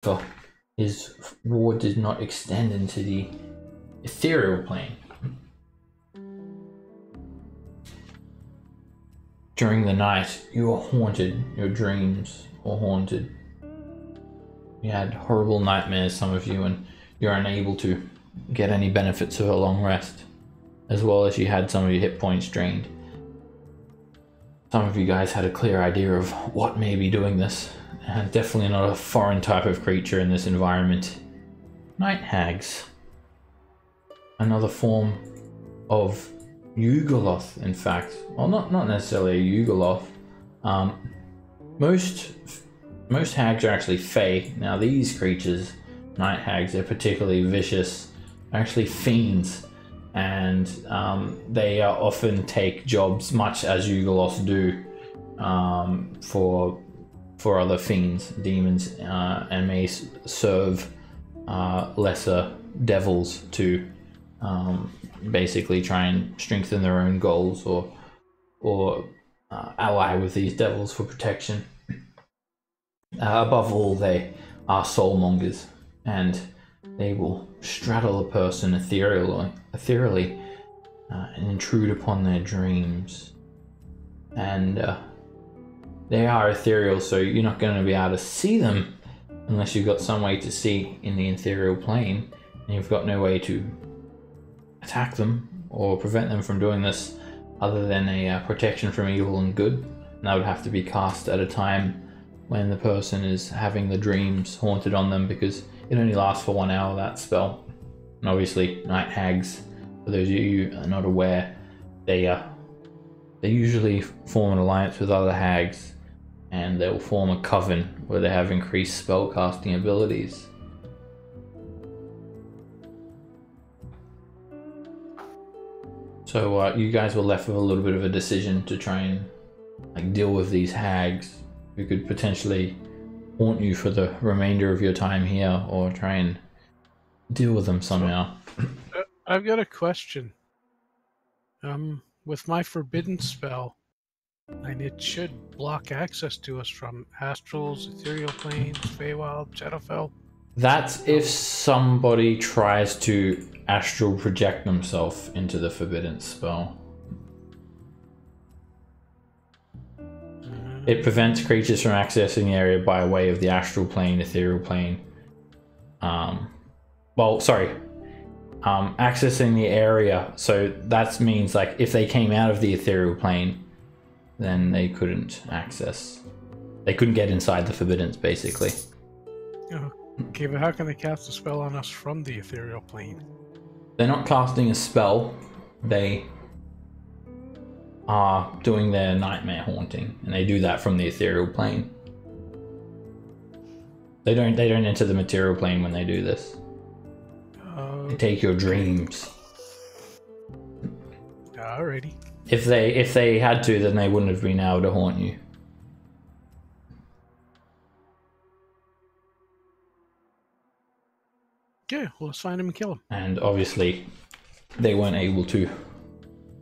So his ward did not extend into the ethereal plane. During the night, you were haunted. Your dreams were haunted. You had horrible nightmares, some of you, and you're unable to get any benefits of a long rest, as well as you had some of your hit points drained. Some of you guys had a clear idea of what may be doing this, and definitely not a foreign type of creature in this environment. Night hags. Another form of Yugoloth, in fact. Well, not necessarily a Yugoloth. Most hags are actually Fae. Now these creatures, night hags, they're particularly vicious. They're actually fiends, and they often take jobs, much as Yugoloths do, for other fiends, demons, and may serve lesser devils to basically try and strengthen their own goals or ally with these devils for protection. Above all, they are soulmongers, and they will straddle a person ethereally and intrude upon their dreams. And they are ethereal, so you're not going to be able to see them unless you've got some way to see in the ethereal plane, and you've got no way to attack them or prevent them from doing this other than a protection from evil and good. And that would have to be cast at a time when the person is having the dreams haunted on them, because it only lasts for 1 hour, that spell. And obviously night hags, for those of you who are not aware, they usually form an alliance with other hags, and they'll form a coven where they have increased spell casting abilities. So you guys were left with a little bit of a decision to try and deal with these hags who could potentially haunt you for the remainder of your time here, or try and deal with them somehow. I've got a question. With my forbidden spell, and it should block access to us from astrals, ethereal planes, Feywild, Shadowfell. That's if somebody tries to astral project themselves into the forbidden spell. It prevents creatures from accessing the area by way of the astral plane, ethereal plane. Accessing the area. So that means, like, if they came out of the ethereal plane, then they couldn't access. They couldn't get inside the forbiddens, basically. Okay, but how can they cast a spell on us from the ethereal plane? They're not casting a spell. They are doing their nightmare haunting, and they do that from the ethereal plane. They don't enter the material plane when they do this. They take your dreams. Alrighty. If they had to, then they wouldn't have been able to haunt you. Yeah, well, let's find him and kill him. And obviously, they weren't able to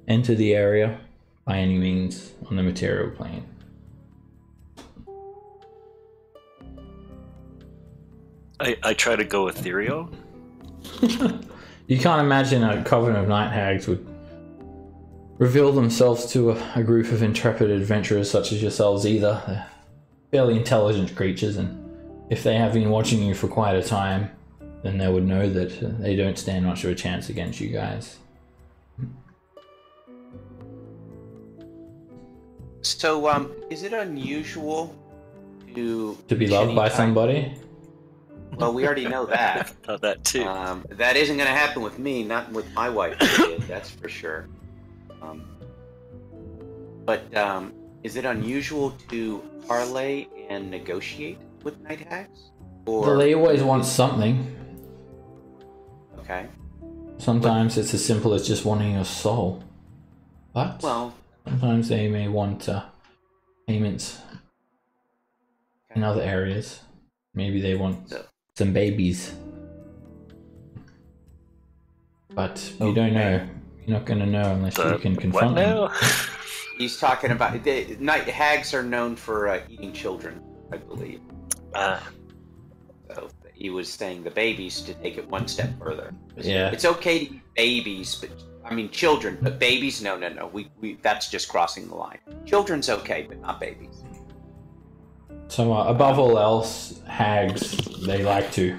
enter the area by any means on the material plane. I try to go ethereal. You can't imagine a coven of night hags would reveal themselves to a group of intrepid adventurers such as yourselves either. They're fairly intelligent creatures, and if they have been watching you for quite a time, then they would know that they don't stand much of a chance against you guys. So, is it unusual to be loved by somebody? Well, we already know that. Thought that too. That isn't going to happen with me, not with my wife, that's for sure. But is it unusual to parlay and negotiate with night hags? Or Well, they always want something. okay. Sometimes it's as simple as just wanting your soul. But Well, sometimes they may want payments in other areas. Maybe they want some babies. But you don't know. You're not going to know unless you can confront them. he's talking about night hags are known for eating children, I believe. though. He was saying the babies to take it one step further. Yeah. It's okay to eat babies, but I mean children, but babies, no. We that's just crossing the line. Children's okay, but not babies. So above all else, hags, they like to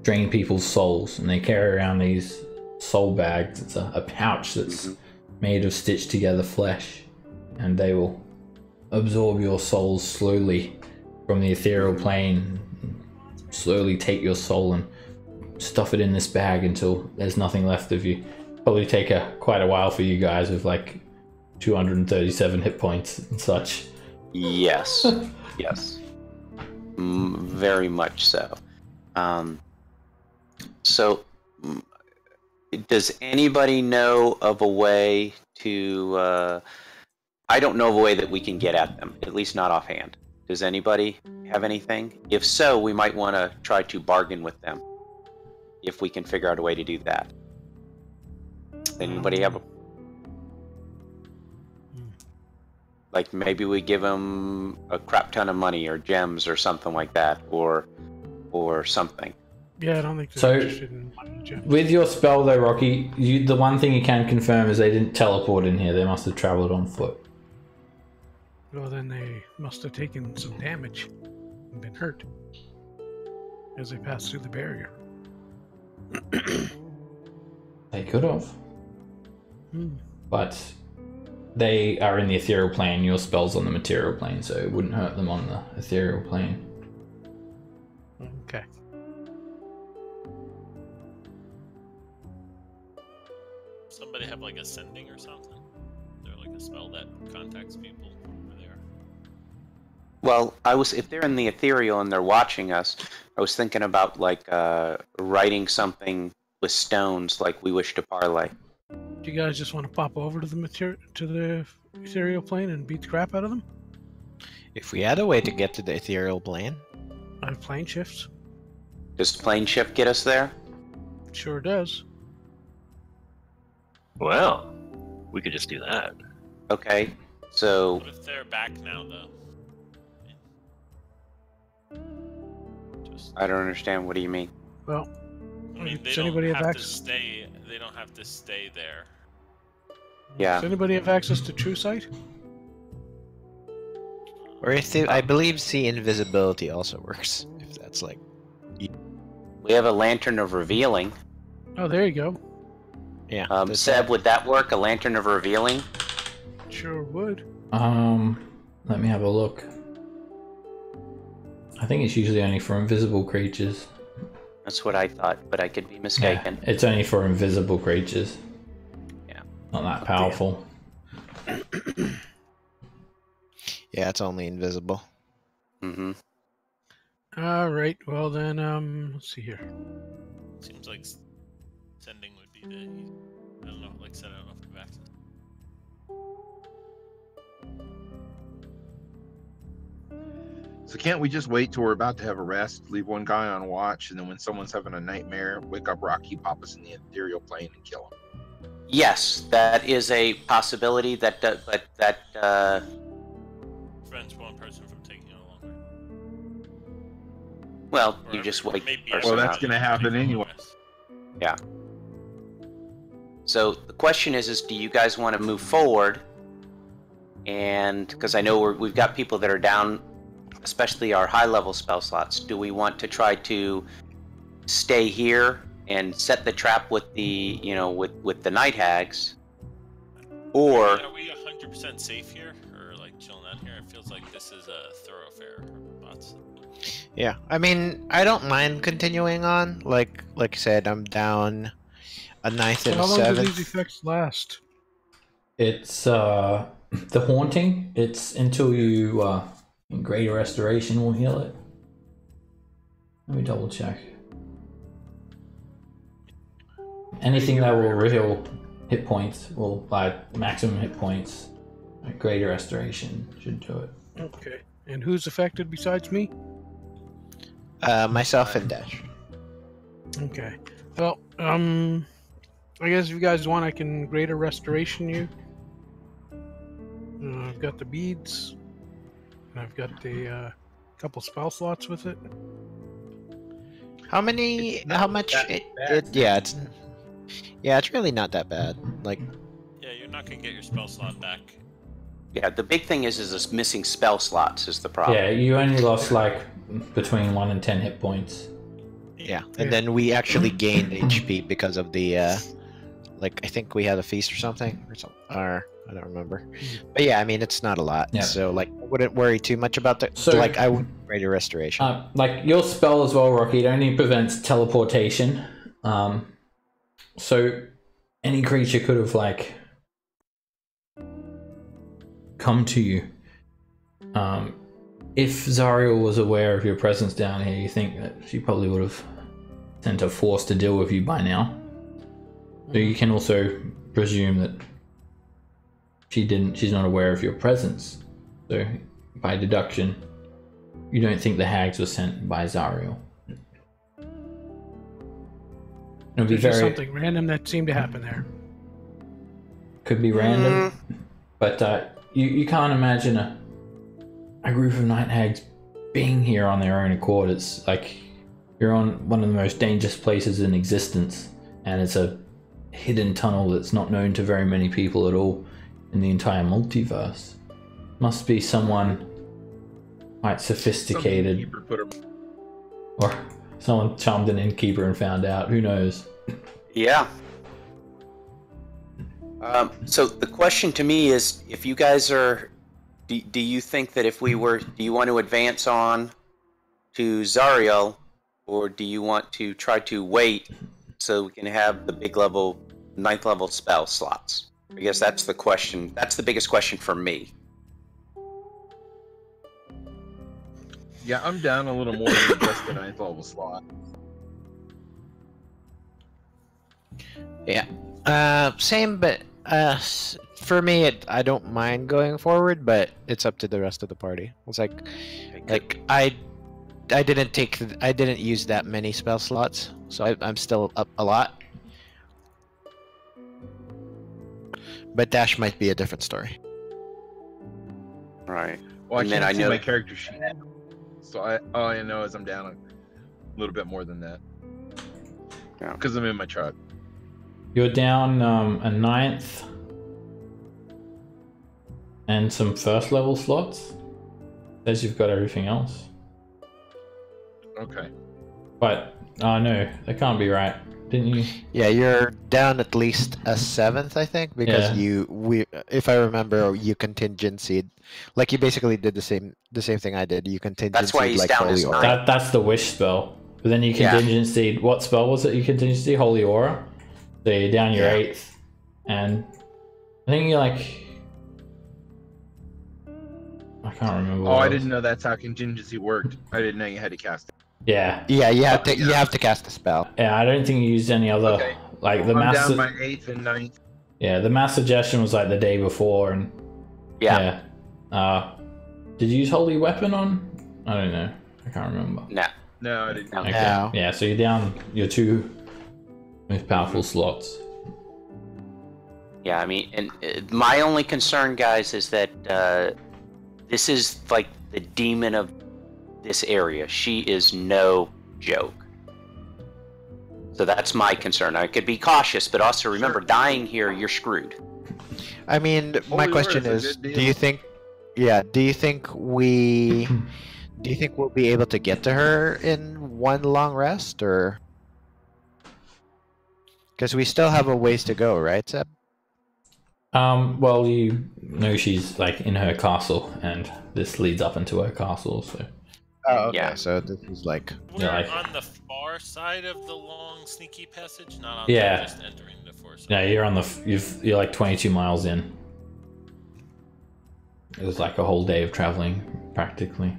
drain people's souls, and they carry around these soul bags. It's a pouch that's made of stitched together flesh, and they will absorb your souls slowly from the ethereal plane, slowly take your soul and stuff it in this bag until there's nothing left of you. Probably take quite a while for you guys with like 237 hit points and such. Yes. Yes. Very much so. So, does anybody know of a way to... I don't know of a way that we can get at them, at least not offhand. Does anybody have anything? If so, we might want to try to bargain with them, if we can figure out a way to do that. Anybody have a... Like, maybe we give them a crap ton of money or gems or something like that, or something. Yeah, I don't think they're So, interested in money, Jeff. with your spell though, Rocky, the one thing you can confirm is they didn't teleport in here. They must have traveled on foot. Well, then they must have taken some damage and been hurt as they passed through the barrier. They could have. But they are in the ethereal plane. Your spell's on the material plane, so it wouldn't hurt them on the ethereal plane. Okay. Somebody have like ascending or something? Is there like a spell that contacts people over there? Well, if they're in the ethereal and they're watching us, I was thinking about like writing something with stones, like we wish to parlay. Do you guys just want to pop over to the ethereal plane and beat the crap out of them? If we had a way to get to the ethereal plane. I have plane shifts. Does plane shift get us there? Sure does. Well, we could just do that. Okay, so What if they're back now, though? Just, I don't understand. What do you mean? Well, I mean, they does don't anybody have have to access? stay. They don't have to stay there. Yeah. Does anybody have access to True Sight? Or if they, I believe see invisibility also works. If that's like... We have a lantern of revealing. Oh, there you go. Yeah. Seb, would that work? A lantern of revealing? Sure would. Let me have a look. I think it's usually only for invisible creatures. That's what I thought, but I could be mistaken. Yeah, it's only for invisible creatures. Yeah. Not that powerful. Yeah, it's only invisible. Mm-hmm. All right. Well then, let's see here. Seems like sending would be the. I don't know. Like I said, I don't know if we have access. So can't we just wait till we're about to have a rest, leave one guy on watch, and then when someone's having a nightmare, wake up Rocky, pop us in the ethereal plane, and kill him? Yes, that is a possibility. But Prevents one person from taking it longer. well, Or you just every- wait. maybe the person Well, that's out. going to happen anyway. Yeah. So the question is do you guys want to move forward? And because I know we've got people that are down, especially our high-level spell slots. Do we want to try to stay here and set the trap with the, with the night hags, or Are we 100% safe here, or like chilling out here? It feels like this is a thoroughfare. Bots. Yeah, I mean, I don't mind continuing on. Like I said, I'm down a ninth and How a long do seventh. these effects last? It's the haunting. It's until you in greater restoration will heal it. Let me double check. Anything that will heal hit points will buy maximum hit points. Greater restoration should do it. Okay. And who's affected besides me? Myself and Dash. Okay. Well, I guess if you guys want, I can greater restoration you. I've got the beads, and I've got the couple spell slots with it. How many? It's not How much? that bad. Yeah, it's really not that bad. Like, Yeah, you're not gonna get your spell slot back. Yeah, the big thing is this missing spell slots is the problem. Yeah, you only lost like between 1 and 10 hit points. yeah, and then we actually gained HP because of the like I think we had a feast or something, or I don't remember. But yeah, I mean it's not a lot, Yeah. so like I wouldn't worry too much about the So- like I wouldn't worry the restoration. Like your spell as well, Rocky, it only prevents teleportation. So any creature could have like come to you. If Zariel was aware of your presence down here, you think that she probably would have sent a force to deal with you by now. So you can also presume that she's not aware of your presence. So by deduction, you don't think the hags were sent by Zariel. It'll be There's just very something random that seemed to happen there. could be random, but you can't imagine a group of night hags being here on their own accord. It's like you're on one of the most dangerous places in existence, and it's a hidden tunnel that's not known to very many people at all in the entire multiverse. Must be someone quite sophisticated, Some innkeeper put a- or someone charmed an innkeeper and found out. Who knows? Yeah. So the question to me is, if you guys are, do you think that if we were, do you want to advance on to Zariel, or do you want to try to wait so we can have the big level, 9th level spell slots? I guess that's the question. That's the biggest question for me. Yeah, I'm down a little more than just the 9th level slot. Same, but for me, I don't mind going forward, but it's up to the rest of the party. It's like I didn't use that many spell slots, so I'm still up a lot. But Dash might be a different story. Right. Well, I And then can't I see know- my character sheet, so all I know is I'm down a little bit more than that. Yeah. Because I'm in my truck. You're down a 9th and some 1st level slots. Says you've got everything else. Okay. But, oh no, that can't be right. Didn't you? Yeah, you're down at least a 7th, I think, because Yeah. if I remember, you contingencyed, like you basically did the same thing I did. You contingencyed That's why he's like down Holy as Aura. 9. That's the wish spell. But then you Yeah. contingency. What spell was it you contingency? Holy Aura? So you're down your Yeah. 8th. And I think you're like. I can't remember. Oh, what I it was. didn't know that's how contingency worked. I didn't know you had to cast it. Yeah. Yeah, you have to cast a spell. Yeah, I don't think you used any other. Okay. Like the I'm mass. down my 8th and 9th. Yeah, the mass suggestion was like the day before, and Yeah. Did you use holy weapon on? I don't know. I can't remember. Nah. No, I didn't. No. Okay. No. Yeah, so you're down your 2 most powerful slots. Yeah, I mean, and my only concern, guys, is that this is like the demon of this area. She is no joke. So that's my concern. I could be cautious, but also remember, dying here, you're screwed. I mean, my Holy question Aura is a is, good do you think we'll be able to get to her in one long rest, or because we still have a ways to go, right, Seb? Well, you know she's like in her castle, and this leads up into her castle. So Oh, okay. Yeah. So this is like, We're like- on the far side of the long, sneaky passage, not on Yeah. just entering the forest. yeah, you're on you're like 22 miles in. It was like a whole day of traveling, practically.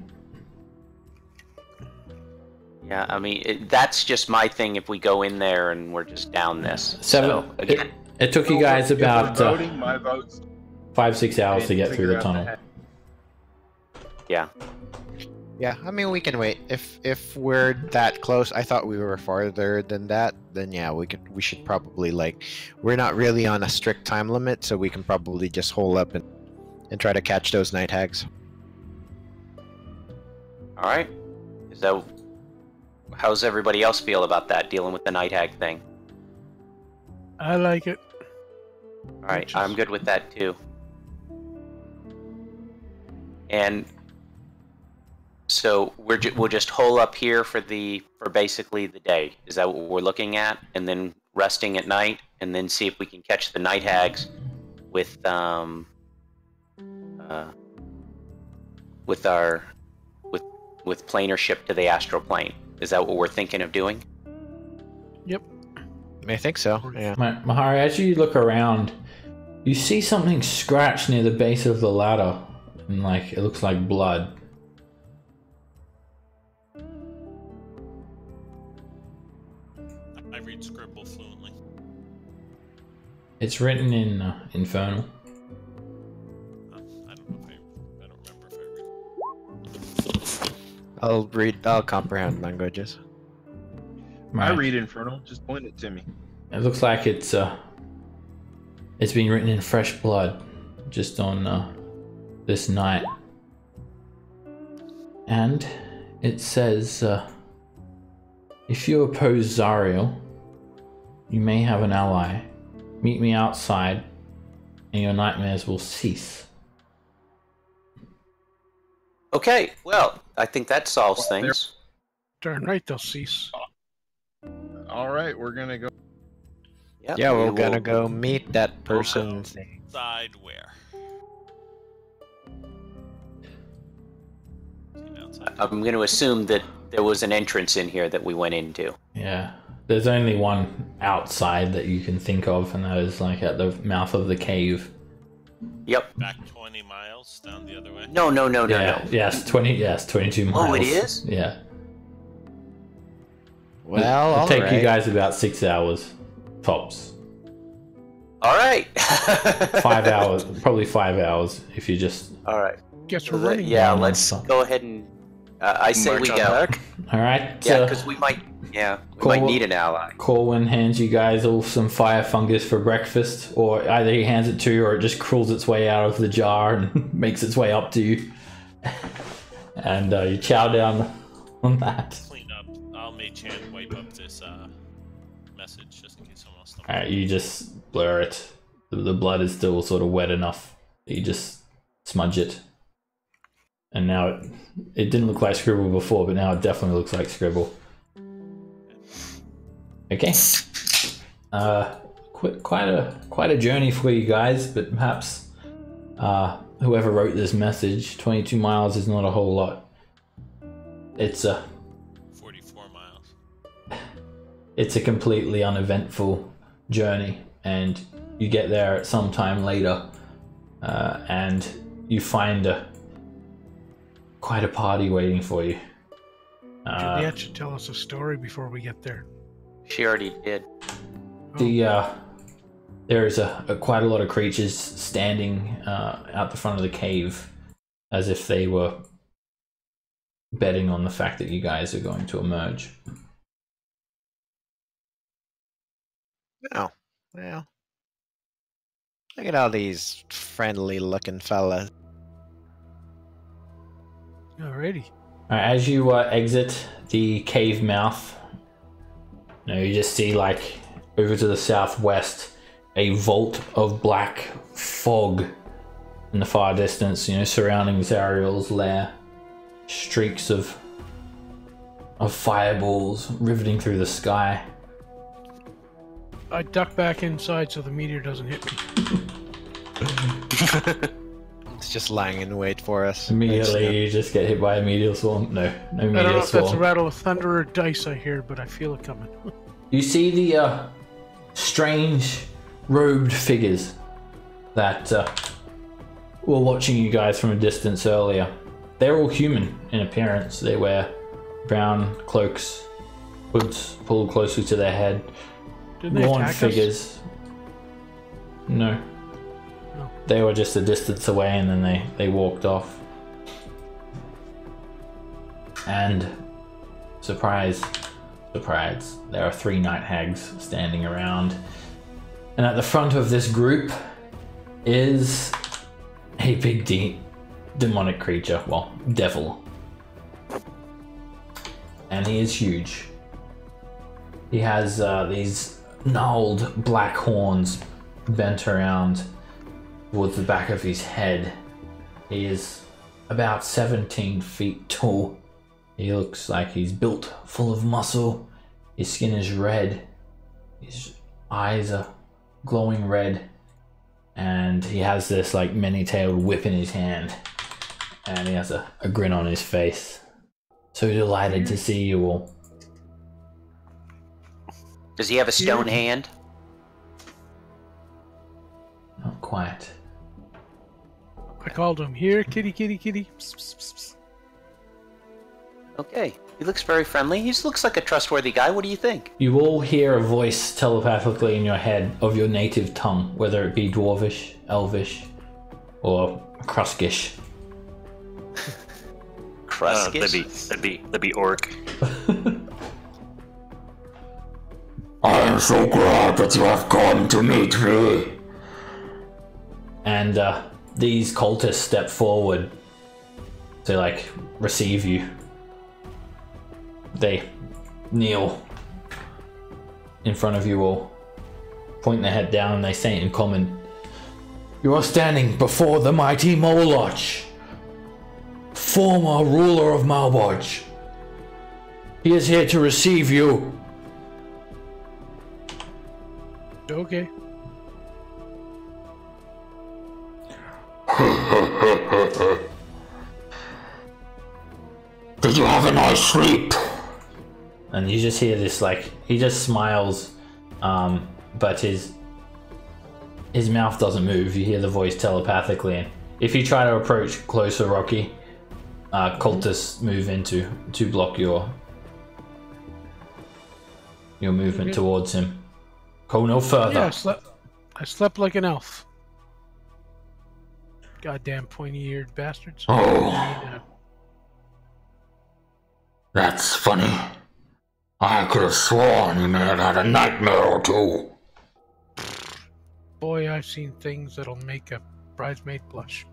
Yeah, I mean, that's just my thing if we go in there and we're just down this. So, again, It took you guys If we're about voting, my vote's 5-6 hours to get through the figure out tunnel. heck. yeah. yeah. I mean, we can wait. If we're that close, I thought we were farther than that. Then yeah, we should probably we're not really on a strict time limit, so we can probably just hole up and try to catch those night hags. All right. How's everybody else feel about that, dealing with the night hag thing? I like it. All right, I'm good with that too. And so we'll just hole up here for basically the day. Is that what we're looking at? And then resting at night, and then see if we can catch the night hags with planar ship to the astral plane. Is that what we're thinking of doing? Yep. I think so. Yeah. Mahari, as you look around, you see something scratched near the base of the ladder, and like it looks like blood. I read scribble fluently. It's written in Infernal. I don't remember if I read. I'll comprehend languages. I read Infernal. Just point it to me. It looks like it's been written in fresh blood, just on this night, and it says, "If you oppose Zariel, you may have an ally. Meet me outside, and your nightmares will cease." Okay, well, I think that solves things. Darn right they'll cease. All right, we're gonna go. Yep, Yeah, we're we gonna will- go meet that person thing. Side where? Outside. I'm going to assume that there was an entrance in here that we went into. Yeah, there's only one outside that you can think of, and that is like at the mouth of the cave. Yep. Back 20 miles down the other way. No. Yes, 22 miles. Oh, it is? Yeah. Well, It'll take you alright. guys about 6 hours, tops. All right. 5 hours, probably 5 hours if you just. All right. Guess we're running. Yeah, down let's on go ahead and. I say March we on go. back. All right. Yeah, because we might. Yeah, we Cool. might need an ally. Corwin hands you guys all some fire fungus for breakfast, or either he hands it to you or it just crawls its way out of the jar and makes its way up to you. And you chow down on that. Clean up. I'll mage hand wipe up this message just in case someone else stumbles. Alright, you just blur it. The blood is still sort of wet enough that you just smudge it. And now it didn't look like scribble before, but now it definitely looks like scribble. Okay. Quite a journey for you guys, but perhaps whoever wrote this message, 22 miles is not a whole lot. It's a 44 miles. it's a completely uneventful journey, and you get there at some time later, and you find quite a party waiting for you. Juliet should tell us a story before we get there. She already did. There's quite a lot of creatures standing out the front of the cave, as if they were betting on the fact that you guys are going to emerge. Oh, well. Look at all these friendly-looking fellas. Alrighty. As you exit the cave mouth, you just see, like, over to the southwest, a vault of black fog in the far distance, surrounding Zariel's lair. Streaks of fireballs riveting through the sky. I duck back inside so the meteor doesn't hit me. It's just lying in wait for us. Immediately, you just get hit by a meteor swarm. No I don't meteor know if that's a swarm. rattle of thunder or dice I hear, but I feel it coming. You see the strange robed figures that were watching you guys from a distance earlier. They're all human in appearance. They wear brown cloaks, hoods pulled closely to their head, Didn't they worn attack figures. No. No. They were just a distance away, and then they walked off. And surprise, there are 3 night hags standing around. And at the front of this group is a big demonic creature, well, devil. and he is huge. He has these gnarled black horns bent around towards the back of his head. He is about 17 feet tall. He looks like he's built full of muscle. His skin is red. His eyes are glowing red. And he has this like many-tailed whip in his hand. And he has a grin on his face. So delighted to see you all. Does he have a stone hand? Not quite. I called him, here, kitty, kitty, kitty. Psst, psst, psst, psst. Okay. He looks very friendly. He looks like a trustworthy guy. What do you think? You all hear a voice telepathically in your head of your native tongue, whether it be Dwarvish, Elvish, or Kruskish. Kruskish? That'd be orc. I am so glad that you have come to meet me. And these cultists step forward to like receive you. They kneel in front of you all, point their head down, and they say in common, "You are standing before the mighty Moloch, former ruler of Malbodge. He is here to receive you." Okay. Did you have a nice sleep? And you just hear this, like, he just smiles, but his mouth doesn't move. You hear the voice telepathically, and if you try to approach closer, Rocky, cultists move into to block your movement towards him. Go no further. Yeah, I slept like an elf. Goddamn pointy-eared bastards. Oh. That's funny. I could have sworn you may have had a nightmare or two. Boy, I've seen things that'll make a bridesmaid blush.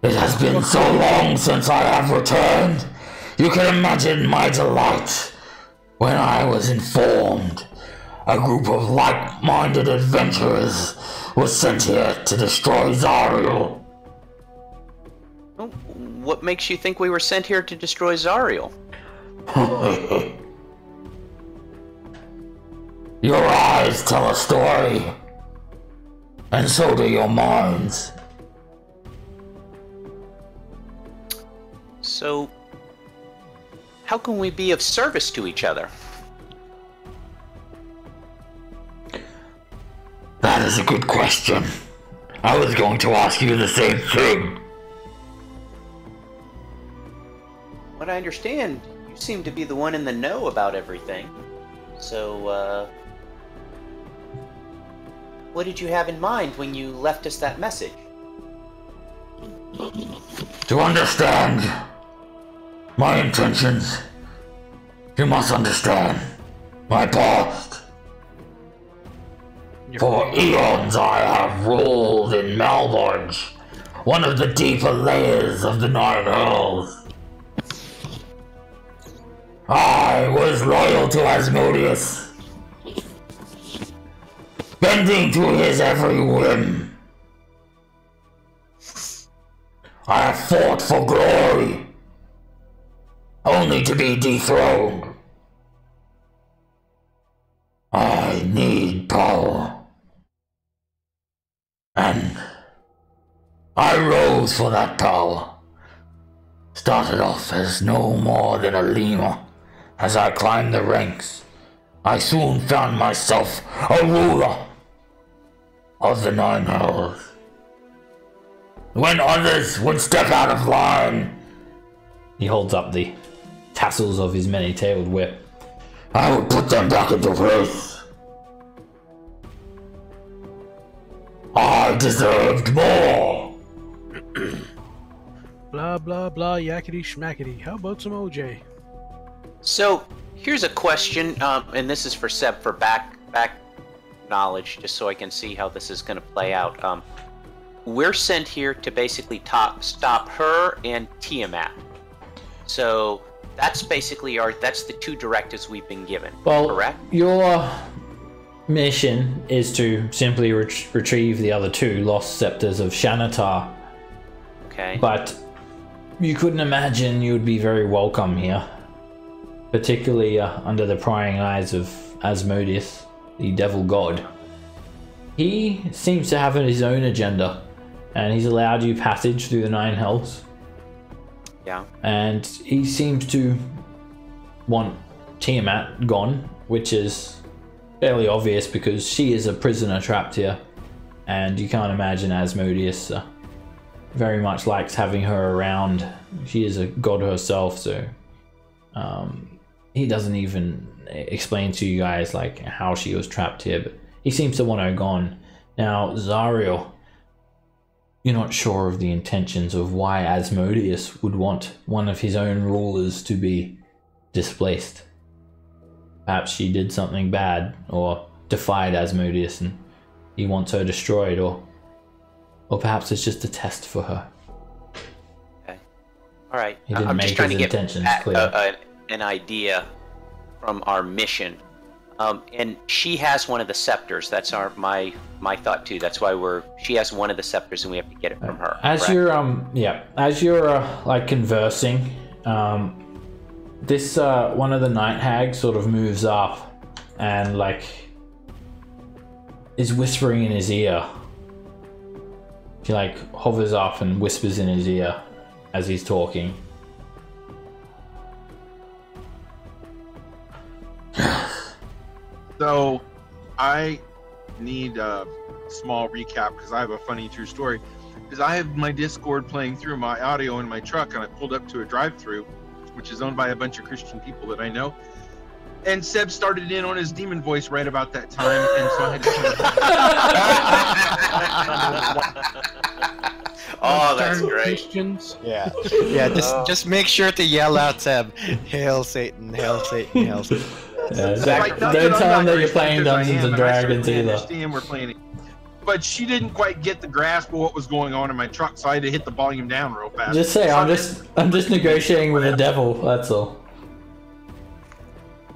It has been so long since I have returned. You can imagine my delight when I was informed a group of like-minded adventurers was sent here to destroy Zariel. What makes you think we were sent here to destroy Zariel? Your eyes tell a story, and so do your minds. So, how can we be of service to each other? That is a good question. I was going to ask you the same thing. What I understand, you seem to be the one in the know about everything. So, what did you have in mind when you left us that message? To understand my intentions, you must understand my past. For eons I have ruled in Malbodge, one of the deeper layers of the Nine Hells. I was loyal to Asmodeus, bending to his every whim. I have fought for glory, only to be dethroned. I need power. And I rose for that power. Started off as no more than a lemur. As I climbed the ranks, I soon found myself a ruler of the Nine Hells. When others would step out of line, he holds up the tassels of his many-tailed whip, I would put them back into place. I deserved more. Blah, blah, blah, yakety schmackety. How about some OJ? So, here's a question, and this is for Seb for back knowledge, just so I can see how this is going to play out. We're sent here to basically stop her and Tiamat. So that's basically that's the 2 directives we've been given. Well, correct? Your mission is to simply retrieve the other 2 lost scepters of Shanatar. Okay. But you couldn't imagine you would be very welcome here, particularly under the prying eyes of Asmodeus, the devil god. He seems to have his own agenda, and he's allowed you passage through the 9 hells. Yeah. And he seems to want Tiamat gone, which is fairly obvious because she is a prisoner trapped here, and you can't imagine Asmodeus very much likes having her around. She is a god herself, so he doesn't even explain to you guys like how she was trapped here, but he seems to want her gone. Now, Zariel, you're not sure of the intentions of why Asmodeus would want one of his own rulers to be displaced. Perhaps she did something bad or defied Asmodeus and he wants her destroyed, or perhaps it's just a test for her. Okay. All right. He didn't I'm make just trying his to get intentions clear. An idea from our mission. And she has one of the scepters. That's my thought too. That's why she has one of the scepters, and we have to get it from her. As correct? you're like conversing, this one of the night hags sort of moves up and like is whispering in his ear. She like hovers up and whispers in his ear as he's talking. So, I need a small recap because I have a funny true story. Because I have my Discord playing through my audio in my truck, and I pulled up to a drive-through, which is owned by a bunch of Christian people that I know. And Seb started in on his demon voice right about that time, and so I had to. Oh, that's great. Christians. Yeah. Just make sure to yell out, Seb. Hail Satan! Hail Satan! Hail Satan! Yeah, Zach, don't tell him that you're playing Dungeons and Dragons either. Understand we're playing it. But she didn't quite get the grasp of what was going on in my truck, so I had to hit the volume down real fast. Just say I'm just negotiating with the devil. That's all.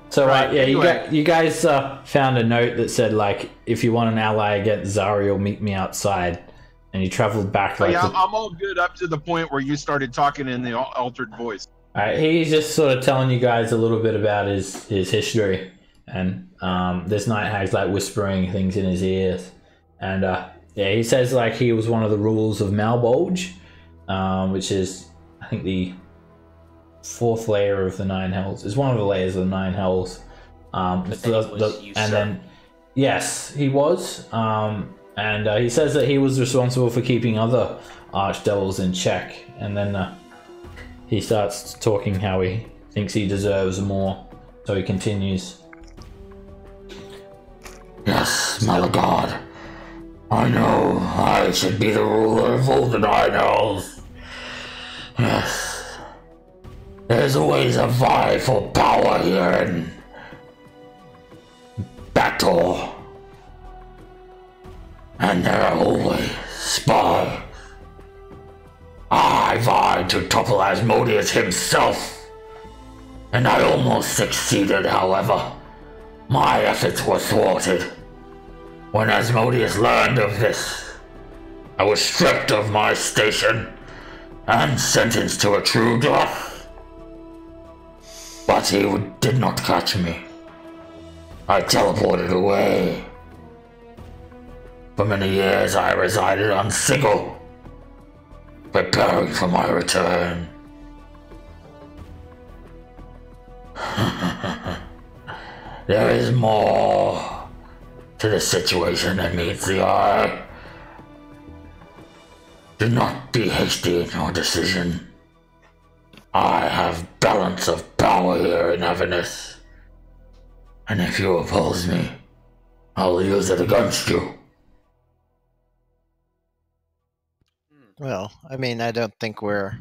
So Right, yeah, anyway. you guys found a note that said like, if you want an ally against Zariel, meet me outside. And you traveled back like. Yeah, I'm all good up to the point where you started talking in the altered voice. Alright, he's just sort of telling you guys a little bit about his history, and this night hag's like whispering things in his ears, and yeah, he says like he was one of the rulers of Malbolge, which is I think the 4th layer of the 9 hells. It's one of the layers of the 9 hells. But then it was and then yes, he was. And he says that he was responsible for keeping other archdevils in check, and then he starts talking how he thinks he deserves more, so he continues. Yes, Malagard, I know I should be the ruler of all the 9 hells. Yes, there's always a vie for power here in battle. And there are always spies. I vied to topple Asmodeus himself, and I almost succeeded, however. My efforts were thwarted. When Asmodeus learned of this, I was stripped of my station and sentenced to a true death. But he did not catch me. I teleported away. For many years I resided on Sigil, preparing for my return. There is more to the situation than meets the eye. Do not be hasty in your decision. I have balance of power here in Avernus, and if you oppose me, I'll use it against you. Well, I mean, I don't think we're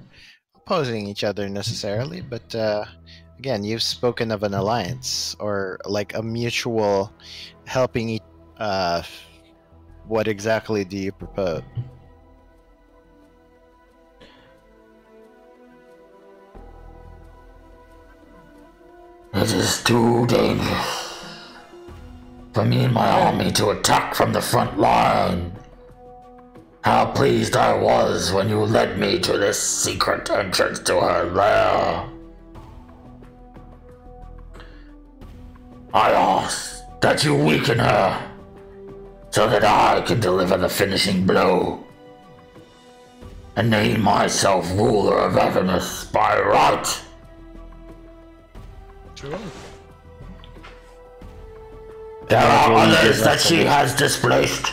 opposing each other necessarily, but again, you've spoken of an alliance or like a mutual helping each. What exactly do you propose? It is too dangerous for me and my army to attack from the front line. How pleased I was when you led me to this secret entrance to her lair. I ask that you weaken her, so that I can deliver the finishing blow, and name myself ruler of Avernus by right. Sure. There are others that she has displaced.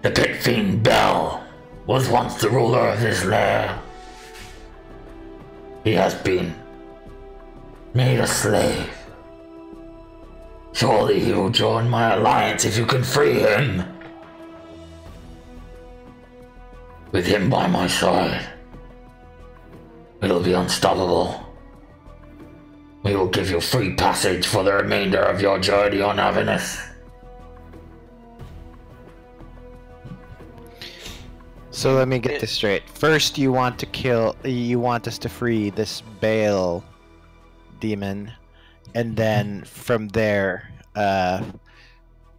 The pit fiend Bell was once the ruler of his lair. He has been made a slave. Surely he will join my alliance if you can free him. With him by my side, it'll be unstoppable. We will give you free passage for the remainder of your journey on Avernus. So let me get this straight. First, you want us to free this Baal demon, and then from there,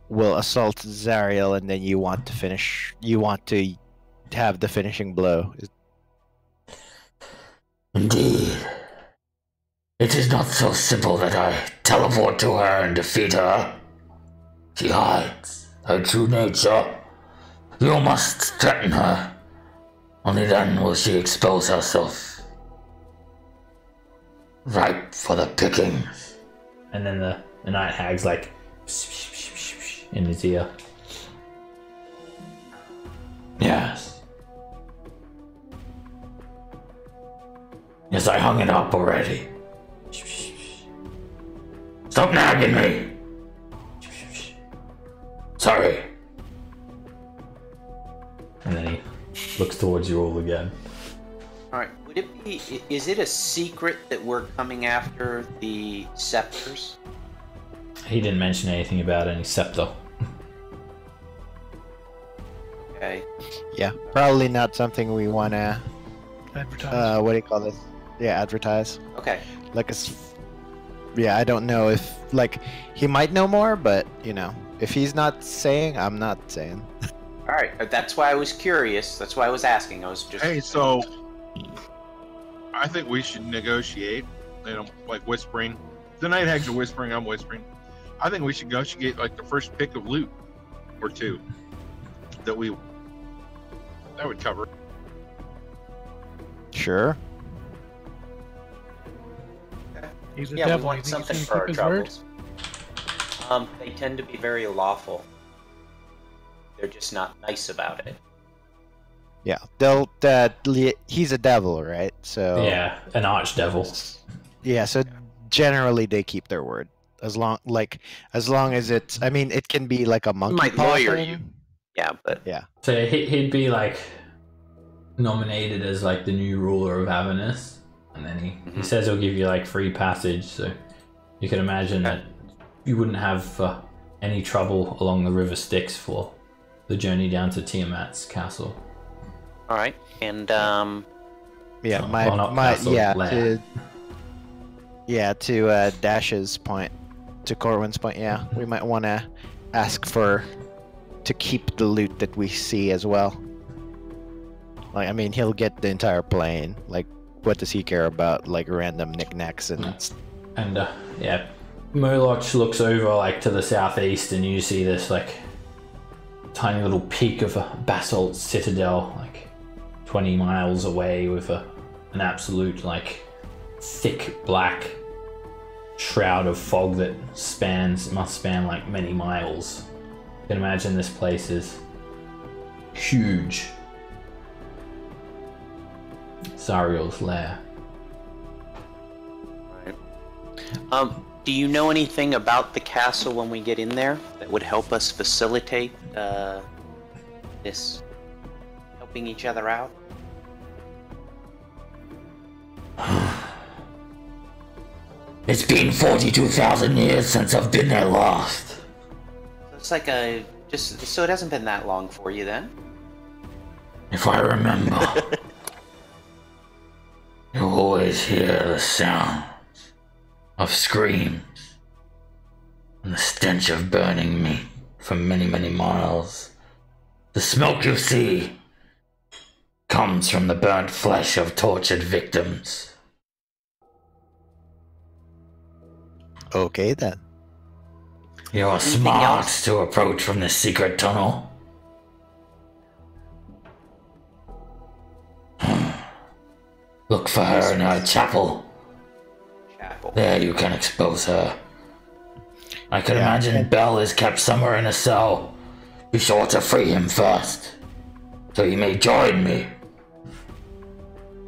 we'll assault Zariel, and then you want to have the finishing blow. Indeed. It is not so simple that I teleport to her and defeat her. She hides her true nature. You must threaten her. Only then will she expose herself. Ripe for the pickings. And then the night hag's like in his ear. Yes. Yes, I hung it up already. Stop nagging me! Sorry. And then he looks towards you all again. Alright, is it a secret that we're coming after the scepters? He didn't mention anything about any scepter. Okay. Yeah, probably not something we wanna Advertise. what do you call this? Yeah, advertise. Okay. Like yeah, I don't know if he might know more, but if he's not saying, I'm not saying. Alright, that's why I was curious. That's why I was asking. I was just... Hey, so I think we should negotiate, like whispering. The night hags are whispering, I'm whispering. I think we should negotiate like the first pick of loot or two that would cover. Sure. He's a Yeah, we devil. want You think something he's for gonna our keep his word? troubles. They tend to be very lawful. They're just not nice about it. Yeah, he's a devil, right? So Yeah, an archdevil. yeah, so generally they keep their word as long as it's. I mean, it can be like a monkey Might paw lawyer thing. you. Yeah, but... Yeah. So he'd be like nominated as like the new ruler of Avernus, and then he says he'll give you like free passage. So you can imagine that you wouldn't have any trouble along the River Styx for the journey down to Tiamat's castle. All right, and Yeah, Oh, well, not castle, lair. to Dash's point, to Corwin's point. Yeah, we might want to ask to keep the loot that we see as well. Like, I mean, he'll get the entire plane. Like, what does he care about? Like random knickknacks and. And yeah, Moloch looks over like to the southeast, and you see this like tiny little peak of a basalt citadel, like 20 miles away, with an absolute like thick black shroud of fog that must span like many miles. You can imagine this place is huge. Zariel's lair. do you know anything about the castle when we get in there that would help us facilitate this helping each other out? It's been 42,000 years since I've been there last. It's like so it hasn't been that long for you then? If I remember. You always hear the sound of screams and the stench of burning meat from many, many miles. The smoke you see comes from the burnt flesh of tortured victims. Okay then. You are Anything smart else? to approach from this secret tunnel. Look for her in her chapel. Chapel. There you can expose her. I can Yeah. imagine Bell is kept somewhere in a cell. Be sure to free him first, so he may join me.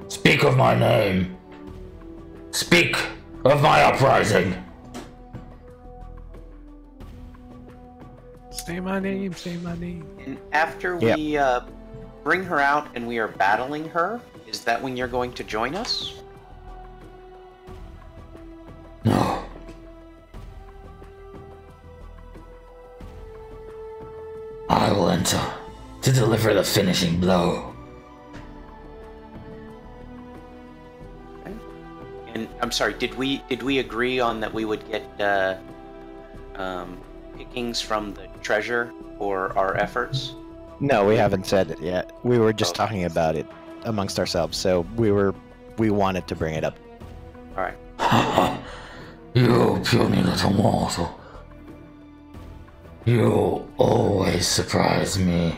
Speak of my name. Speak of my uprising. Say my name, say my name. And after Yep. we bring her out and we are battling her, is that when you're going to join us? No. I will enter to deliver the finishing blow. And I'm sorry, did we agree on that we would get pickings from the treasure for our efforts? No, we haven't said it yet. We were just Okay. talking about it amongst ourselves, so we wanted to bring it up. All right. You puny little mortal. You always surprise me.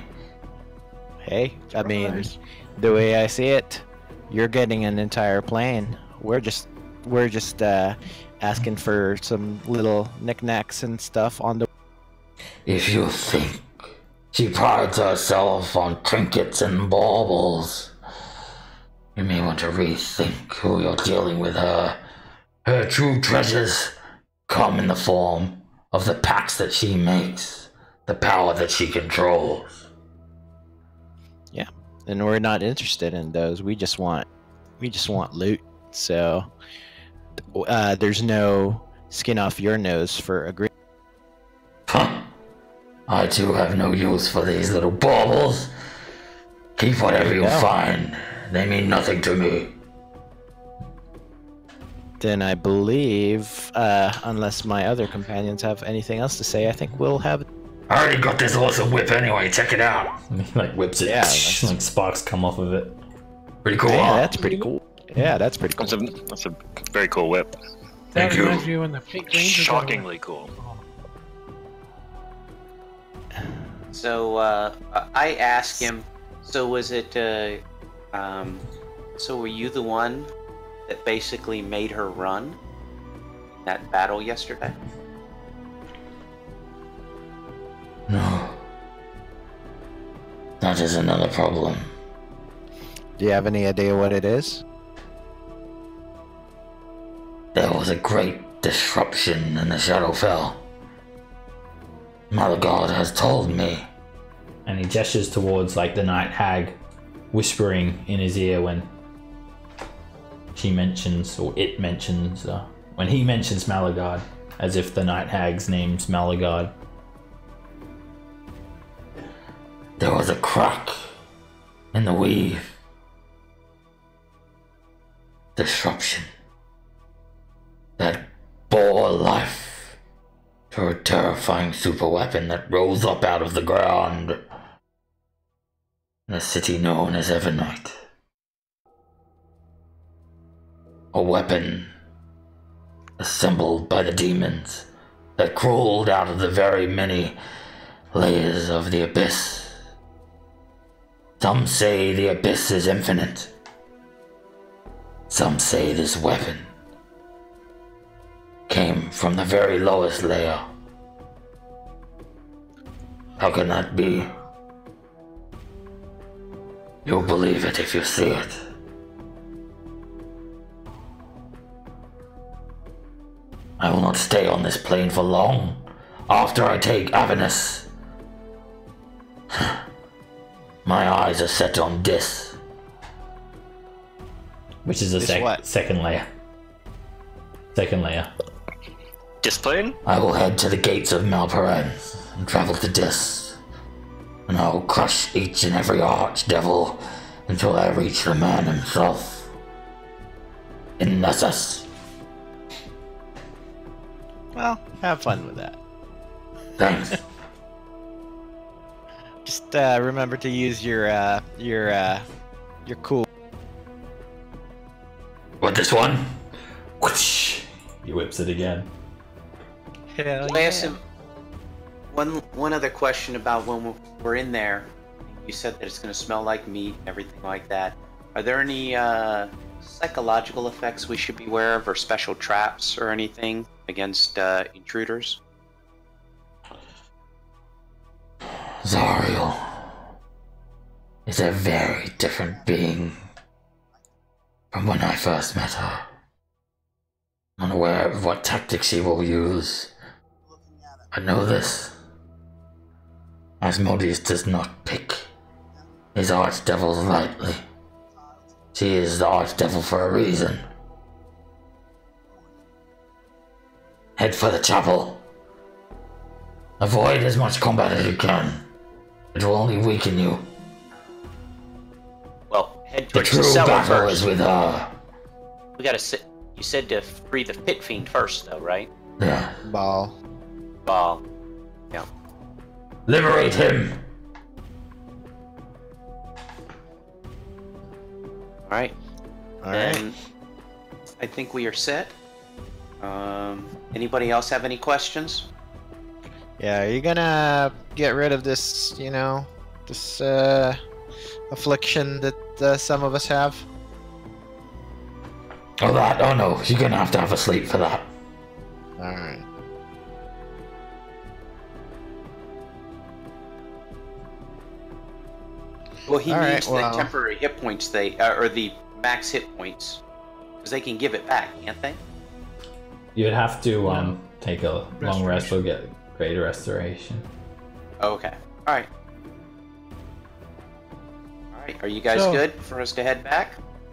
Hey, I mean, Surprise. the way I see it, you're getting an entire plane. We're just asking for some little knickknacks and stuff on the. If you think she prides herself on trinkets and baubles, you may want to rethink who you're dealing with her. Her true treasures come in the form of the pacts that she makes, the power that she controls. And we're not interested in those. We just want loot. So there's no skin off your nose for agreeing. Huh. I too have no use for these little baubles. Keep whatever you go. find. They mean nothing to me. Then I believe, unless my other companions have anything else to say, I think we'll have. I already got this awesome whip anyway, check it out. And he like whips it, Yeah, that's- like sparks come off of it. Pretty cool, Yeah, huh? that's pretty cool. Yeah, that's pretty cool. That's a very cool whip. Thank That you. reminds me when the Pink Ranger got away. Shockingly cool. So I asked him. So was it? So were you the one that basically made her run in that battle yesterday? No. That is another problem. Do you have any idea what it is? There was a great disruption in the Shadowfell. Mother God has told me. And he gestures towards like the night hag, whispering in his ear when she mentions, or it mentions, when he mentions Malagard, as if the night hag's name's Malagard. There was a crack in the weave. Disruption that bore life to a terrifying superweapon that rose up out of the ground in a city known as Evernight. A weapon assembled by the demons that crawled out of the very many layers of the abyss. Some say the abyss is infinite. Some say this weapon came from the very lowest layer. How can that be? You'll believe it if you see it. I will not stay on this plane for long. After I take Avernus, my eyes are set on Dis, which is a Dis what? second layer. Second layer. Displane? I will head to the gates of Malparans and travel to Dis, and I will crush each and every archdevil until I reach the man himself. In Nessus. Well, have fun with that. Thanks. Just remember to use your cool. What, this one? Whoosh. He whips it again. Hell I asked him one other question about when we're in there. You said that it's going to smell like meat and everything like that. Are there any psychological effects we should be aware of, or special traps or anything against intruders? Zariel is a very different being from when I first met her. I'm unaware of what tactics she will use. I know this. Asmodeus does not pick his archdevils lightly. She is the archdevil for a reason. Head for the chapel. Avoid as much combat as you can. It will only weaken you. Well, head The towards the true cellar battle first. is with her. We gotta sit. You said to free the pit fiend first, though, right? Yeah. Ball. Ball. Yeah. Liberate him! All right. All Then right. I think we are set. Anybody else have any questions? Yeah, are you gonna get rid of this, this affliction that some of us have? Oh, that? Oh no, you're gonna have a sleep for that. Alright. Well, he All right, needs well- the temporary hit points or the max hit points, because they can give it back, can't they? You'd have to No. take a long rest or get greater restoration. Oh, okay. All right. All right. Are you guys So- good for us to head back?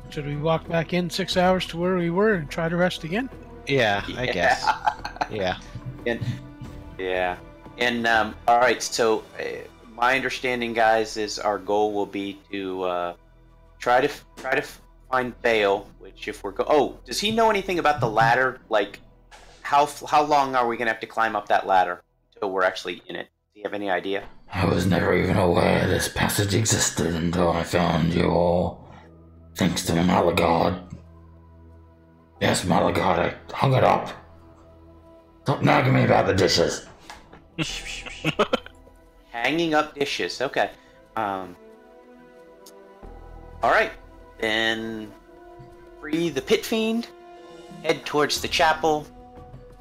Should we walk back in 6 hours to where we were and try to rest again? Yeah, I guess. Yeah. Yeah. And all right. So my understanding, guys, is our goal will be to try to find Bale. Which, if we're does he know anything about the ladder? Like, how long are we gonna have to climb up that ladder until we're actually in it? Do you have any idea? I was never even aware this passage existed until I found you all. Thanks to Malagard. Yes, Malagard, I hung it up. Stop nagging me about the dishes. Hanging up dishes. Okay. All right. Then free the pit fiend. Head towards the chapel.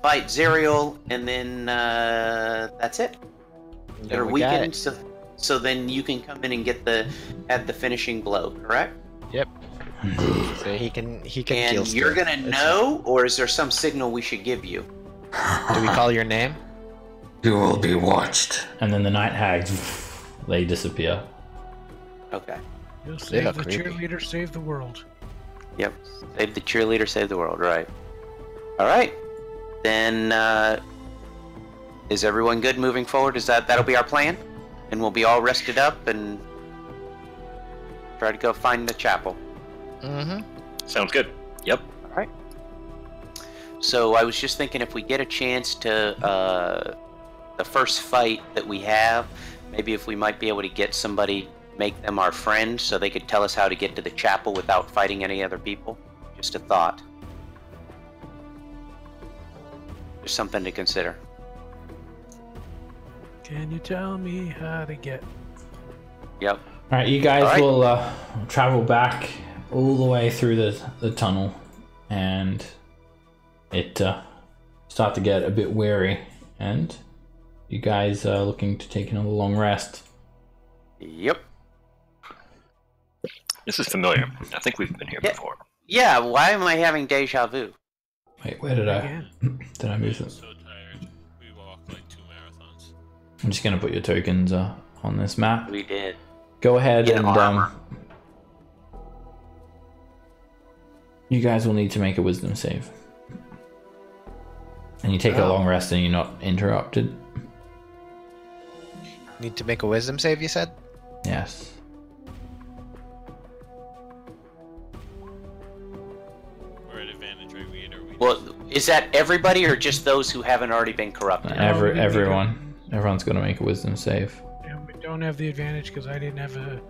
Fight Zariel, and then that's it. Yeah, Or we got weekend. it. So then you can come in and add the finishing blow. Correct. Yep. Indeed. So he can And kill you're stuff. gonna It's- know, or is there some signal we should give you? Do we call your name? You will be watched. And then the night hags, they disappear. Okay. You'll save look the creepy. cheerleader, save the world. Yep. Save the cheerleader, save the world. Right. All right. Then is everyone good moving forward? That'll be our plan, and we'll be all rested up and try to go find the chapel. Mm-hmm. Sounds good. Yep. All right. So I was just thinking, if we get a chance to the first fight that we have, maybe if we might be able to get somebody, make them our friend, so they could tell us how to get to the chapel without fighting any other people. Just a thought. Just something to consider. Can you tell me how to get? Yep. Alright, you guys Alright. will travel back all the way through the tunnel, and it start to get a bit weary, and you guys are looking to take another long rest. Yep. This is familiar. I think we've been here Yeah. before. Yeah, why am I having deja vu? Wait, where did I Again. did I move I'm it? so tired. We walked like 2 marathons. I'm just gonna put your tokens on this map. We did. Go ahead Get and armor. you guys will need to make a wisdom save. And you take a Oh. long rest and you're not interrupted. Need to make a wisdom save, you said? Yes. We're at advantage advantage, right? Well, is that everybody or just those who haven't already been corrupted? Everyone. Everyone's got to make a wisdom save. And we don't have the advantage because I didn't have a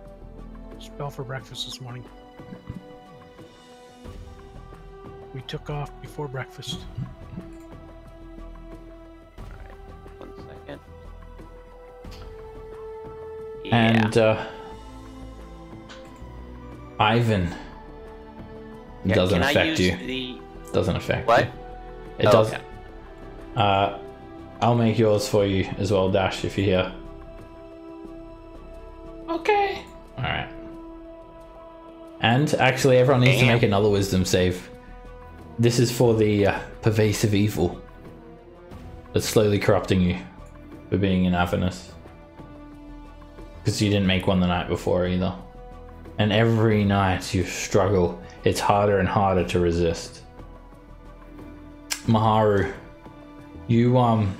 spell for breakfast this morning. We took off before breakfast. Alright, 1 second. And Ivan doesn't affect you. Doesn't affect what? you. It does. Okay. I'll make yours for you as well, Dash, if you're here. Okay. All right. And actually, everyone needs to make another wisdom save. This is for the pervasive evil that's slowly corrupting you for being in Avernus. Because you didn't make one the night before either. And every night you struggle, it's harder and harder to resist. Maharu, you I'm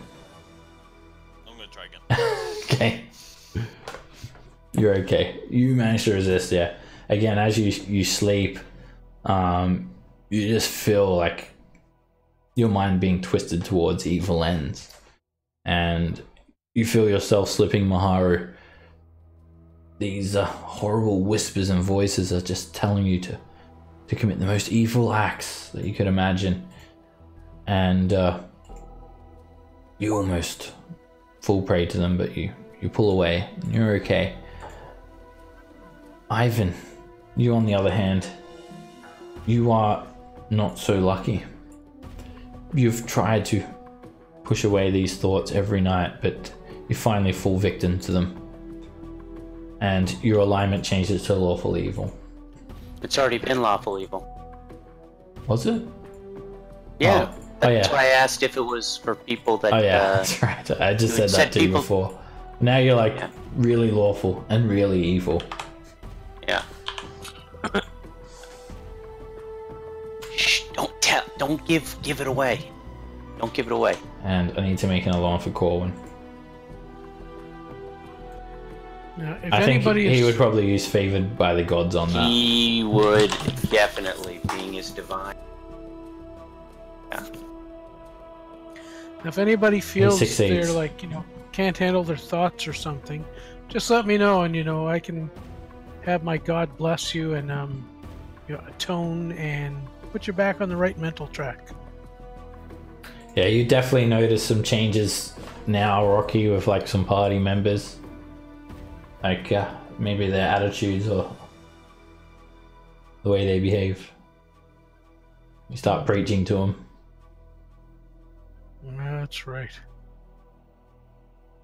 gonna try again. okay. You're okay. You managed to resist, yeah. Again, as you sleep, you just feel like your mind being twisted towards evil ends. And you feel yourself slipping, Maharu. These horrible whispers and voices are just telling you to commit the most evil acts that you could imagine. And you almost fall prey to them, but you pull away. And you're okay. Ivan, you on the other hand, you are not so lucky. You've tried to push away these thoughts every night, but you finally fall victim to them. And your alignment changes to lawful evil. It's already been lawful evil. Was it? Yeah. Oh, That's yeah. why I asked if it was for people that. Oh yeah, that's right. I just said that to you before. Now you're like really lawful and really evil. Yeah. Shh! Don't give it away. Don't give it away. And I need to make another one for Corwin. Now, if I think anybody he is, would probably use favored by the gods on that. He would definitely, being his divine. Yeah. if anybody feels succeeds. they're like, can't handle their thoughts or something, just let me know, and I can have my God bless you and atone and put you back on the right mental track. Yeah, you definitely notice some changes now, Rocky, with like some party members. Like maybe their attitudes or the way they behave. You start preaching to them. That's right.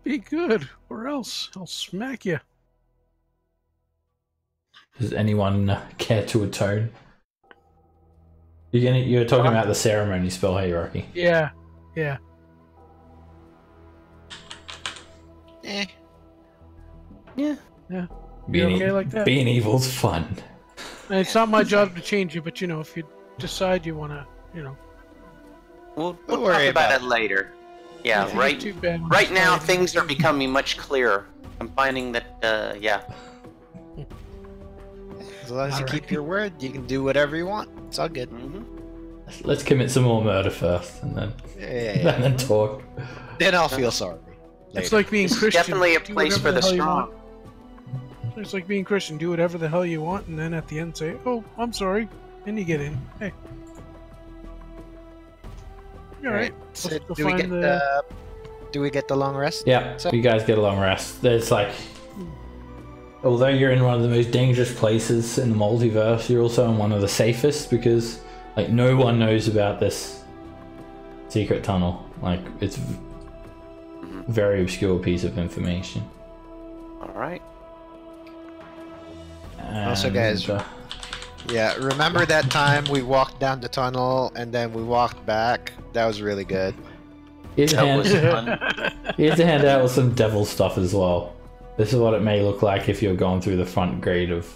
Be good, or else I'll smack you. Does anyone care to atone? You're talking about the ceremony spell, hey, Rocky? Yeah. Eh. Yeah. Be Being, okay like that? Being evil's fun. And it's not my job to change you, but if you decide you want to, We'll Don't talk worry about about it later. Yeah, if right. it's too bad when Right it's now, fine. things are becoming much clearer. I'm finding that, yeah. As long as you Alright. keep your word, you can do whatever you want. It's all good. Hmm. Let's commit some more murder first, and then Yeah. and then talk. Then I'll feel sorry. It's later. like being This is Christian. definitely a Do place whatever for the hell you strong. want. It's like being Christian. Do whatever the hell you want, and then at the end say, "Oh, I'm sorry," and you get in. Hey, all right. So Let's go do we find get do we get the long rest? Yeah, So- you guys get a long rest. There's like, although you're in one of the most dangerous places in the multiverse, you're also in one of the safest because like no one knows about this secret tunnel. Like it's very obscure piece of information. All right. Also, guys, And, Yeah, remember that time we walked down the tunnel and then we walked back? That was really good. here's a That was hand, fun. here's a handout with some devil stuff as well. This is what it may look like if you're going through the front grade of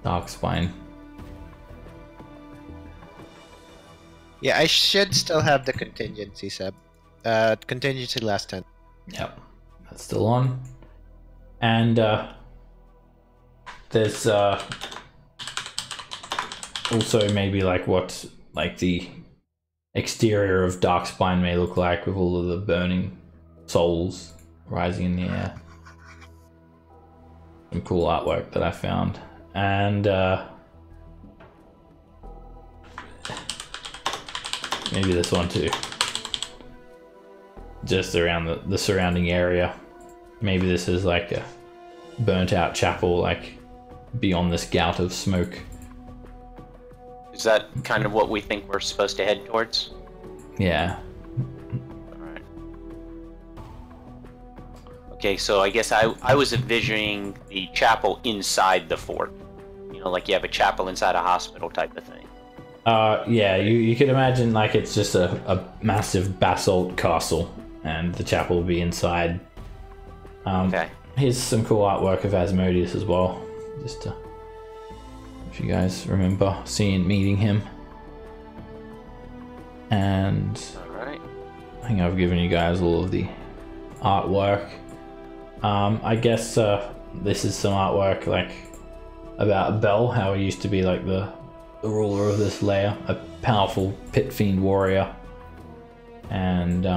Darkspine. Yeah, I should still have the contingency, Seb. Contingency last 10. Yep, that's still on. And there's also maybe like what like the exterior of Darkspine may look like with all of the burning souls rising in the air. Some cool artwork that I found. And maybe this one too. Just around the surrounding area. Maybe this is like a burnt out chapel, like beyond this gout of smoke. Is that kind of what we think we're supposed to head towards? Yeah. Alright. Okay, so I guess I was envisioning the chapel inside the fort. You know, like you have a chapel inside a hospital type of thing. Yeah, you could imagine like it's just a massive basalt castle, and the chapel will be inside. Okay. Here's some cool artwork of Asmodeus as well, just to, if you guys remember meeting him. And Alright. I think I've given you guys all of the artwork. I guess this is some artwork like about Bel, how he used to be like the ruler of this lair, a powerful pit fiend warrior. And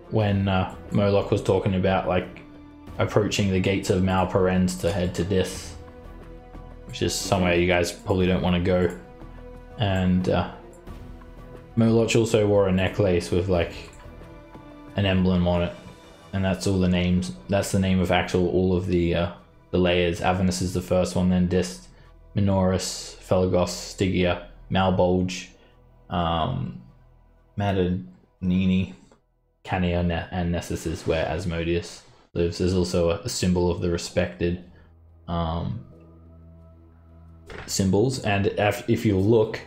when Moloch was talking about like approaching the gates of Malparens to head to Dis, which is somewhere you guys probably don't want to go. And Moloch also wore a necklace with like an emblem on it, and that's all the names. That's the name of all of the layers. Avernus is the first one, then Dis, Minoris, Felagos, Stygia, Malbolge, Madadnini, Cania, and Nessus is where Asmodeus lives. There's also a symbol of the respected symbols, and if you look,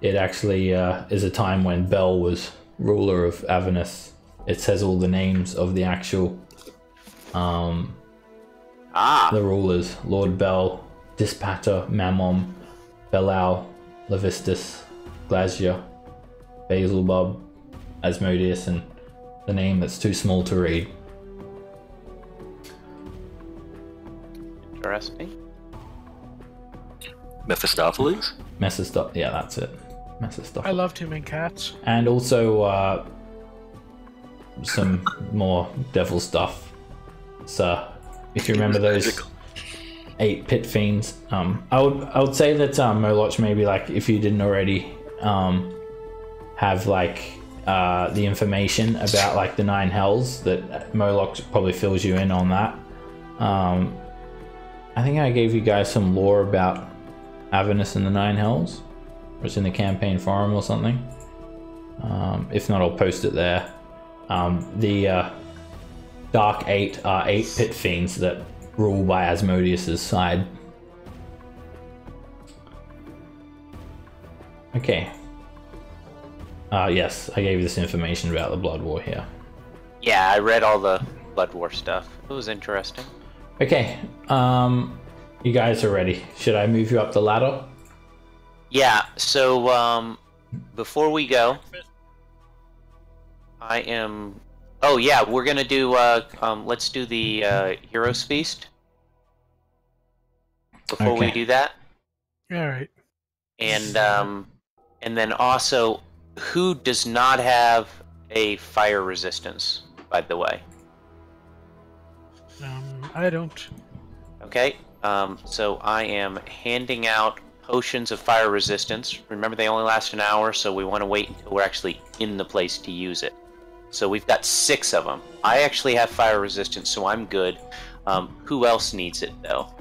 it actually is a time when Bel was ruler of Avernus. It says all the names of the actual the rulers: Lord Bel, Dispater, Mammon, Belal, Levistus, Glasia, Basilbub, Asmodeus, and the name that's too small to read. Interesting. Mephistopheles? Yeah, that's it. Mephistopheles. I loved him in Cats. And also some more devil stuff. So if you remember those 8 pit fiends, I would say that Moloch, maybe like if you didn't already have like the information about like the 9 hells, that Moloch probably fills you in on that. I think I gave you guys some lore about Avernus and the 9 hells. It's in the campaign forum or something. If not, I'll post it there. The Dark 8 are 8 pit fiends that rule by Asmodeus' side. Okay. Yes, I gave you this information about the Blood War here. Yeah, I read all the Blood War stuff. It was interesting. Okay, you guys are ready. Should I move you up the ladder? Yeah, so before we go, I am... Oh yeah, we're gonna do, let's do the Heroes Feast. Before we do that. Alright. And then also, who does not have a fire resistance, by the way? I don't. Okay, so I am handing out potions of fire resistance. Remember, they only last an hour, so we want to wait until we're actually in the place to use it. So we've got 6 of them. I actually have fire resistance, so I'm good. Who else needs it, though?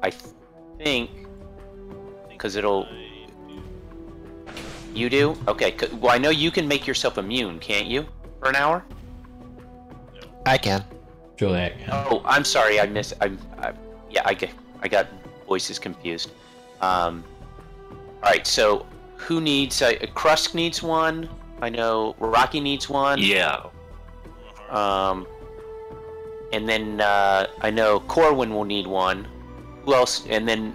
I think... Because it'll... You do? Okay, well, I know you can make yourself immune, can't you? For an hour? I can. Juliet. Oh, I'm sorry, I got voices confused. Alright, so who needs... Krusk needs one. I know Rocky needs one. Yeah. And then I know Corwin will need one. Who else? And then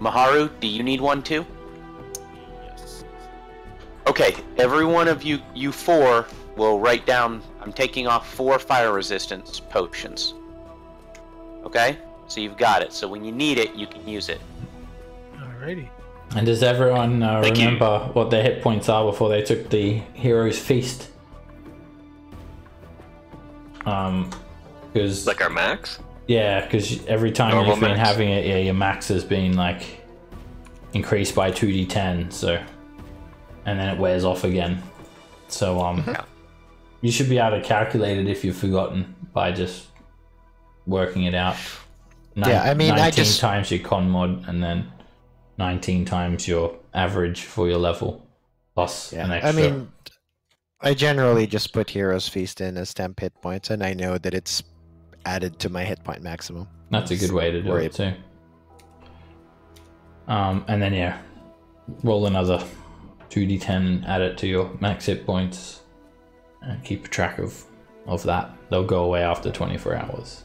Maharu, do you need one too? Yes. Okay, every one of you 4 will write down. I'm taking off 4 fire resistance potions. Okay, so you've got it. So when you need it, you can use it. Alright. Alrighty. And does everyone Thank you. remember what their hit points are before they took the hero's feast? Because Like our max? yeah, because every time Normal you've been max? having it, yeah, your max has been like increased by 2d10. So, and then it wears off again. So you should be able to calculate it if you've forgotten by just working it out. Yeah, I mean, 19 I just- times your con mod, and then 19 times your average for your level, plus an Yeah, extra. I mean, I generally just put Hero's Feast in as temp hit points, and I know that it's added to my hit point maximum. That's a good way to do Worry it too. And then yeah, roll another 2d10 and add it to your max hit points, and keep track of that. They'll go away after 24 hours.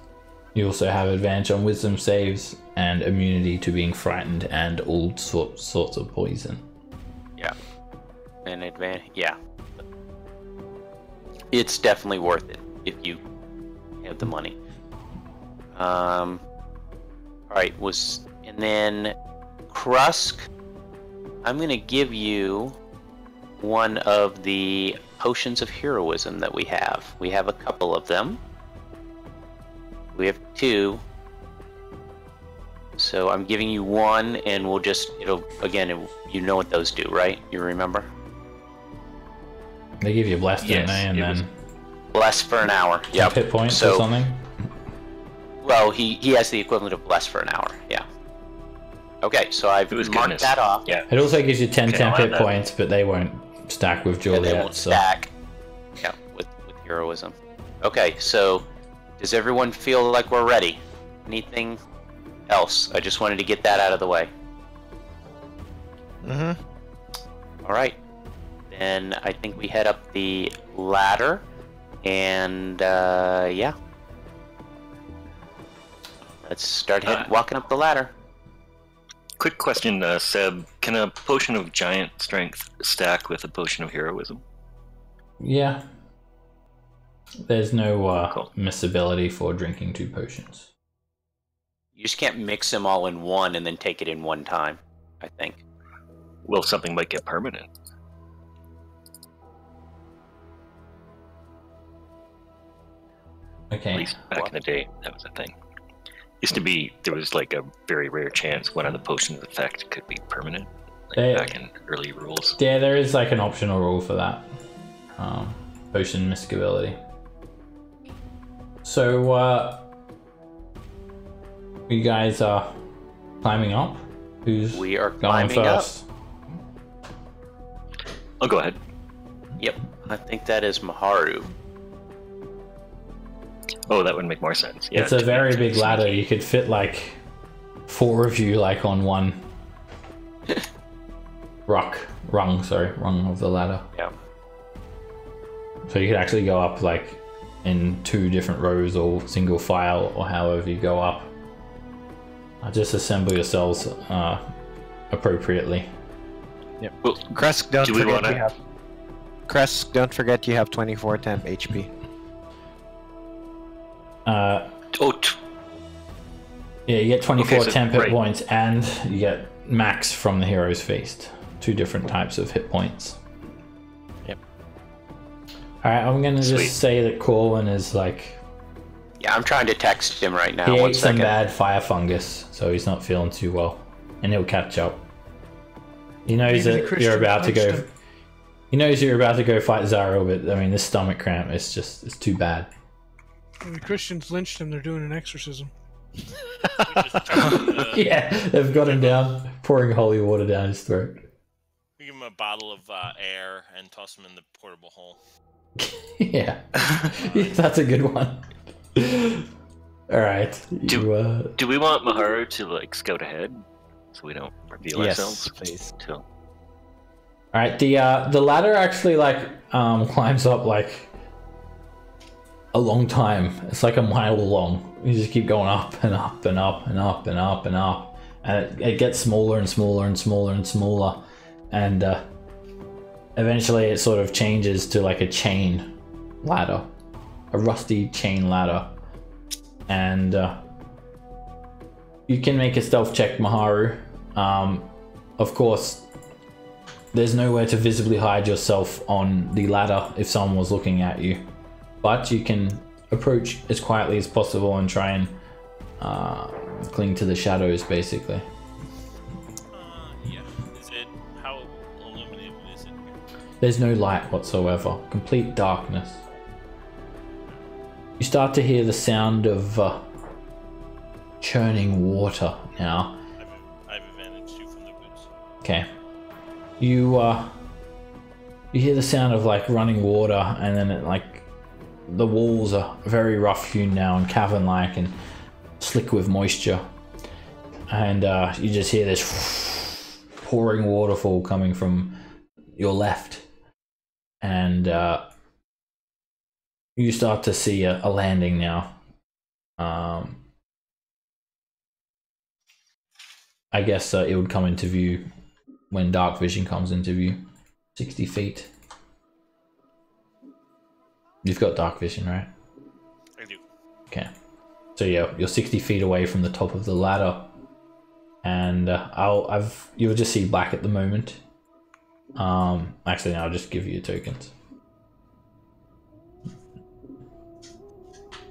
You also have advantage on wisdom saves and immunity to being frightened and all sorts of poison. Yeah. And yeah. It's definitely worth it if you have the money. Alright, and then Krusk, I'm gonna give you one of the potions of heroism that we have. We have a couple of them. We have 2. So I'm giving you one, and you know what those do, right? You remember? They give you blessed, Yes, don't they? And it was- then Bless for an hour. Yep. hit points So- or something. Well, he has the equivalent of bless for an hour. Yeah. Okay, so I've It was marked goodness. that off. Yeah. It also gives you 10 Okay, temp I'll add hit that. points, but they won't stack with And Juliet. they won't so. stack. Yeah, with heroism. Okay, so does everyone feel like we're ready? Anything else? I just wanted to get that out of the way. Mm-hmm. All right. Then I think we head up the ladder, and yeah. Let's start walking up the ladder. Quick question, Seb. Can a potion of giant strength stack with a potion of heroism? Yeah. There's no Cool. missability for drinking 2 potions. You just can't mix them all in one and then take it in one time, I think. Well, something might get permanent. At Okay. least back in the day, that was a thing. Used to be, there was like a very rare chance one of the potions effect could be permanent. They- Back in early rules. Yeah, there is like an optional rule for that. Potion miscability. So, you guys are climbing up? Who's We are going climbing up. first? I'll go ahead. Yep, I think that is Maharu. Oh, that would make more sense. Yeah, It's a to very make big sense. ladder. You could fit like 4 of you like on one rung of the ladder. Yeah. So you could actually go up like in 2 different rows or single file or however you go up. Just assemble yourselves appropriately. Yep. Well, Kresk, don't do we forget wanna- you have. Kresk, don't forget you have 24 temp HP. Uh, oh, yeah, you get 24 Okay, so- temp hit right. points and you get max from the hero's feast. 2 different types of hit points. Yep. Alright, I'm gonna Sweet. just say that Corwin is like, Yeah, I'm trying to text him right now. he One ate some second. bad fire fungus, so he's not feeling too well. And he'll catch up. He knows Maybe the that Christian you're about to go. punched him. He knows you're about to go fight Zaro, but I mean, this stomach cramp is it's too bad. When the Christians lynched him, they're doing an exorcism. We just turn, Yeah, they've got him down, pouring holy water down his throat. we give him a bottle of air and toss him in the portable hole. Yeah. Yeah, that's a good one. Alright. do we want Maharu to like scout ahead so we don't reveal Yes, ourselves? please. Till Alright, the ladder actually like climbs up like a long time. It's like a mile long. You just keep going up and up and up and up and up and up. And it gets smaller and smaller and smaller and smaller. And eventually it sort of changes to like a chain ladder. A rusty chain ladder. And you can make a stealth check, Maharu. of course, there's nowhere to visibly hide yourself on the ladder if someone was looking at you. But you can approach as quietly as possible and try and cling to the shadows, basically. Yeah. Is it, how illuminated is it? There's no light whatsoever. Complete darkness. You start to hear the sound of churning water now. I have advantage too from the boots. Okay. You hear the sound of like running water, and then it, like, the walls are very rough hewn now and cavern-like and slick with moisture. And you just hear this pouring waterfall coming from your left. And you start to see a landing now. I guess it would come into view when dark vision comes into view. 60 feet. You've got dark vision, right? I do. Okay. So yeah, you're 60 feet away from the top of the ladder, and you'll just see black at the moment. Actually, no, I'll just give you your tokens.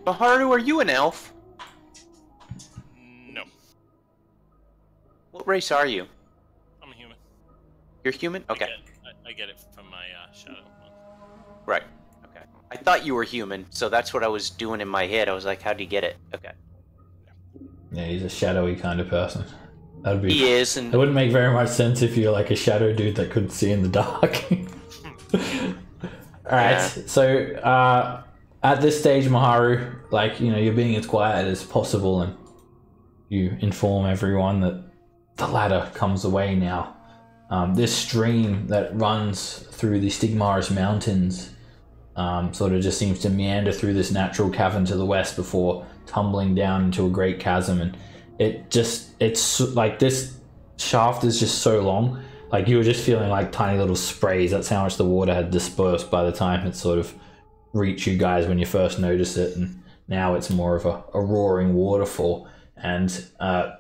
Baharu, are you an elf? No. What race are you? I'm a human. You're human? Okay. I get it from my shadow one. Right. Okay. I thought you were human, so that's what I was doing in my head. I was like, how do you get it? Okay. Yeah, he's a shadowy kind of person. That'd be. He is, and It wouldn't make very much sense if you're like a shadow dude that couldn't see in the dark. Alright, Yeah. so at this stage, Maharu, like, you know, you're being as quiet as possible, and you inform everyone that the ladder comes away now. This stream that runs through the Stigmaris Mountains sort of just seems to meander through this natural cavern to the west before tumbling down into a great chasm, and it's like this shaft is just so long, like you were just feeling like tiny little sprays. That's how much the water had dispersed by the time it sort of reached you guys when you first noticed it, and now it's more of a roaring waterfall, and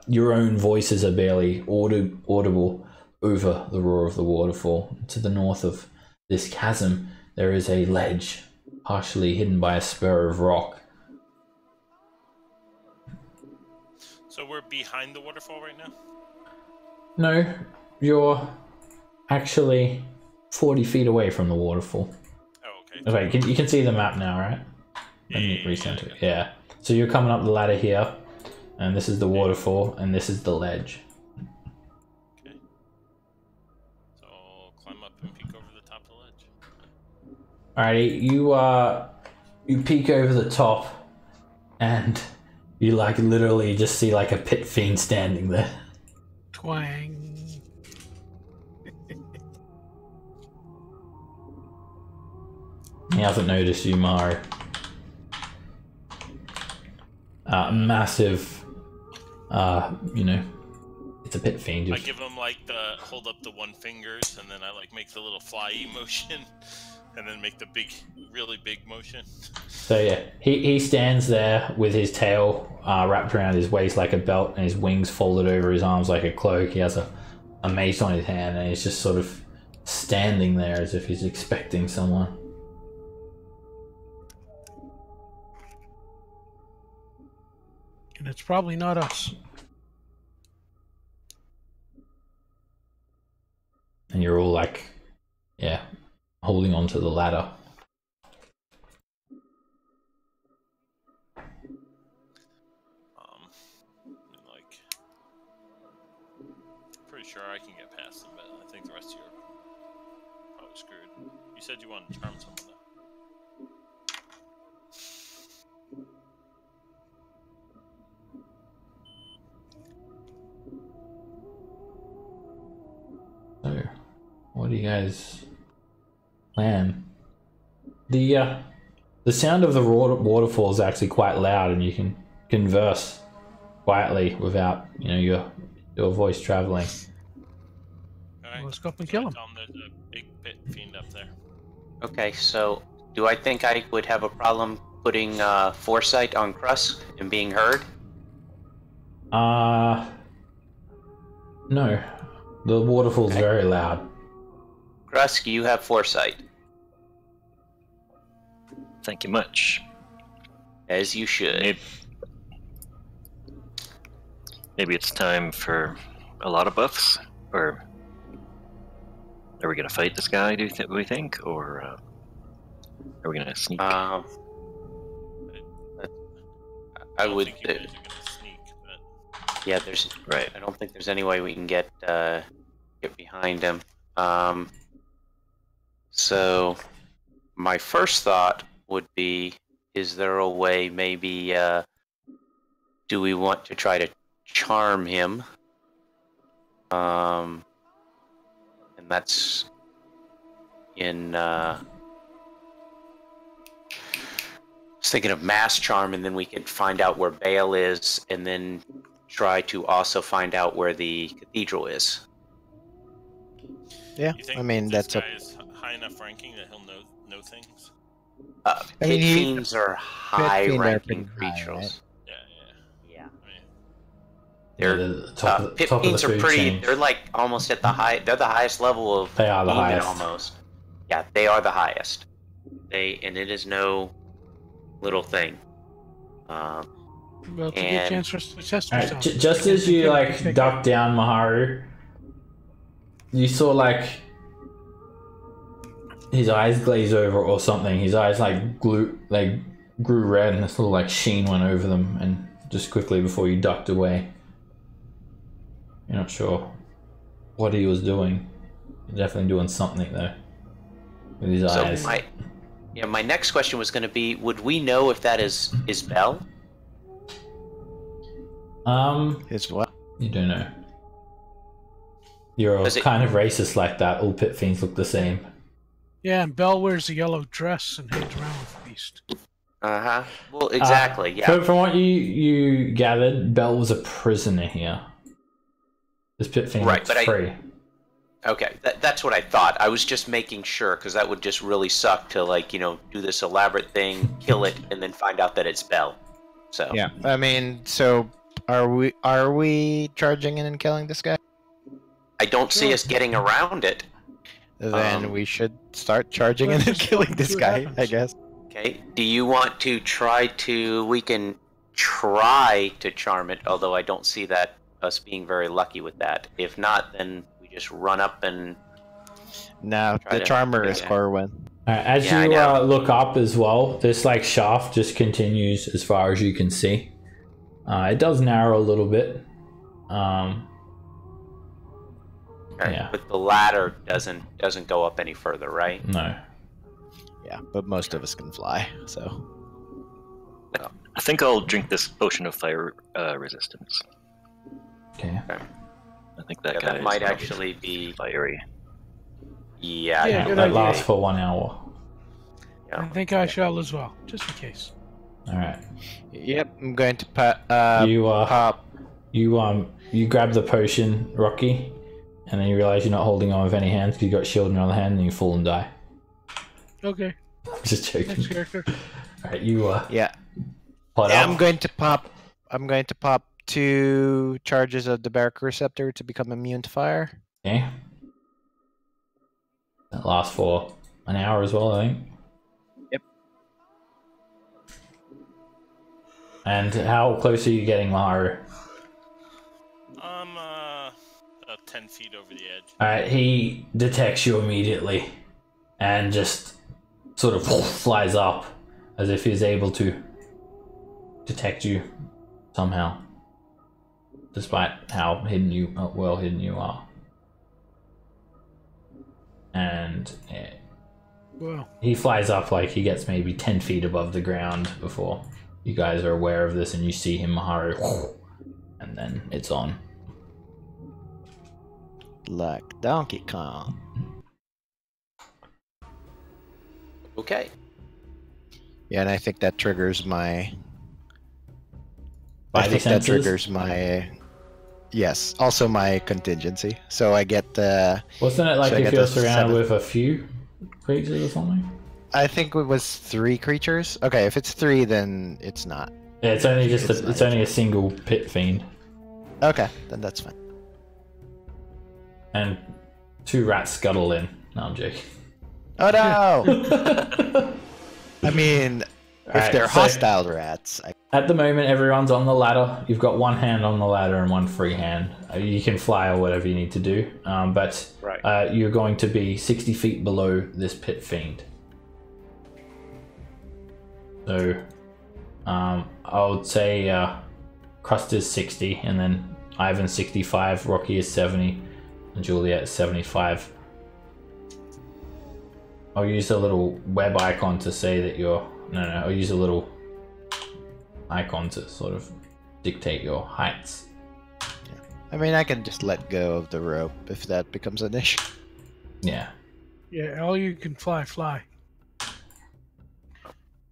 your own voices are barely audible over the roar of the waterfall. To the north of this chasm there is a ledge partially hidden by a spur of rock. So we're behind the waterfall right now? No, you're actually 40 feet away from the waterfall. Oh, okay. Okay, you can see the map now, right? Let me recenter it. Yeah. So you're coming up the ladder here, and this is the waterfall, and this is the ledge. Okay. So I'll climb up and peek over the top of the ledge. Alrighty, you peek over the top, and you like literally just see like a pit fiend standing there. Twang. He hasn't noticed you, Maru. Massive, you know, it's a pit fiend. I give him like the hold up the one fingers, and then I like make the little fly motion, and then make the big, really big motion. So yeah, he stands there with his tail wrapped around his waist like a belt, and his wings folded over his arms like a cloak. He has a mace on his hand, and he's just sort of standing there as if he's expecting someone. And it's probably not us. And you're all like, yeah, holding onto the ladder. Like, pretty sure I can get past them, but I think the rest of you are probably screwed. You said you wanted to charm someone though. So, what do you guys plan? The sound of the waterfall is actually quite loud, and you can converse quietly without, you know, your voice traveling. Alright. Let's go up and kill him. Tell him there's a big pit fiend up there. okay. So, do I think I would have a problem putting foresight on Crust and being heard? No. The waterfall's Okay. very loud. Krusk, you have foresight, Thank you much. as you should. Maybe it's time for a lot of buffs, or are we gonna fight this guy? Do we think, or are we gonna sneak? I don't would. think you guys are gonna sneak, but Yeah, there's. Right. I don't think there's any way we can get behind him. So, my first thought would be: is there a way? Maybe. Do we want to try to charm him? And that's in. I was thinking of mass charm, and then we could find out where Bale is, and then try to also find out where the cathedral is. Yeah, you think I mean this that's guy a is high enough ranking that he'll know things? I Pit mean, fiends are high-ranking pretty high, creatures. right? Yeah. Yeah, I mean, they're the top of pit the fiends are food pretty. chain. They're like almost at the high. They're the highest level of. They are the demon highest. almost. Yeah, they are the highest. And it is no little thing. Well, it's a good And- chance for us to test Alright, ourselves. just as you like duck down Maharu, you saw like his eyes glaze over or something. His eyes grew red, and this little like sheen went over them, and just quickly before you ducked away. You're not sure what he was doing. He's definitely doing something though with his So eyes. my next question was going to be: would we know if that is Bell? Is what? You don't know. You're Does it- kind of racist like that. All pit fiends look the same. Yeah, and Belle wears a yellow dress and hangs around with the beast. Well, exactly. Yeah. From what you gathered, Bell was a prisoner here. This pit fiend Right, looks but free. Okay, that's what I thought. I was just making sure because that would just really suck to do this elaborate thing, kill it, and then find out that it's Bell. So Yeah, I mean, so are we charging in and killing this guy? I don't see us getting around it. Then we should start charging in let's and just killing see this what guy, happens. I guess. Okay. Do you want to try to? We can try to charm it, although I don't see that us being very lucky with that. If not, then we just run up and. No, Try the to- charmer is yeah. Corwin. As Yeah, I you know. look up as well, this shaft just continues as far as you can see. It does narrow a little bit. Yeah. But the ladder doesn't go up any further, right? No. Yeah, but most of us can fly, so. I think I'll drink this potion of fire resistance. Okay. I think that Yeah, guy that might is probably actually be. fiery. Yeah. Yeah, good That idea. lasts for 1 hour. I think I shall as well, just in case. All right. Yep, I'm going to pop. You you grab the potion, Rocky, and then you realize you're not holding on with any hands because you got shield in your other hand, and you fall and die. Okay, I'm just joking. next character. All right, you Yeah, pot yeah, up. I'm going to pop 2 charges of the Barrack Receptor to become immune to fire. Okay. That lasts for an hour as well, I think. Yep. And how close are you getting, Maharu? I'm about 10 feet over the edge. Alright, he detects you immediately and just sort of flies up as if he's able to detect you somehow, despite how well hidden you are. And Well, he flies up like he gets maybe 10 feet above the ground before you guys are aware of this, and you see him, Maharu, and then it's on. Like Donkey Kong. Okay. Yeah, and I think that triggers my. By I the think that senses? triggers my. Yes, also my contingency. So I get the. Wasn't it like So I if get you're the surrounded 7. with a few creatures or something? I think it was 3 creatures. Okay, if it's 3, then it's not. Yeah, it's only just It's it's only a single pit fiend. Okay, then that's fine. and 2 rats scuttle in. No, I'm joking. Oh no! I mean, if Alright, they're so hostile rats, at the moment, everyone's on the ladder. You've got 1 hand on the ladder and 1 free hand. You can fly or whatever you need to do, but Right. you're going to be 60 feet below this pit fiend. So, I would say Crust is 60, and then Ivan's 65, Rocky is 70, and Juliet is 75. I'll use a little web icon to say that you're... No, I'll use a little icon to sort of dictate your heights. I mean, I can just let go of the rope if that becomes an issue. Yeah. Yeah, all you can fly.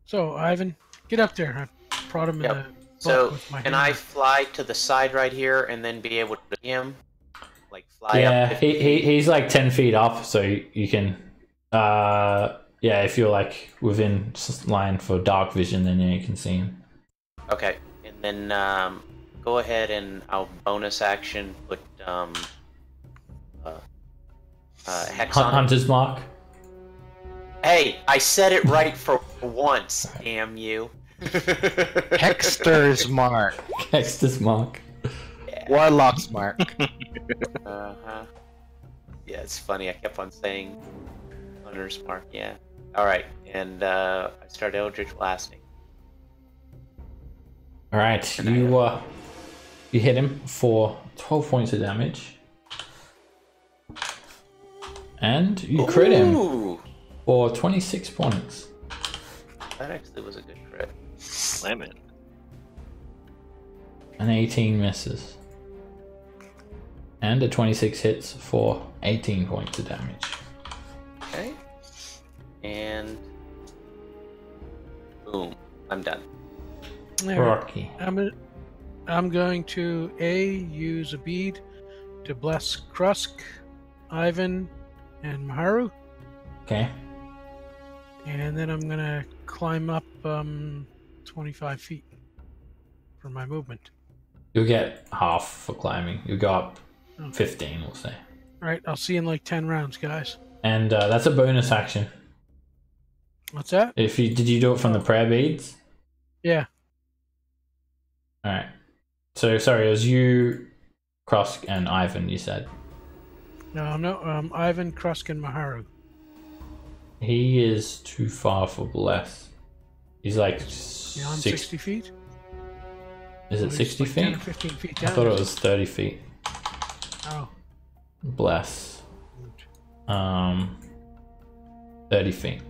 So, Ivan, get up there. I prod him in the butt So with my can I hammer. fly to the side right here and then be able to see him? Like fly Yeah, up? 50 he's like 10 feet up, so you can... yeah, if you're like within line for dark vision, then yeah, you can see him. Okay, and then go ahead and I'll bonus action put hex on it. Hunter's mark. Hey, I said it right for once, damn you. Hexter's mark. Hexter's mark. Warlock's mark. Uh-huh. Yeah, it's funny. I kept on saying Hunter's mark. Yeah. All right, and I start Eldritch Blasting. All right, you hit him for 12 points of damage, and you crit him Ooh, for 26 points. that actually was a good crit. Slam it. An 18 misses, and a 26 hits for 18 points of damage. Okay. And boom, I'm done. All right. Rocky. I'm going to use a bead to bless Krusk, Ivan, and Maharu, Okay. and then I'm gonna climb up 25 feet for my movement. You'll get half for climbing. You'll go up Okay. 15, we'll say. All right, I'll see you in like 10 rounds, guys. And that's a bonus action. What's that? Did you do it from the prayer beads? Yeah. All right. So sorry, it was you, Krusk, and Ivan. You said No, Ivan, Krusk, and Maharu. he is too far for bless. He's like Beyond 60 60 feet? Is it He's 60 like 10 feet? or 15 feet I down. thought it was 30 feet. Oh. Bless. 30 feet.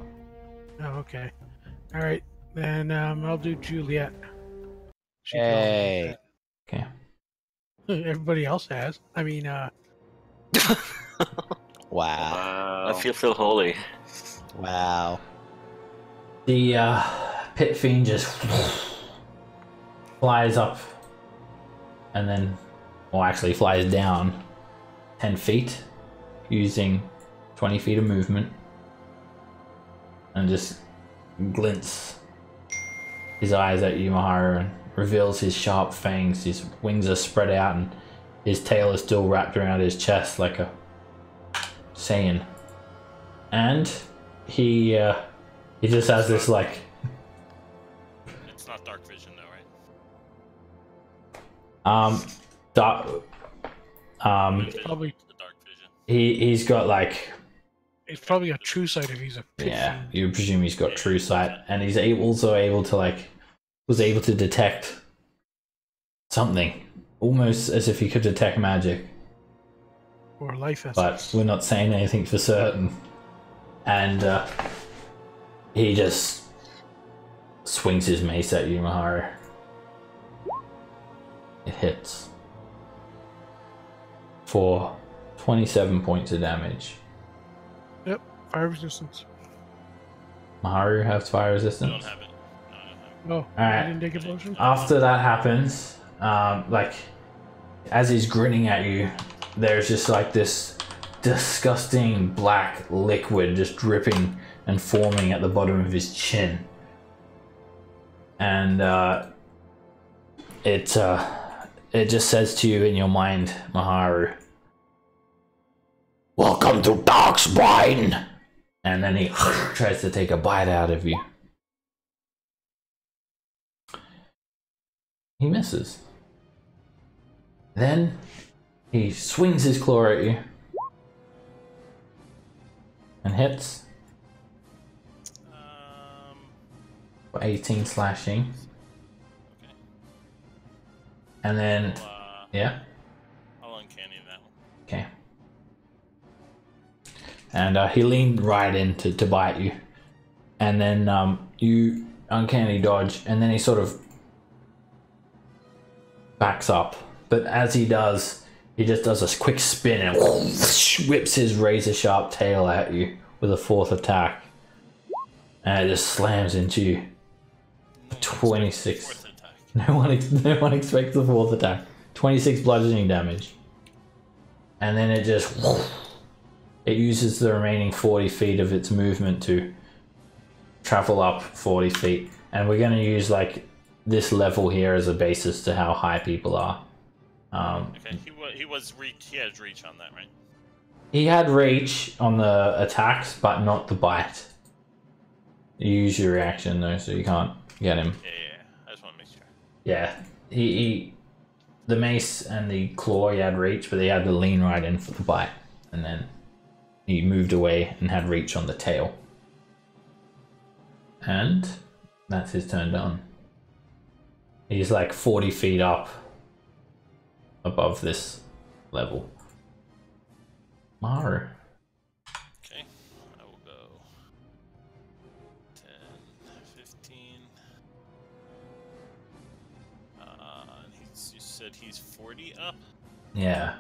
Oh, okay. All right, then I'll do Juliet. She can Hey. Okay. Everybody else has. I mean, Wow. I feel so holy. Wow. The pit fiend just flies up and then, well, actually flies down 10 feet using 20 feet of movement and just glints his eyes at you, Maharu, and reveals his sharp fangs. His wings are spread out and his tail is still wrapped around his chest like a Saiyan. And he just has this like... It's not dark vision though, right? dark, Vision, probably the dark vision. he's got like... it's probably a true sight if he's a pit Yeah, fiend. you presume he's got true sight, and he's also able to was able to detect something, almost as if he could detect magic. Or life But essence. we're not saying anything for certain. And he just swings his mace at you, Maharu. It hits for 27 points of damage. Yep, fire resistance. Maharu has fire I resistance. don't have it. No, I don't have it. Oh, Alright. I didn't take a potion? After that happens, as he's grinning at you, there's just like this disgusting black liquid just dripping and forming at the bottom of his chin. And it just says to you in your mind, Maharu, Welcome to Darksbrine! And then he tries to take a bite out of you. He misses. Then he swings his claw at you and hits for 18 slashing. Okay. And then, yeah, I'll uncanny that one. okay. And he leaned right in to bite you. And then you uncanny dodge, and then he sort of backs up. But as he does, he just does a quick spin and whips his razor sharp tail at you with a 4th attack. And it just slams into you. 26. No one expects the 4th attack. 26 bludgeoning damage. And then it just... It uses the remaining 40 feet of its movement to travel up 40 feet. And we're going to use like this level here as a basis to how high people are. Okay, he has reach on that, right? He had reach on the attacks, but not the bite. You use your reaction though, so you can't get him. Yeah. I just want to make sure. Yeah, he the mace and the claw he had reach, but he had to lean right in for the bite, and then he moved away and had reach on the tail. And that's his turn done. He's like 40 feet up above this level. Maru. Okay, I will go 10, 15. And you said he's 40 up? Yeah.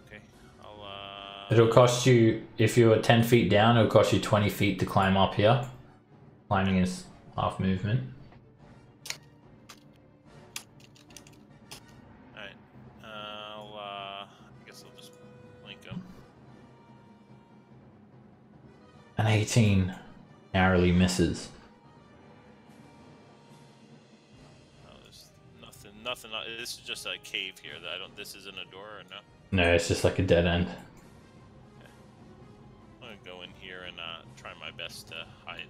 Okay, It'll cost you, if you were 10 feet down, it'll cost you 20 feet to climb up here. Climbing is half movement. Alright, I guess I'll just link him. An 18 narrowly misses. Oh, there's nothing. This is just a cave here. This isn't a door, or no? No, it's just like a dead end. Okay. I'm gonna go in here and try my best to hide.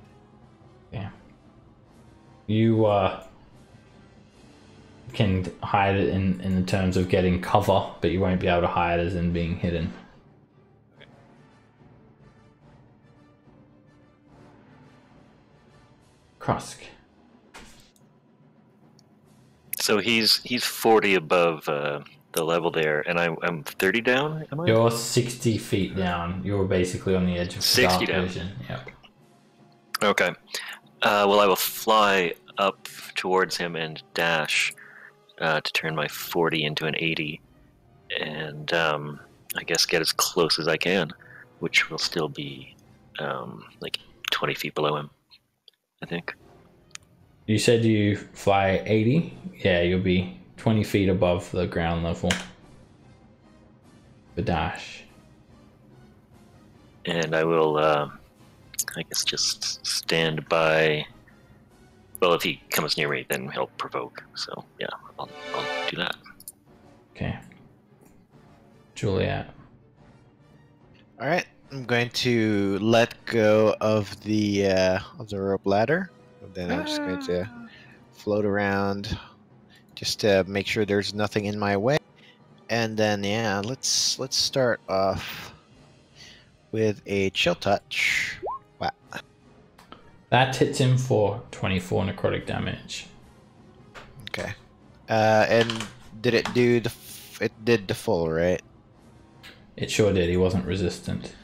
Yeah. You can hide it in the terms of getting cover, but you won't be able to hide as in being hidden. Okay. Krusk. So he's 40 above the level there, and I'm 30 down. Am I? You're 60 feet down. You're basically on the edge of 60 dark down. vision. Yeah. Okay. Well, I will fly up towards him and dash to turn my 40 into an 80, and I guess get as close as I can, which will still be like 20 feet below him, I think. You said you fly 80? Yeah, you'll be 20 feet above the ground level. The dash. And I will, I guess, just stand by. Well, if he comes near me, then he'll provoke. So, yeah, I'll do that. Okay. Juliet. All right, I'm going to let go of the rope ladder. And then I'm just going to float around, just to make sure there's nothing in my way. And then, yeah, let's start off with a chill touch. Wow. That hits him for 24 necrotic damage. Okay. And did it do it did the full, right? It sure did. He wasn't resistant.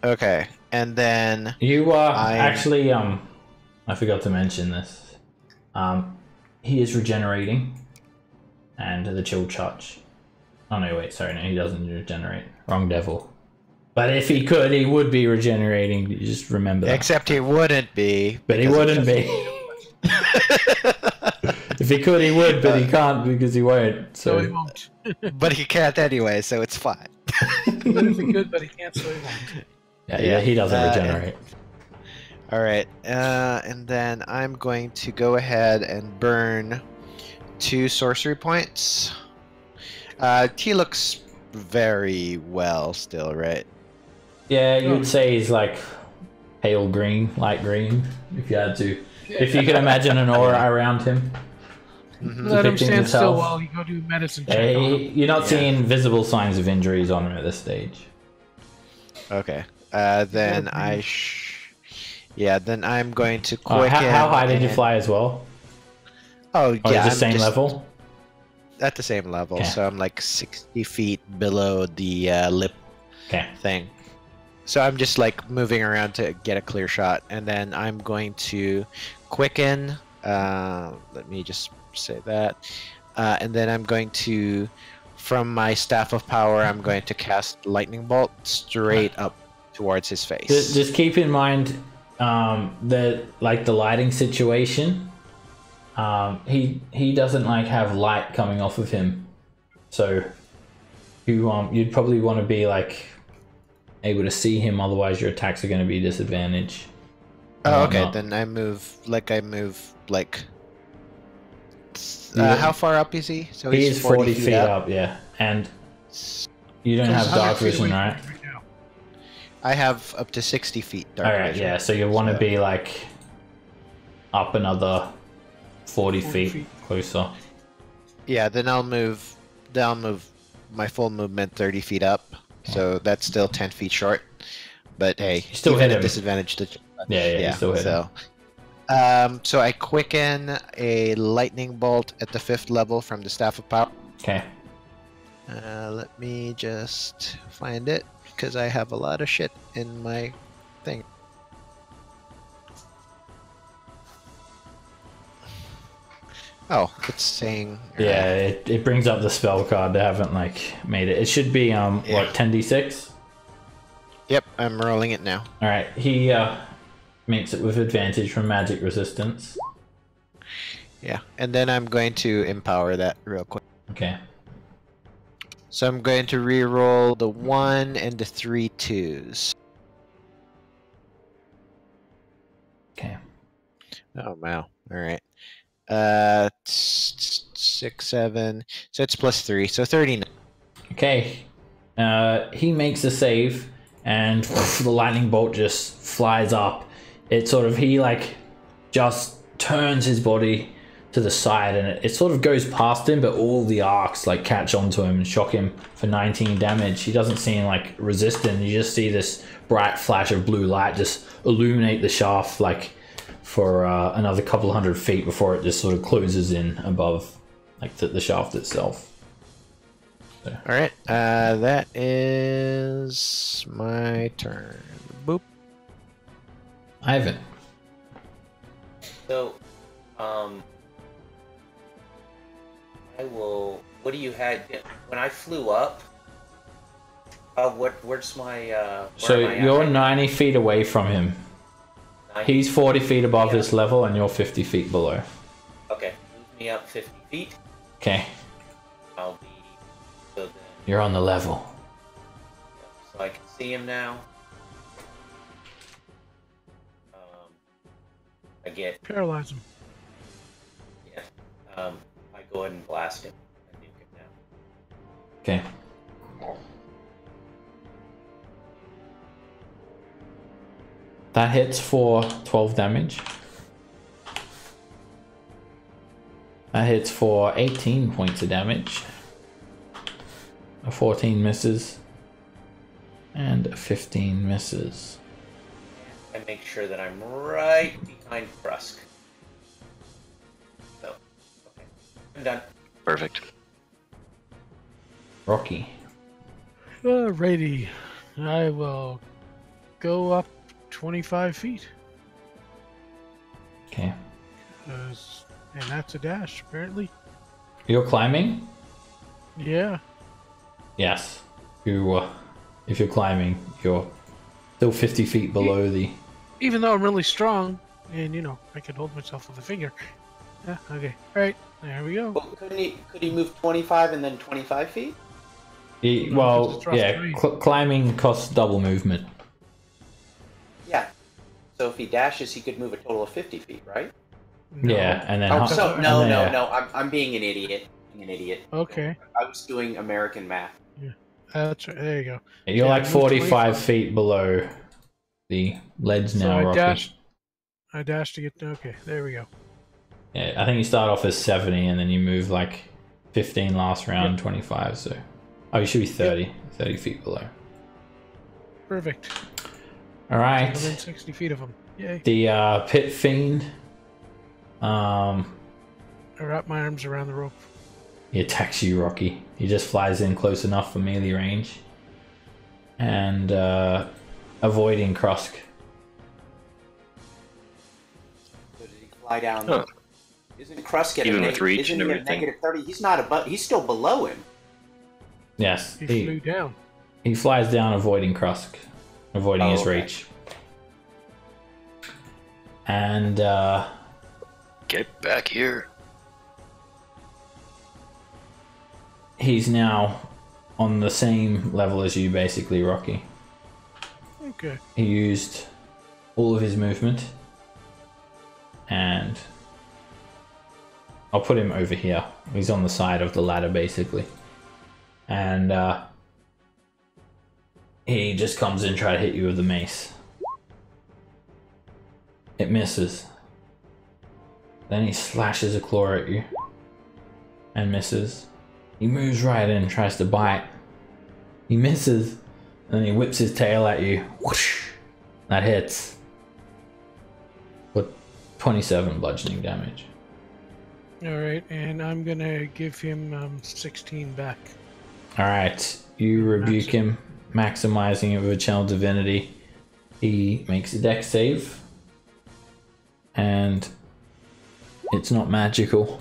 Okay. And then You actually I forgot to mention this. He is regenerating, and the chill touch. Oh no, wait, sorry, no, he doesn't regenerate. Wrong devil. But if he could, he would be regenerating. You just remember that. except he wouldn't be. But he wouldn't be. If he could, he would, but he can't because he won't. So he So won't. But he can't anyway, so it's fine. Even if he could, but he can't, so he won't. yeah, he doesn't regenerate. All right, and then I'm going to go ahead and burn 2 sorcery points, He looks very well still, right? Yeah, you would say he's like pale green, light green, if you had to. If you could imagine an aura around him. Let him Depicting stand still himself. while you go do medicine check on him. You're not seeing visible signs of injuries on him at this stage. Okay. Then then I'm going to quicken. How high did you fly as well? Oh, Or yeah. is the I'm same just level? At the same level, Okay. so I'm like 60 feet below the lip Okay. thing. So I'm just like moving around to get a clear shot, and then I'm going to quicken. Let me just say that, and then I'm going to, from my staff of power, I'm going to cast lightning bolt straight up towards his face. Just keep in mind that like the lighting situation. He doesn't like have light coming off of him, so you'd probably want to be like able to see him. Otherwise, your attacks are going to be disadvantaged. Oh, okay. Not. Then I move like Yeah. How far up is he? So He he's is 40 feet up, yeah, and you don't have He's dark 100 feet vision, away right? from you now. I have up to 60 feet dark All right, vision. yeah. So you want to be like up another 40 feet closer. Yeah, then I'll move my full movement 30 feet up. So that's still 10 feet short. But hey, still even hit at him. disadvantage to Yeah, you still hit him. so so I quicken a lightning bolt at the 5th level from the staff of power. Okay. Let me just find it because I have a lot of shit in my thing. Oh, it's saying. Yeah, it brings up the spell card. They haven't like made it. It should be what 10d6. Yep, I'm rolling it now. All right, he makes it with advantage from magic resistance. Yeah, and then I'm going to empower that real quick. Okay. So I'm going to re-roll the 1 and the 3 2s. Okay. Oh wow! All right. 6, 7. So it's +3. So 39. Okay. He makes a save, and the lightning bolt just flies up. It sort of he like just turns his body to the side, and it sort of goes past him, but all the arcs like catch onto him and shock him for 19 damage. He doesn't seem like resistant. You just see this bright flash of blue light just illuminate the shaft like for another couple hundred feet before it just sort of closes in above like the shaft itself. So. All right. That is my turn. Boop. Ivan. So, I will. What do you had when I flew up? Where's my? So where am I at you're right now? 90 feet away from him. 90? He's 40 feet above Yeah. this level, and you're 50 feet below. Okay, move me up 50 feet. Okay, I'll be. So then, you're on the level. so I can see him now. I get. Paralyze him. Yeah. I go ahead and blast him and nuke him now. Okay. That hits for 12 damage. That hits for 18 points of damage. A 14 misses. And a 15 misses. And make sure that I'm right behind Brusk. So, okay. I'm done. Perfect. Rocky. Alrighty. I will go up 25 feet. Okay. And that's a dash, apparently. You're climbing? Yeah. Yes. If you're climbing, you're still 50 feet below the... Even though I'm really strong, and I can hold myself with a finger. Yeah, okay. Alright, there we go. Well, could he move 25 and then 25 feet? Well, just drop yeah, three. climbing costs double movement. Yeah. So if he dashes, he could move a total of 50 feet, right? No. Yeah, and then... Oh, hop- so- and No, then- no. I'm being an idiot. being an idiot. Okay. I was doing American math. That's right. There you go. You're Yeah, like move 45 25. feet below the ledge So now, I Rocky. dashed to get. Okay, there we go. Yeah, I think you start off as 70 and then you move like 15 last round, Yep. 25. So, oh, you should be 30, 30 feet below. Perfect. All right. Within 60 feet of him. Yay. The pit fiend. I wrap my arms around the rope. He attacks you, Rocky. He just flies in close enough for melee range. And avoiding Krusk. So did he fly down? Huh. Isn't Krusk at Even a with reach isn't and he at everything? negative 30? He's not above. He's still below him. Yes, He flew down. he flies down, avoiding Krusk, avoiding his okay. reach. And Get back here. he's now on the same level as you, basically, Rocky. Okay. He used all of his movement, and I'll put him over here. He's on the side of the ladder, basically. And he just comes in, try to hit you with the mace. It misses. Then he slashes a claw at you and misses. He moves right in, tries to bite. He misses. Then he whips his tail at you. Whoosh! That hits. With 27 bludgeoning damage. All right, and I'm gonna give him 16 back. Alright, you rebuke him, maximizing it with a channel divinity. He makes a dex save. And it's not magical.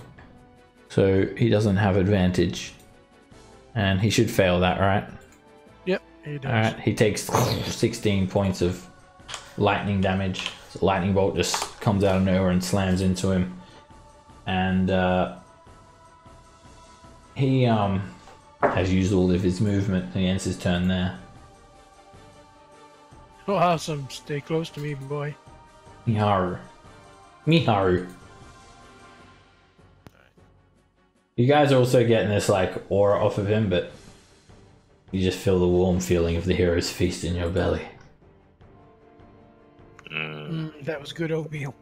So he doesn't have advantage. And he should fail that, right? Yep, he does. Alright, he takes 16 points of lightning damage. So lightning bolt just comes out of nowhere and slams into him. And he has used all of his movement and he ends his turn there. Oh, awesome. Stay close to me, boy. Miharu. Miharu. You guys are also getting this like aura off of him, but you just feel the warm feeling of the hero's feast in your belly. That was good oatmeal.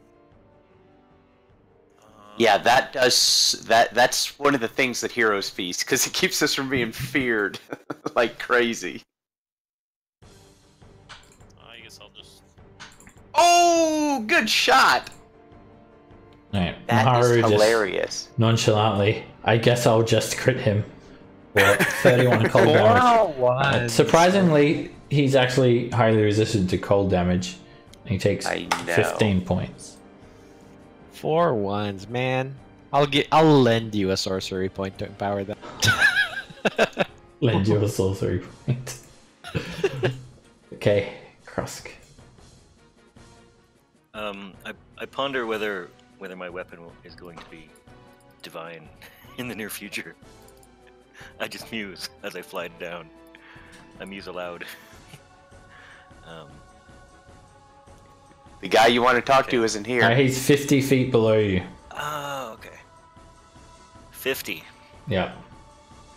Yeah, that does that. That's one of the things that heroes feast because it keeps us from being feared like crazy. I guess I'll just. Oh, good shot! Alright, That Miharu is just hilarious. nonchalantly, I guess I'll just crit him. For 31 cold damage. Surprisingly, he's actually highly resistant to cold damage. He takes I know. 15 points. 4 ones, man. I'll lend you a sorcery point to empower that. Lend you a sorcery point. Okay, Krusk. I ponder whether my weapon is going to be divine in the near future. I just muse as I fly down. I muse aloud. The guy you want to talk to isn't here. He's 50 feet below you. Oh, okay. 50. Yeah.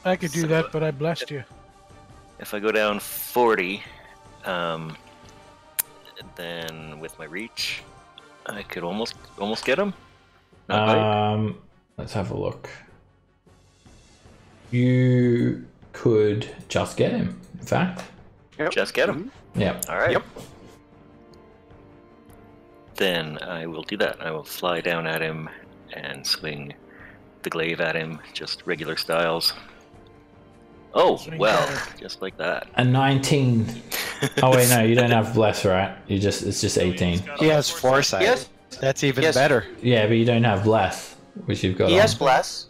I could do that, but I blessed you. If I go down 40, then with my reach, I could almost get him. Not quite. Let's have a look. You could just get him, in fact. Yep. Just get him. Yeah. All right. Yep. Then I will do that. I will fly down at him and swing the glaive at him, just regular styles. Oh, Swing well, hard. just like that. A 19. Oh wait, no, you don't have bless, right? It's just 18. got He a has foresight. Yes. That's even Yes. better. Yeah, but you don't have bless, which you've got. He on. has bless.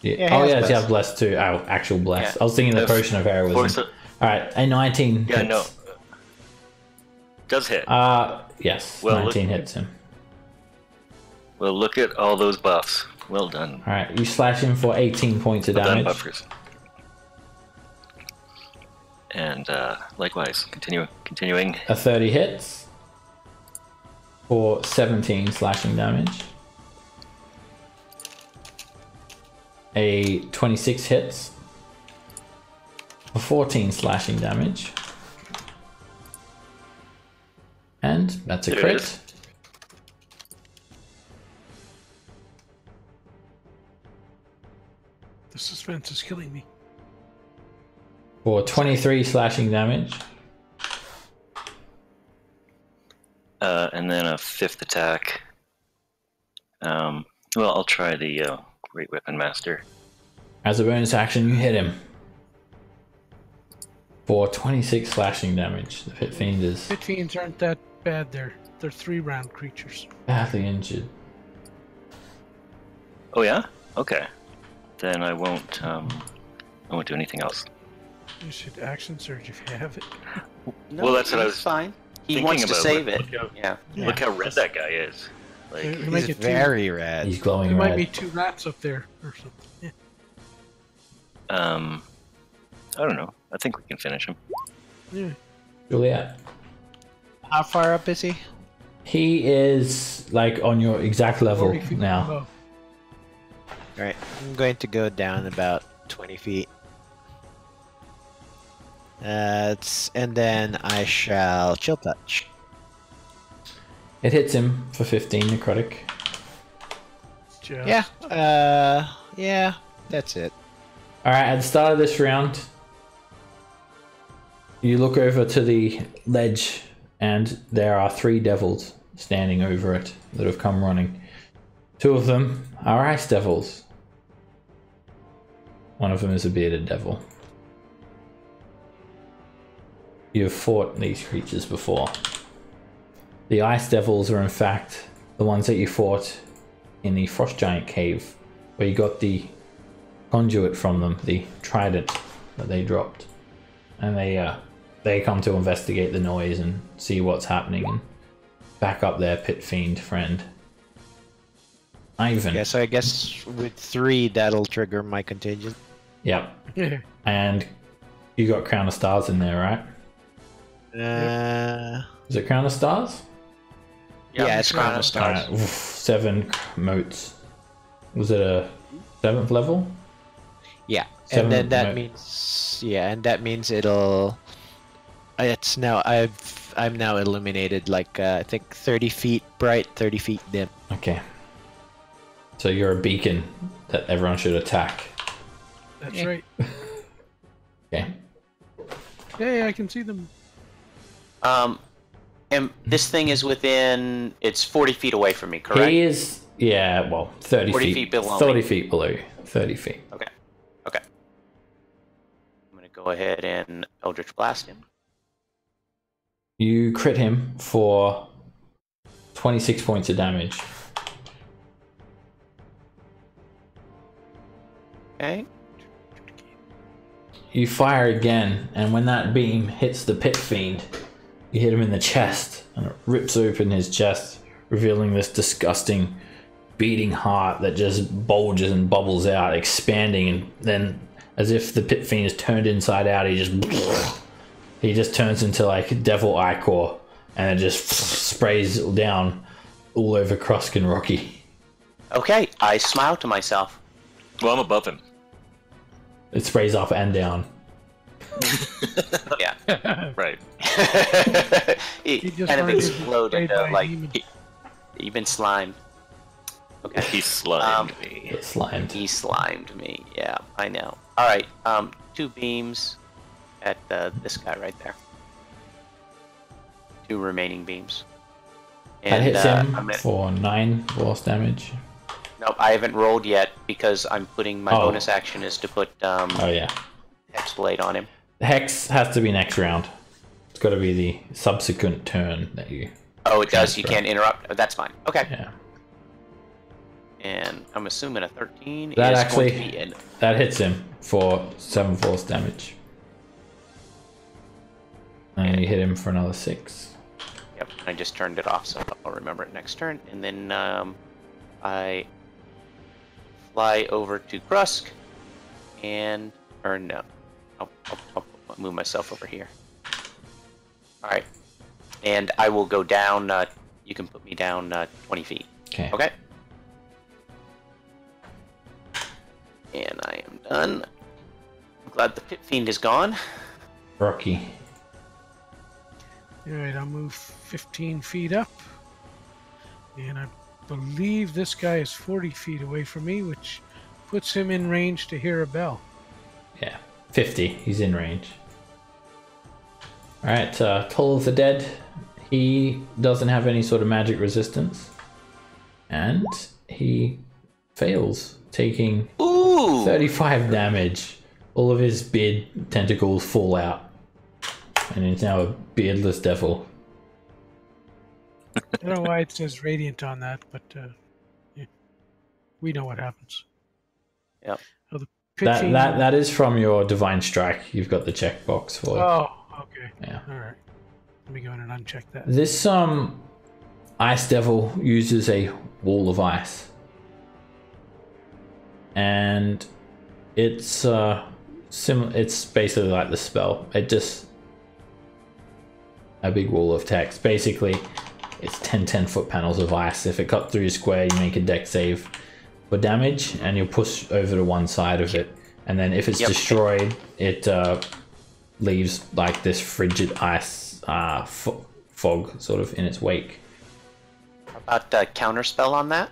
Yeah. Yeah, he Oh has yes, you bless. have bless too. Oh, actual bless. Yeah. I was thinking the If potion of heroism. Foresight- All right, a 19. Yeah, hits. no. Does hit. Yes, Well, 19 look- hits him. Well, look at all those buffs. Well done. All right, you slash him for 18 points of Well done, damage. buffers. And likewise, continuing. A 30 hits for 17 slashing damage. A 26 hits for 14 slashing damage. And that's a There it crit. is. The suspense is killing me. For 23 slashing damage. And then a 5th attack. Well, I'll try the Great Weapon Master. As a bonus action, you hit him. For 26 slashing damage. The Pit Fiend is Pit fiends aren't that bad. They're 3-round creatures. badly injured. Oh yeah? Okay. Then I won't do anything else. You should action surge if you have it. No, Well, that's what I he's was fine. He thinking wants to about. save it. Look how, Yeah. look how red that guy is. Like, You might He's get very red. He's glowing There might red. be 2 rats up there or something. Yeah. I don't know. I think we can finish him. Yeah. Juliet. How far up is he? He is like on your exact level 40 feet now. above. Alright, I'm going to go down about 20 feet. And then I shall chill touch. It hits him for 15 necrotic. Just. Yeah, that's it. Alright, at the start of this round, you look over to the ledge and there are 3 devils standing over it that have come running. 2 of them are ice devils. One of them is a bearded devil. You have fought these creatures before. The ice devils are in fact the ones that you fought in the frost giant cave, where you got the conduit from them, the trident that they dropped, and they come to investigate the noise and see what's happening and back up their pit fiend friend. Ivan. Yeah, so I guess with 3 that'll trigger my contingent. Yep. Yeah. And you got Crown of Stars in there, right? Is it Crown of Stars? Yeah, it's Crown of Stars. Alright, 7 motes. Was it a 7th level? Yeah, 7 and then that mote. means it'll. It's now I'm now illuminated like I think 30 feet bright, 30 feet dim. Okay. So you're a beacon that everyone should attack. That's Yeah. right. Okay. Hey, I can see them. And this thing is within. It's 40 feet away from me, correct? He is, yeah, well, 30 40 feet. feet below 30 me. feet below you. 30 feet. Okay. Okay. I'm gonna go ahead and Eldritch Blast him. You crit him for 26 points of damage. Okay. You fire again, and when that beam hits the pit fiend, you hit him in the chest, and it rips open his chest, revealing this disgusting beating heart that just bulges and bubbles out, expanding, and then as if the pit fiend is turned inside out, he just turns into like devil ichor, and it just sprays down all over Krusk and Rocky. Okay. I smile to myself. Well, I'm above him. It sprays up and down. Yeah. Right. he He just kind of learned to exploded, trade by like demon. you've been slimed. Okay. He slimed me. It's slimed. He slimed me. Yeah, I know. All right. 2 beams at this guy right there. 2 remaining beams. That hits him I'm for 9 force damage. Nope, I haven't rolled yet because I'm putting my Oh. bonus action is to put Oh yeah. Hex Blade on him. Hex has to be next round. It's got to be the subsequent turn that you. Oh, it does. You Transfer. can't interrupt. Oh, that's fine. Okay. Yeah. And I'm assuming a 13 That is actually- going to be in. That hits him for 7 force damage. And you hit him for another 6. Yep, I just turned it off, so I'll remember it next turn. And then I fly over to Krusk, or no, I'll move myself over here. All right, and I will go down. You can put me down 20 feet. Okay. Okay. And I am done. I'm glad the Pit Fiend is gone. Rocky. Alright, I'll move 15 feet up. And I believe this guy is 40 feet away from me, which puts him in range to hear a bell. Yeah, 50. He's in range. Alright, Toll of the Dead. He doesn't have any sort of magic resistance. And he fails, taking 35 damage. All of his beard tentacles fall out. And he's now a beardless devil. I don't know why it says radiant on that, but yeah, we know what happens. Yep. Oh, the Pit Fiend- That is from your Divine Strike. You've got the checkbox for. Oh, okay. Yeah. All right. Let me go in and uncheck that. This Ice Devil uses a wall of ice. And it's it's basically like the spell. It just a big wall of text. Basically, it's 10 foot panels of ice. If it cut through your square, you make a dex save for damage, and you'll push over to one side of it. And then if it's destroyed, it leaves like this frigid ice fog sort of in its wake. How about counterspell on that?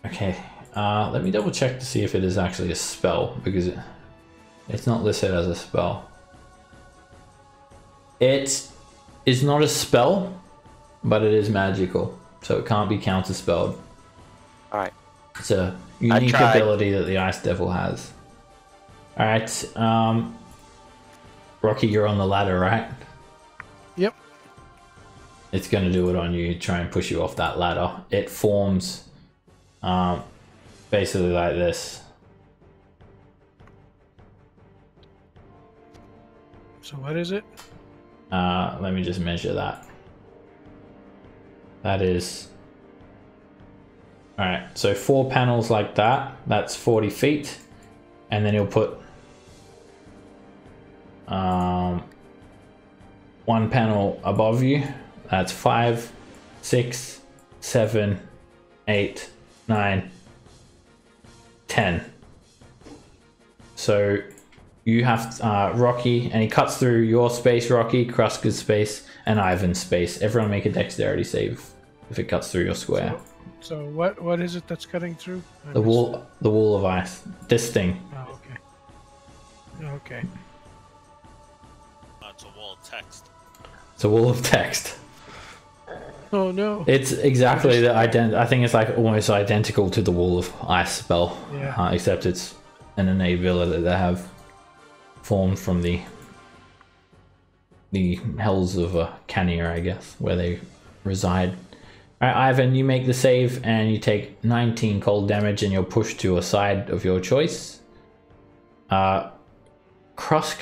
Okay, let me double check to see if it is actually a spell, because it's not listed as a spell. It is not a spell, but it is magical, so it can't be counterspelled. Alright. It's a unique ability that the Ice Devil has. Alright, Rocky, you're on the ladder, right? Yep. It's going to do it on you, try and push you off that ladder. It forms basically like this. So what is it? Let me just measure that. That is... Alright, so 4 panels like that. That's 40 feet. And then he'll put 1 panel above you. That's 5, 6, 7, 8, 9, 10. So you have Rocky, and he cuts through your space, Rocky, Krusker's space, and Ivan's space. Everyone make a dexterity save if it cuts through your square. So what is it that's cutting through? The wall of ice. This thing. Oh, okay. Okay. It's a wall of text. It's a wall of text. Oh no. It's exactly the I think it's like almost identical to the wall of ice spell, Yeah. Except it's an innate ability that they have formed from the hells of Cania, I guess, where they reside. Alright, Ivan, you make the save and you take 19 cold damage, and you're pushed to a side of your choice. Krusk,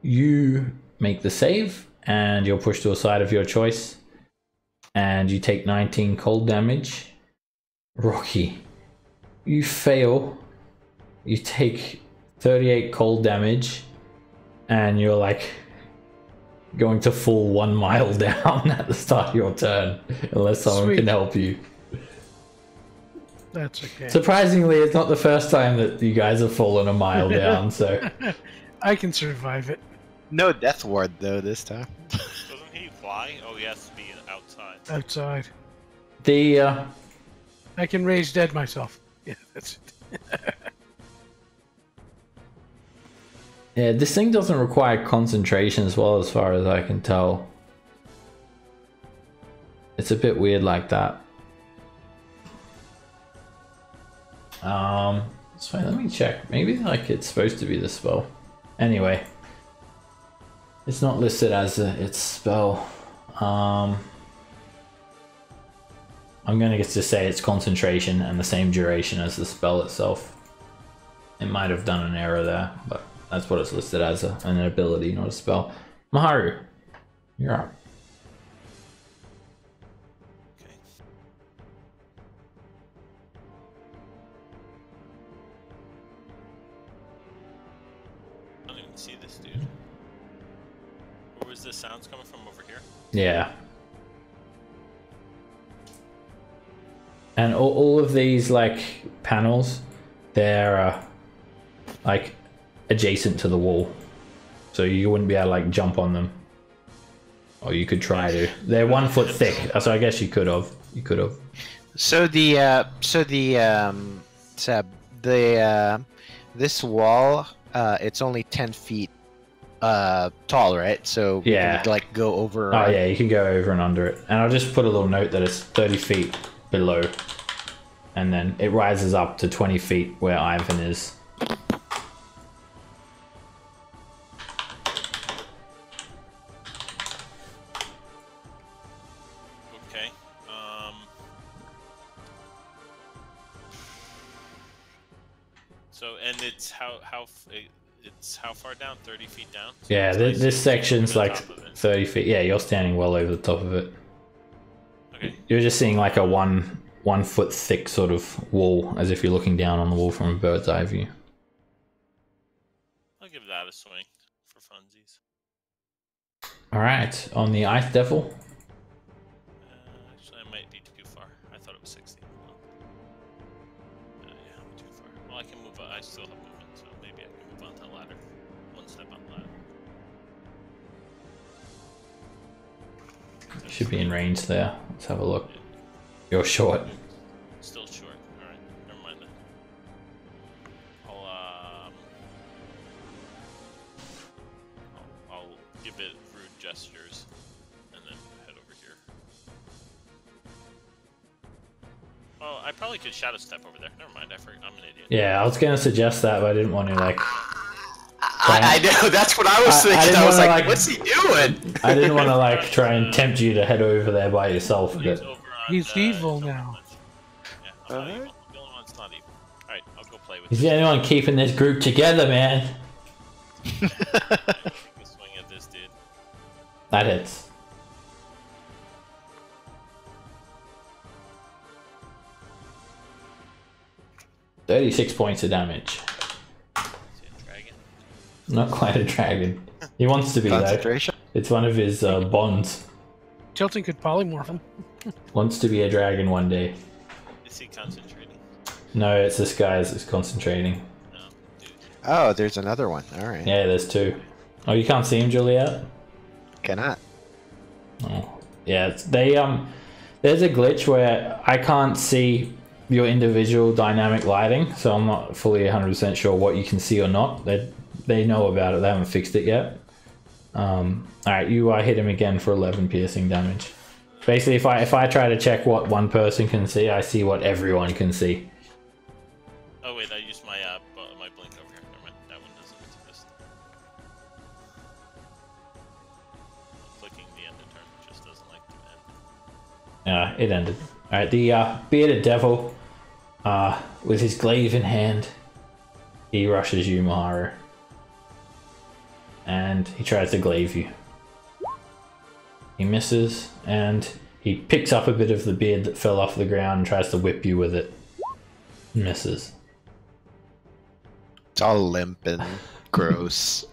you make the save and you're pushed to a side of your choice, and you take 19 cold damage. Rocky, you fail. You take 38 cold damage, and you're like going to fall 1 mile down at the start of your turn, unless someone can help you. That's okay. Surprisingly, it's not the first time that you guys have fallen a mile down, so... I can survive it. No death ward though this time. Doesn't he fly? Oh, he has to be outside. Outside. The, I can raise dead myself. Yeah, that's it. yeah, this thing doesn't require concentration as well, as far as I can tell. It's a bit weird like that. So let me check. Maybe like it's supposed to be the spell. Anyway, it's not listed as its spell. I'm gonna just say it's concentration and the same duration as the spell itself. It might have done an error there, but that's what it's listed as, an ability, not a spell. Maharu, you're up. Okay. I don't even see this dude. Where was the sounds coming from, over here? Yeah. And all of these like panels, they're like adjacent to the wall, so you wouldn't be able to like jump on them. Or you could try to. They're 1 foot thick, so I guess you could have. So Seb, this wall, it's only 10 feet tall, right? So we Yeah. can, like, go over. Oh yeah, you can go over and under it. And I'll just put a little note that it's 30 feet below, and then it rises up to 20 feet where Ivan is. Okay. So and it's how far down? 30 feet down. So Yeah, it's this section's over the like top of it. 30 feet. Yeah, you're standing well over the top of it. Okay. You're just seeing like a 1 foot thick sort of wall, as if you're looking down on the wall from a bird's eye view. I'll give that a swing for funsies. All right, on the ice devil. Actually, I might be too far. I thought it was 60. Yeah, I'm too far. Well, I can move. I still have movement, so maybe I can move on the ladder. 1 step on the ladder. Should be in range there. Let's have a look. You're short. Still short. All right, never mind then. I'll give it rude gestures, and then head over here. Oh, I probably could shadow step over there. Never mind. I forgot. I'm an idiot. Yeah, I was gonna suggest that, but I didn't want to like. I know, that's what I was thinking. didn't I was wanna, like, what's he doing? I didn't want to like try and tempt you to head over there by yourself. He's But over on, He's evil over now. on- Yeah, I'm not evil. The only one's not evil. All right, I'll go play with. he's the only one keeping this group together, man. Take a swing at this dude. That hits. $36 points of damage. Is he a dragon? Not quite a dragon. He wants to be though. Concentration. It's one of his bonds. Tilting could polymorph him. Wants to be a dragon one day. Is he concentrating? No, it's this guy that's concentrating. No, dude. Oh, there's another one. All right. Yeah, there's two. Oh, you can't see him, Juliet? Cannot. Oh. Yeah, there's a glitch where I can't see your individual dynamic lighting, so I'm not fully 100% sure what you can see or not. They know about it, they haven't fixed it yet. Alright, you hit him again for 11 piercing damage. Basically, if I try to check what one person can see, I see what everyone can see. Oh wait, I used my my blink over here. Never mind, that one doesn't exist. Clicking the end of turn just doesn't like to end. It ended. Alright, the bearded devil, with his glaive in hand, he rushes you, Maharu. And he tries to glaive you. He misses, and he picks up a bit of the beard that fell off the ground and tries to whip you with it. Misses. It's all limp and gross.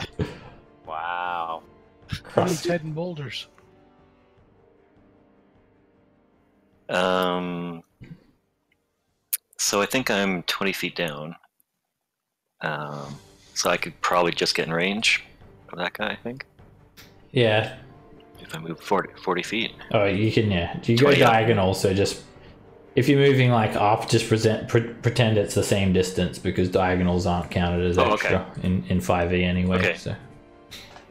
Wow. He's heading boulders. So I think I'm 20 feet down. So I could probably just get in range of that guy, I think. Yeah. If I move 40 feet. Oh, you can, yeah. You go 20 up. diagonal, so just... If you're moving like up, just pretend it's the same distance, because diagonals aren't counted as extra in 5e anyway. Okay. So.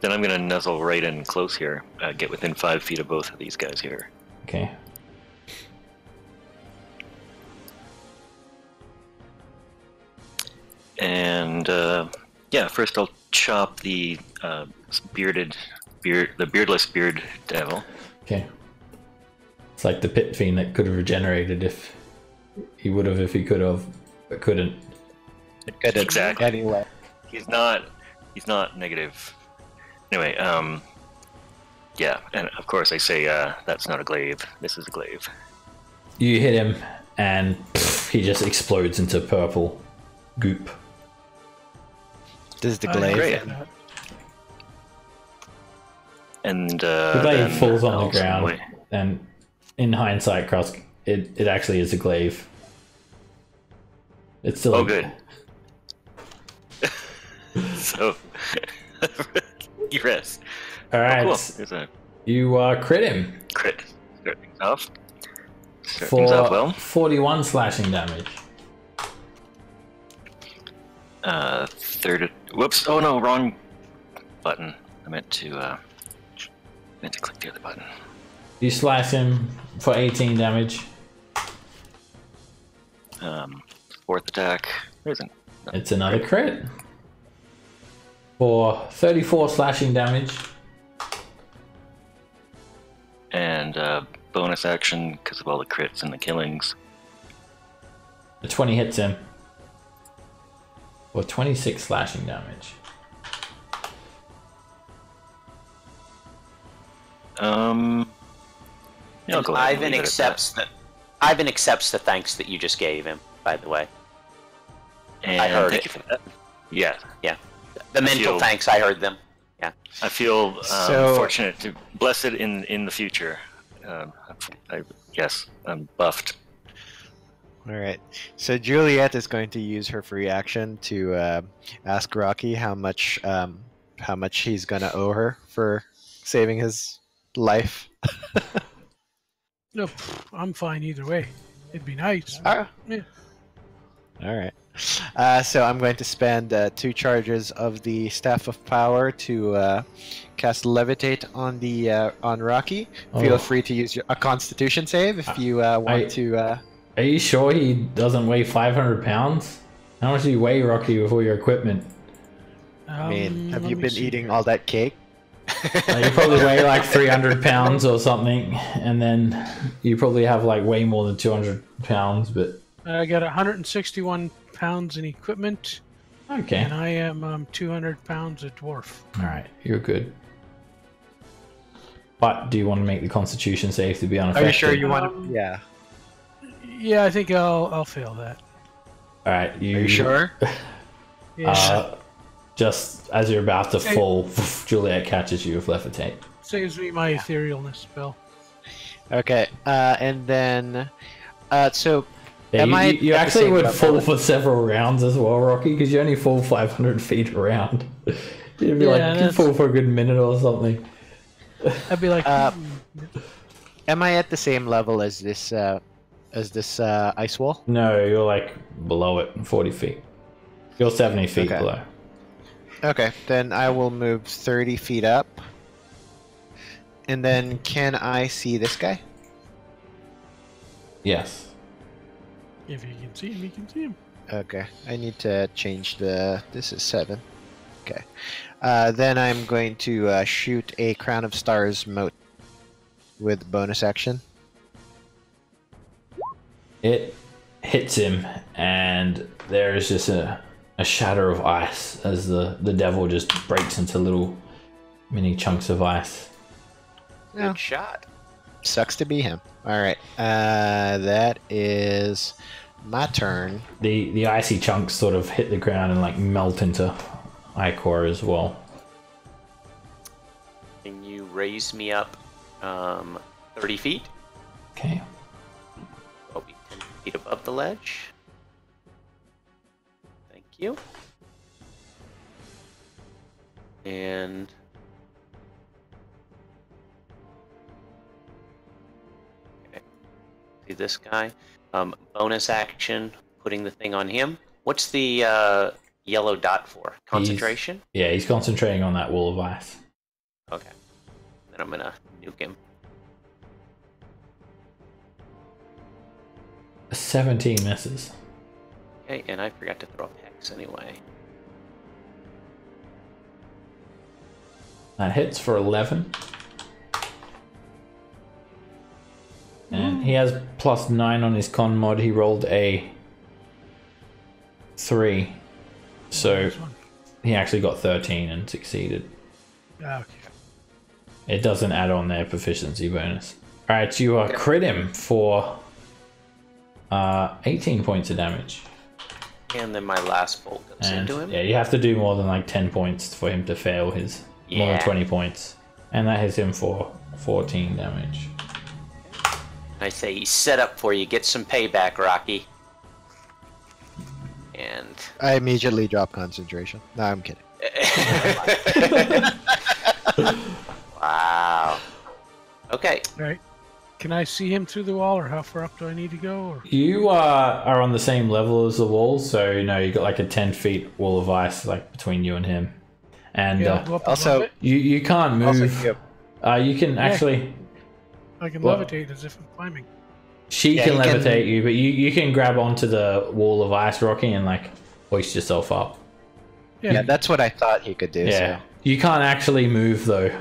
Then I'm going to nuzzle right in close here. Get within 5 feet of both of these guys here. Okay. And yeah, first I'll chop the beardless beard devil. Okay. It's like the pit fiend that could have regenerated if he would have, if he could have, but couldn't. Exactly. Anyway. He's not negative. Anyway, yeah, and of course I say that's not a glaive. This is a glaive. You hit him, and he just explodes into purple goop. This is the I glaive. Great. get that. And The glaive then falls on the also- ground, wait. and in hindsight, Cross, it actually is a glaive. It's still Oh, good. So, yes. All right. Oh, cool. There's a You crit him crit. Start things off. Start for things off well. 41 slashing damage. Third. Whoops. Oh no, wrong button. I meant to click the other button. You slice him for 18 damage. Fourth attack. There isn't. It's another crit for 34 slashing damage. And bonus action because of all the crits and the killings. The 20 hits him for 26 slashing damage. Yeah, I'll go ahead and Ivan leave it at that. Ivan accepts the thanks that you just gave him, by the way. And I heard thank it. you for that. Yeah. Yeah. The mental feel- thanks, I heard them. Yeah. I feel So- fortunate to blessed in the future. Yes, I'm buffed. All right. So Juliet is going to use her free action to ask Rocky how much he's gonna owe her for saving his life. No, I'm fine either way. It'd be nice. Ah. Yeah. All right. So I'm going to spend 2 charges of the Staff of Power to cast Levitate on the on Rocky. Feel Oh. free to use a Constitution save if you want to. Are you sure he doesn't weigh 500 pounds? How much do you weigh, Rocky, with all your equipment? I mean, have let you me been see. eating all that cake? You probably weigh like 300 pounds or something, and then you probably have like way more than 200 pounds, but I got 161 pounds in equipment, okay. and I am 200 pounds a dwarf. Alright, you're good. But do you want to make the Constitution save to be unaffected? Are you sure you want Um, to? Yeah. Yeah, I think I'll fail that. Alright, Are you sure? Yeah. Just as you're about to fall, Juliet catches you with Levitate. Saves me my etherealness spell. Okay. And then, so Yeah, Am I you at the actually same would level? fall for several rounds as well, Rocky, because you only fall 500 feet around. You'd be Yeah, like, you that's- fall for a good minute or something. I'd be like, am I at the same level as this ice wall? No, you're like below it, 40 feet. You're 70 feet Okay. below. Okay, then I will move 30 feet up. And then can I see this guy? Yes. if you can see him, you can see him. Okay, I need to change the... This is 7. Okay. Then I'm going to shoot a Crown of Stars mote with bonus action. It hits him, and there is just a shatter of ice as the devil just breaks into little mini chunks of ice. Yeah. Good shot. Sucks to be him. Alright, that is my turn. The icy chunks sort of hit the ground and like melt into Icor as well. Can you raise me up 30 feet? Okay. I'll be 10 feet above the ledge. Thank you. And okay. See this guy? Bonus action, putting the thing on him. What's the yellow dot for? Concentration? Yeah, he's concentrating on that wall of ice. Okay. Then I'm gonna nuke him. 17 misses. Okay, and I forgot to throw a hex anyway. That hits for 11. And he has +9 on his con mod. He rolled a 3. So This one. he actually got 13 and succeeded. Ah, okay. It doesn't add on their proficiency bonus. Alright, you crit him for 18 points of damage. And then my last bolt goes And into him. yeah, you have to do more than like 10 points for him to fail his more than Yeah. 20 points. And that hits him for 14 damage. I say he's set up for you. Get some payback, Rocky. And I immediately drop concentration. No, I'm kidding. wow. Okay. All right. Can I see him through the wall, or how far up do I need to go? Or... You are on the same level as the wall, so you got like a 10 feet wall of ice like between you and him. And Yeah, I'll go up also- above it. you can't Also, move. You can actually. I can Well- levitate as if I'm climbing. She Yeah, can you can- levitate you, but you can grab onto the wall of ice, Rocky, and like hoist yourself up. Yeah, that's what I thought he could do. Yeah. So. You can't actually move though.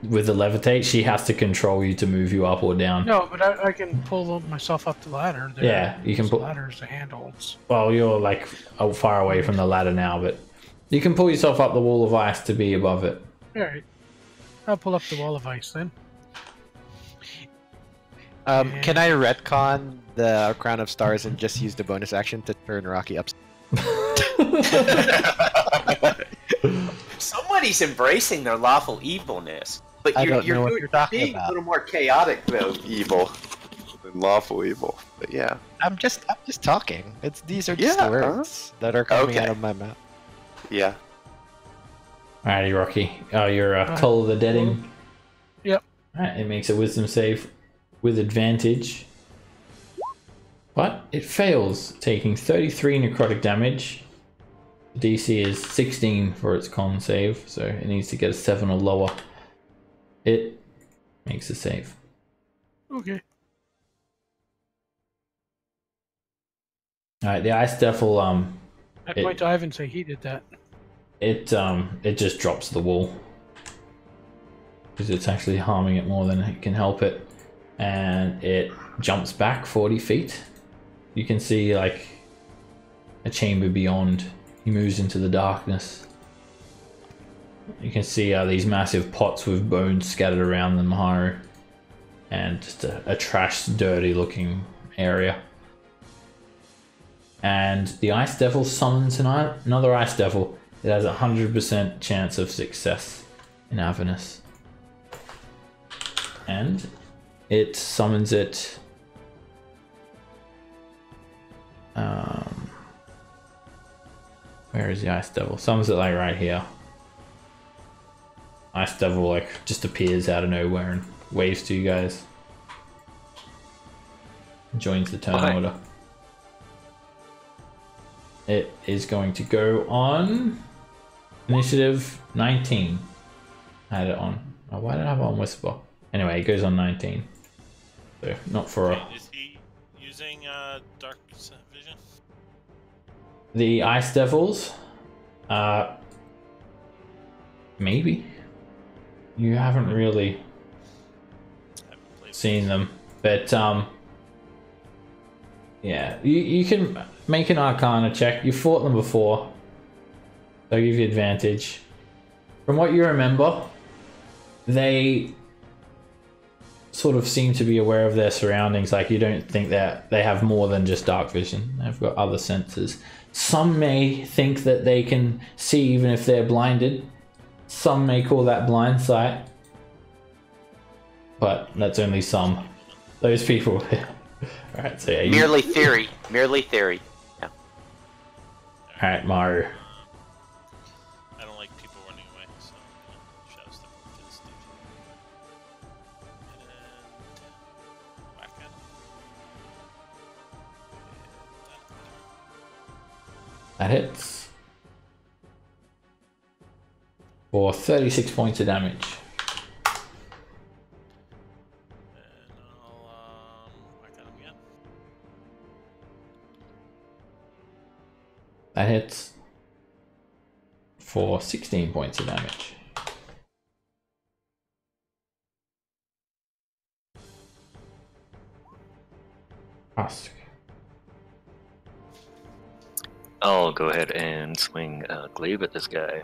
With the levitate, she has to control you to move you up or down. No, but I can pull myself up the ladder. There. Yeah, you can The put. ladder's the handholds. Well, you're like far away from the ladder now, but you can pull yourself up the wall of ice to be above it. All right. I'll pull up the wall of ice then. Can I retcon the Crown of Stars and just use the bonus action to turn Rocky up? Somebody's embracing their lawful evilness. But I you're, don't know what you're talking being about. a little more chaotic though, evil than lawful evil. But yeah. I'm just talking. These are Yeah, just words that are coming Okay. out of my mouth. Yeah. Alrighty, Rocky. Oh, you're Toll of the Deading. Yep. Alright, it makes a wisdom save with advantage. But it fails, taking 33 necrotic damage. The DC is 16 for its con save, so it needs to get a 7 or lower. It makes a save. Okay. Alright, the Ice Devil, I point to Ivan and say he did that. it just drops the wall. Because it's actually harming it more than it can help it. And it jumps back 40 feet. You can see like a chamber beyond. He moves into the darkness. You can see these massive pots with bones scattered around them, Haru. And just a trash, dirty looking area. And the Ice Devil summons another Ice Devil. It has a 100% chance of success in Avernus. And it summons it. Where is the Ice Devil? Summons it like right here. Ice Devil like just appears out of nowhere and waves to you guys. Joins the turn order. It is going to go on initiative 19. I had it on. Oh, why did I have it on Whisper? Anyway, it goes on 19. So not for a. Is he using dark vision? The Ice Devils, maybe. You haven't really I haven't played seen them, but yeah, you can make an Arcana check. You fought them before. They'll give you advantage. From what you remember, they sort of seem to be aware of their surroundings. Like you don't think that they have more than just dark vision. They've got other senses. Some may think that they can see even if they're blinded. Some may call that blind sight. But that's only some. Those people. Alright, so yeah. Merely theory. Merely theory. Yeah. Alright, Maru. I don't like people running away, so shadow step over to the stage. And whack at him. That hits. For 36 points of damage. And I'll whack at him again. That hits. For 16 points of damage. Husk. I'll go ahead and swing glaive at this guy.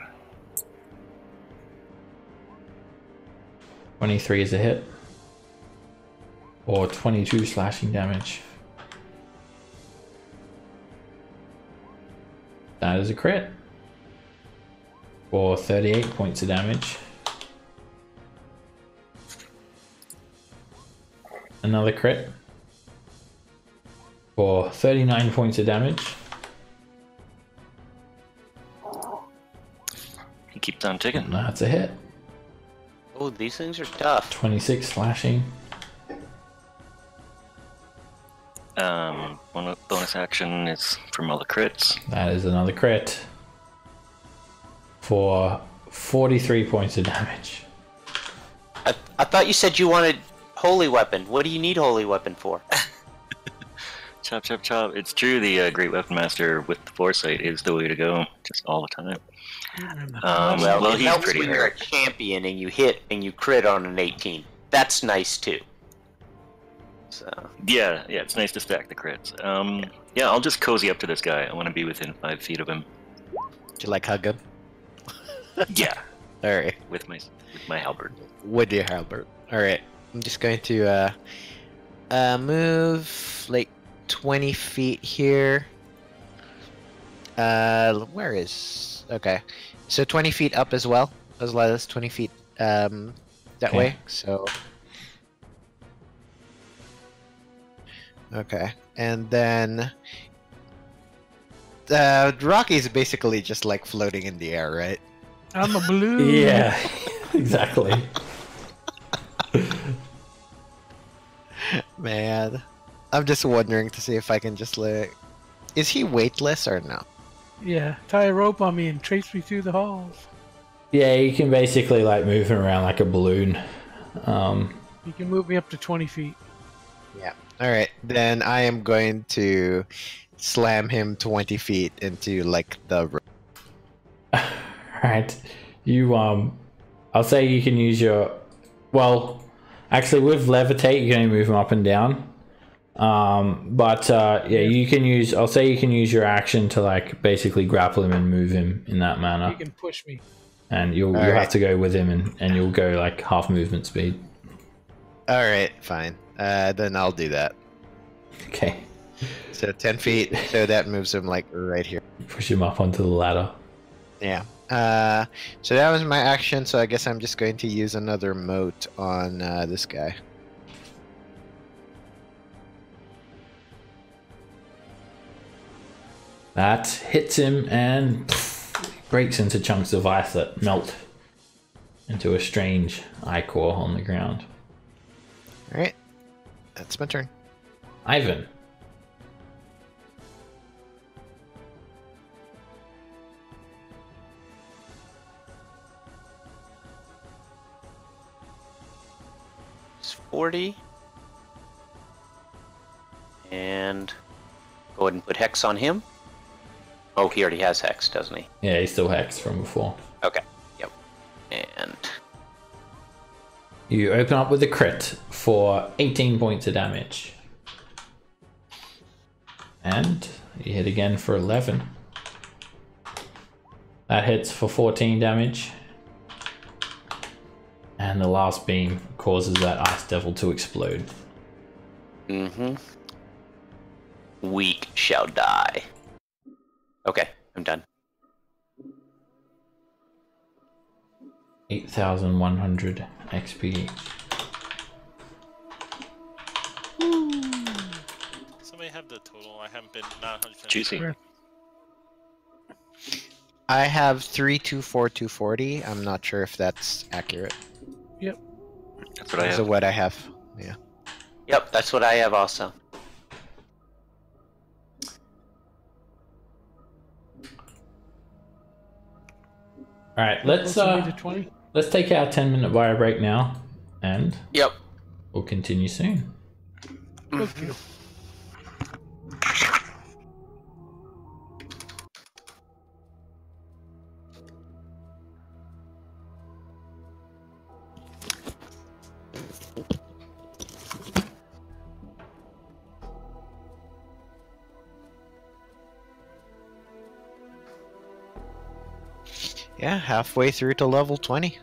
23 is a hit. Or 22 slashing damage. That is a crit. For 38 points of damage. Another crit. For 39 points of damage. He keeps on ticking. That's a hit. Oh, these things are tough. 26 slashing. One bonus action is from all the crits. That is another crit. For 43 points of damage. I thought you said you wanted holy weapon. What do you need holy weapon for? Chop, chop, chop. It's true, the Great Weapon Master with the Foresight is the way to go, just all the time. Well, it he's helps pretty when you're a hurt. champion and you hit and you crit on an 18. That's nice too. So Yeah, it's nice to stack the crits. Yeah, I'll just cozy up to this guy. I want to be within 5 feet of him. Do you like hug him? Yeah, Alright. with my halberd. With your halberd. Alright. I'm just going to move like 20 feet here. Where is... Okay. So 20 feet up as well as 20 feet that Okay. way. So... Okay. And then... Rocky's basically just like floating in the air, right? I'm a balloon. Yeah, exactly. Man. I'm just wondering to see if I can just like... Is he weightless or no? Yeah, tie a rope on me and trace me through the halls. Yeah, you can basically like move him around like a balloon. You can move me up to 20 feet. Yeah. Alright, then I am going to slam him 20 feet into like the rope. Right. You I'll say you can use your, well, actually with levitate you can only move him up and down. Yeah, you can use, I'll say you can use your action to like basically grapple him and move him in that manner. You can push me. And you'll Alright. have to go with him and you'll go like half movement speed. Alright, fine. Then I'll do that. Okay. So 10 feet, so that moves him like right here. Push him up onto the ladder. Yeah. So that was my action, so I guess I'm just going to use another moat on this guy. That hits him and breaks into chunks of ice that melt into a strange ichor on the ground. Alright. That's my turn. Ivan. it's 40. And go ahead and put hex on him. Oh, he already has hex, doesn't he? Yeah, he's still hexed from before. Okay. Yep. And You open up with a crit for 18 points of damage. And you hit again for 11. That hits for 14 damage. And the last beam causes that ice devil to explode. weak shall die. Okay, I'm done. 8,100 XP. Somebody have the total. I haven't been not 100%. Juicy. Sure. I have 324,240. I'm not sure if that's accurate. Yep. That's what I So have. what I have. Yeah. Yep, that's what I have also. All right, let's Close to 20. let's take our 10-minute bio break now, and Yep. we'll continue soon. Okay. Yeah, halfway through to level 20.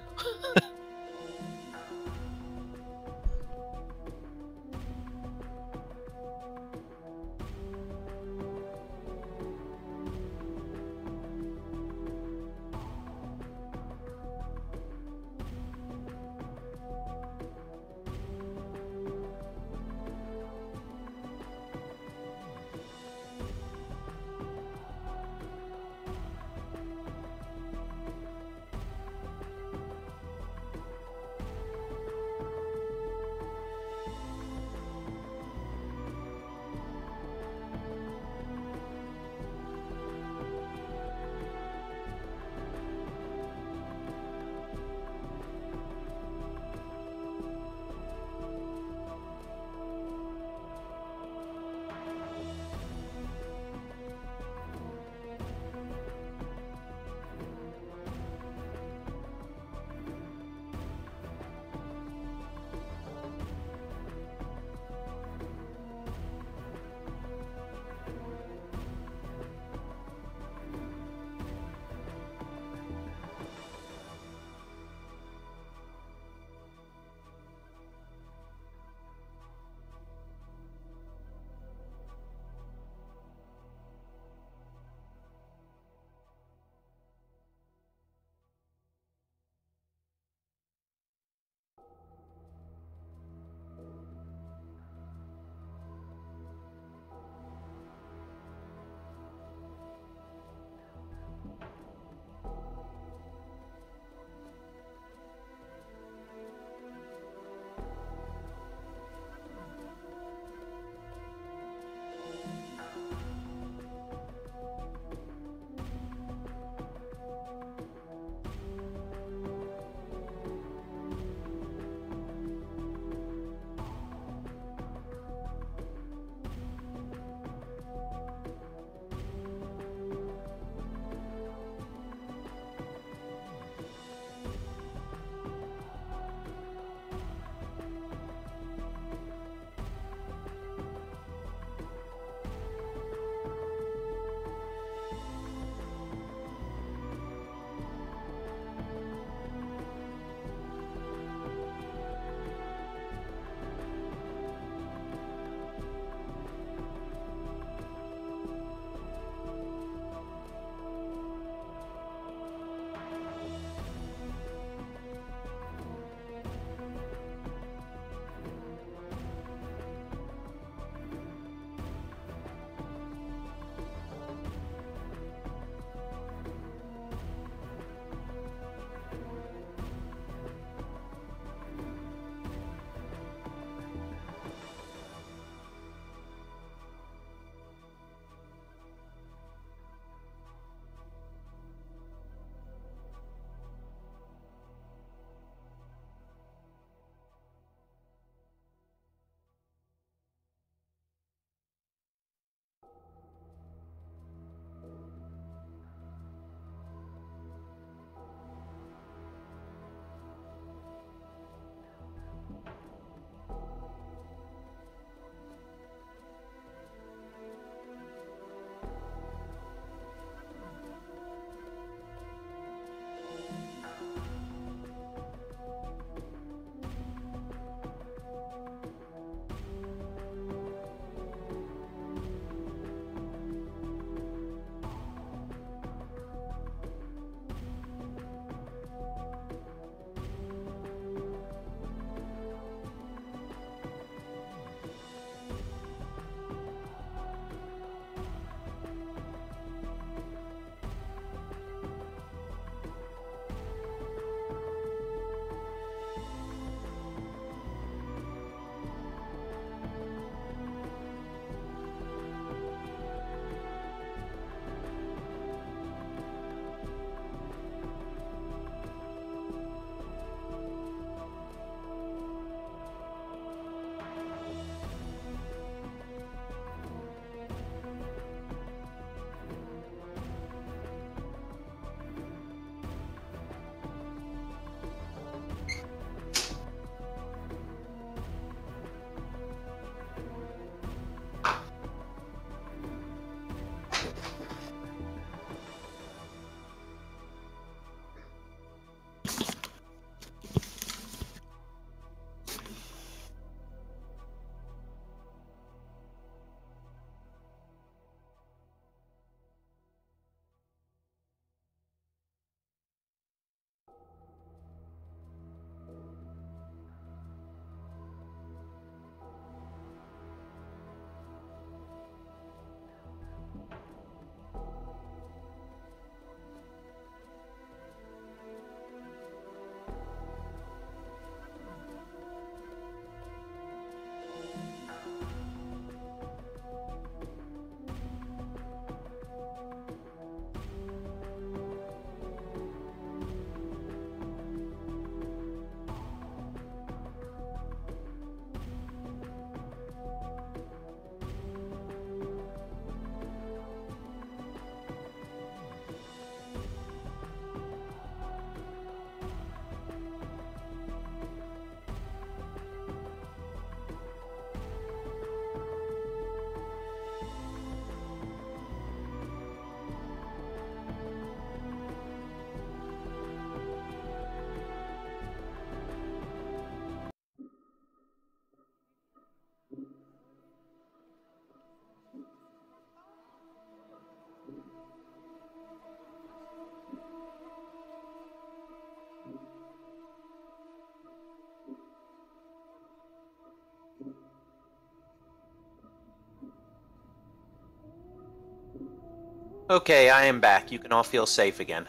Okay, I am back. You can all feel safe again.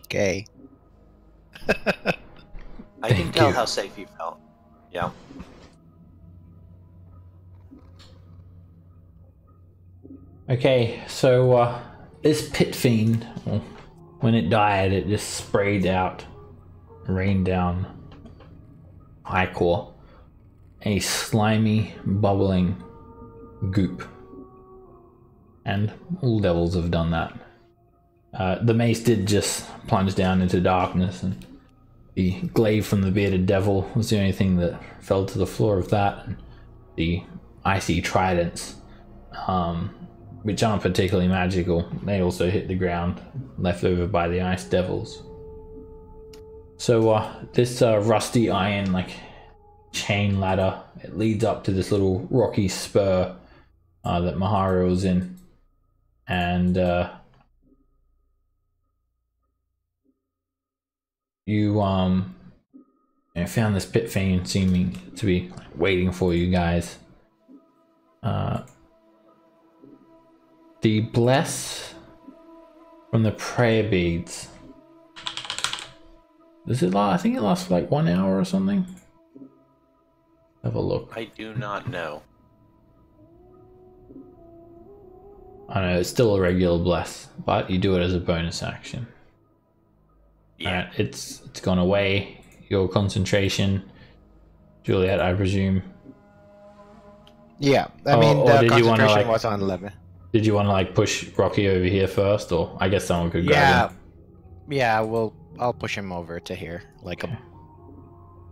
Okay. I can Thank tell you. how safe you felt. Yeah. Okay, so this pit fiend, well, when it died, it just sprayed out, rained down Ichor, a slimy, bubbling goop. And all devils have done that. The mace did just plunge down into darkness, and the glaive from the bearded devil was the only thing that fell to the floor of that. And the icy tridents, which aren't particularly magical, they also hit the ground, left over by the ice devils. So this rusty iron like chain ladder, it leads up to this little rocky spur that Maharu was in, and you found this pit fiend seeming to be waiting for you guys. The bless from the prayer beads. Does it last? I think it lasts for like 1 hour or something. Have a look. I do not know. I know it's still a regular bless, but you do it as a bonus action. Yeah. It's gone away. Your concentration, Juliet, I presume. Yeah, I mean, or the did you wanna, concentration like- was on 11. Did you want to like push Rocky over here first, or I guess someone could grab Yeah, him? yeah. I'll push him over to here, like Okay.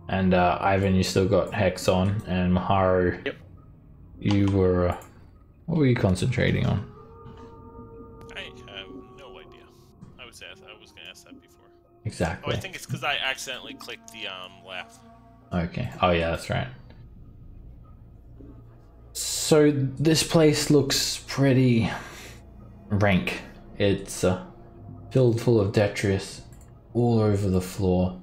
And Ivan, you still got Hex on, and Maharu. Yep. You were. What were you concentrating on? I have no idea. I was gonna ask that before. Oh, Exactly. I think it's because I accidentally clicked the laugh. Okay. Oh yeah, that's right. So this place looks pretty rank. It's filled full of detritus all over the floor.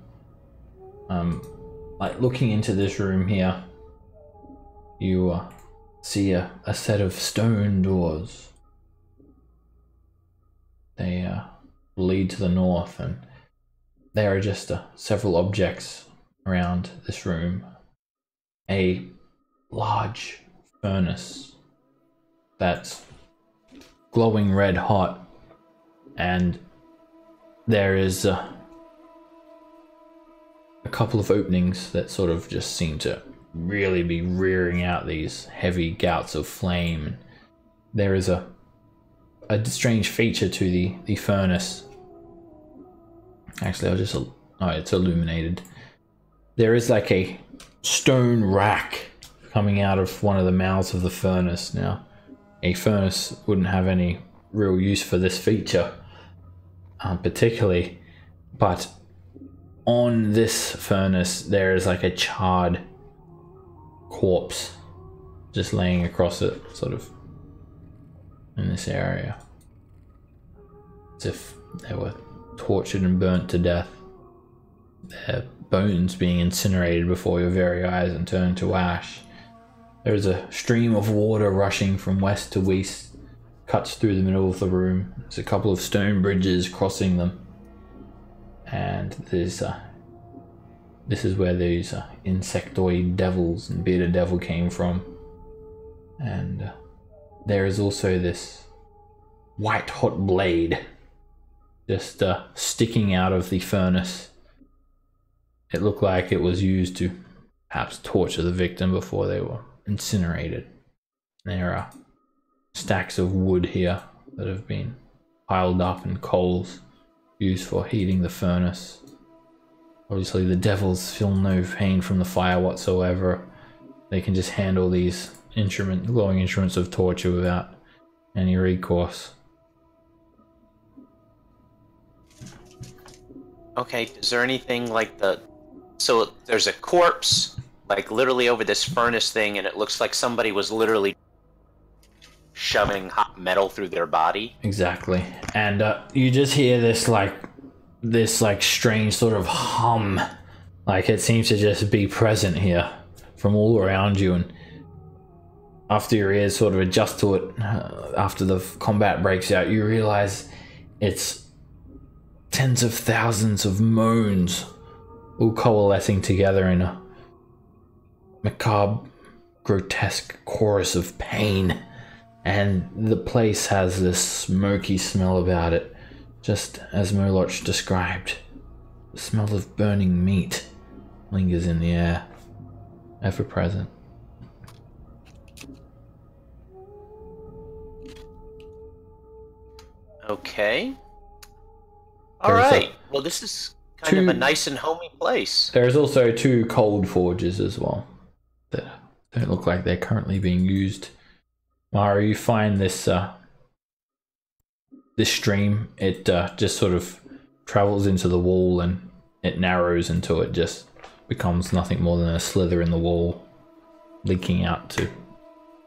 Like looking into this room here, you see a set of stone doors. They lead to the north, and there are just several objects around this room. A large furnace that's glowing red hot, and there is a couple of openings that sort of just seem to really be rearing out these heavy gouts of flame. There is a strange feature to the furnace. Actually, it's illuminated. There is like a stone rack coming out of one of the mouths of the furnace. Now, a furnace wouldn't have any real use for this feature, particularly, but on this furnace there is like a charred corpse just laying across it, sort of in this area, as if they were tortured and burnt to death, their bones being incinerated before your very eyes and turned to ash. There is a stream of water rushing from west to east, cuts through the middle of the room. There's a couple of stone bridges crossing them, and this is where these insectoid devils and bearded devil came from. And there is also this white hot blade just sticking out of the furnace. It looked like it was used to perhaps torture the victim before they were incinerated. There are stacks of wood here that have been piled up, and coals used for heating the furnace. Obviously the devils feel no pain from the fire whatsoever. They can just handle these glowing instruments of torture without any recourse. Okay, is there anything like so there's a corpse, like literally over this furnace thing, and it looks like somebody was literally shoving hot metal through their body? Exactly. And you just hear this strange sort of hum, like it seems to just be present here from all around you, and after your ears sort of adjust to it, after the combat breaks out, you realize it's tens of thousands of moans all coalescing together in a macabre, grotesque chorus of pain. And the place has this smoky smell about it, just as Moloch described. The smell of burning meat lingers in the air, ever present. Okay. All There's right. Well, this is kind of a nice and homey place. There's also 2 cold forges as well that don't look like they're currently being used. Mara, you find this this stream. It just sort of travels into the wall and it narrows until it just becomes nothing more than a slither in the wall, leaking out to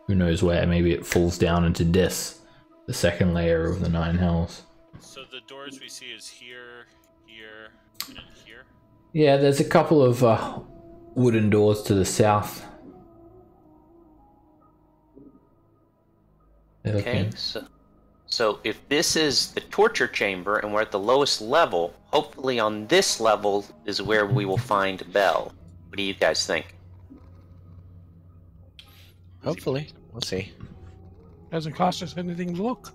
who knows where. Maybe it falls down into Dis, the second layer of the 9 hells. So the doors we see is here, here, and here? Yeah, there's a couple of wooden doors to the south. Okay, so if this is the torture chamber and we're at the lowest level, hopefully on this level is where we will find Bell. What do you guys think? Hopefully. We'll see. Doesn't cost us anything to look.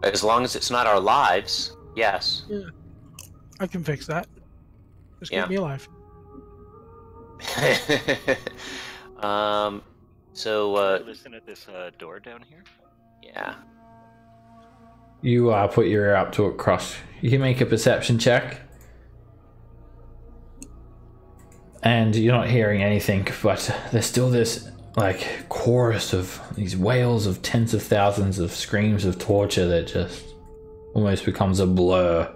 As long as it's not our lives, yes. Yeah. I can fix that. Just keep me alive. Listen at this door down here. Yeah. You put your ear up to it, Cross. You can make a perception check. And you're not hearing anything, but there's still this like chorus of these wails of tens of thousands of screams of torture that just almost becomes a blur.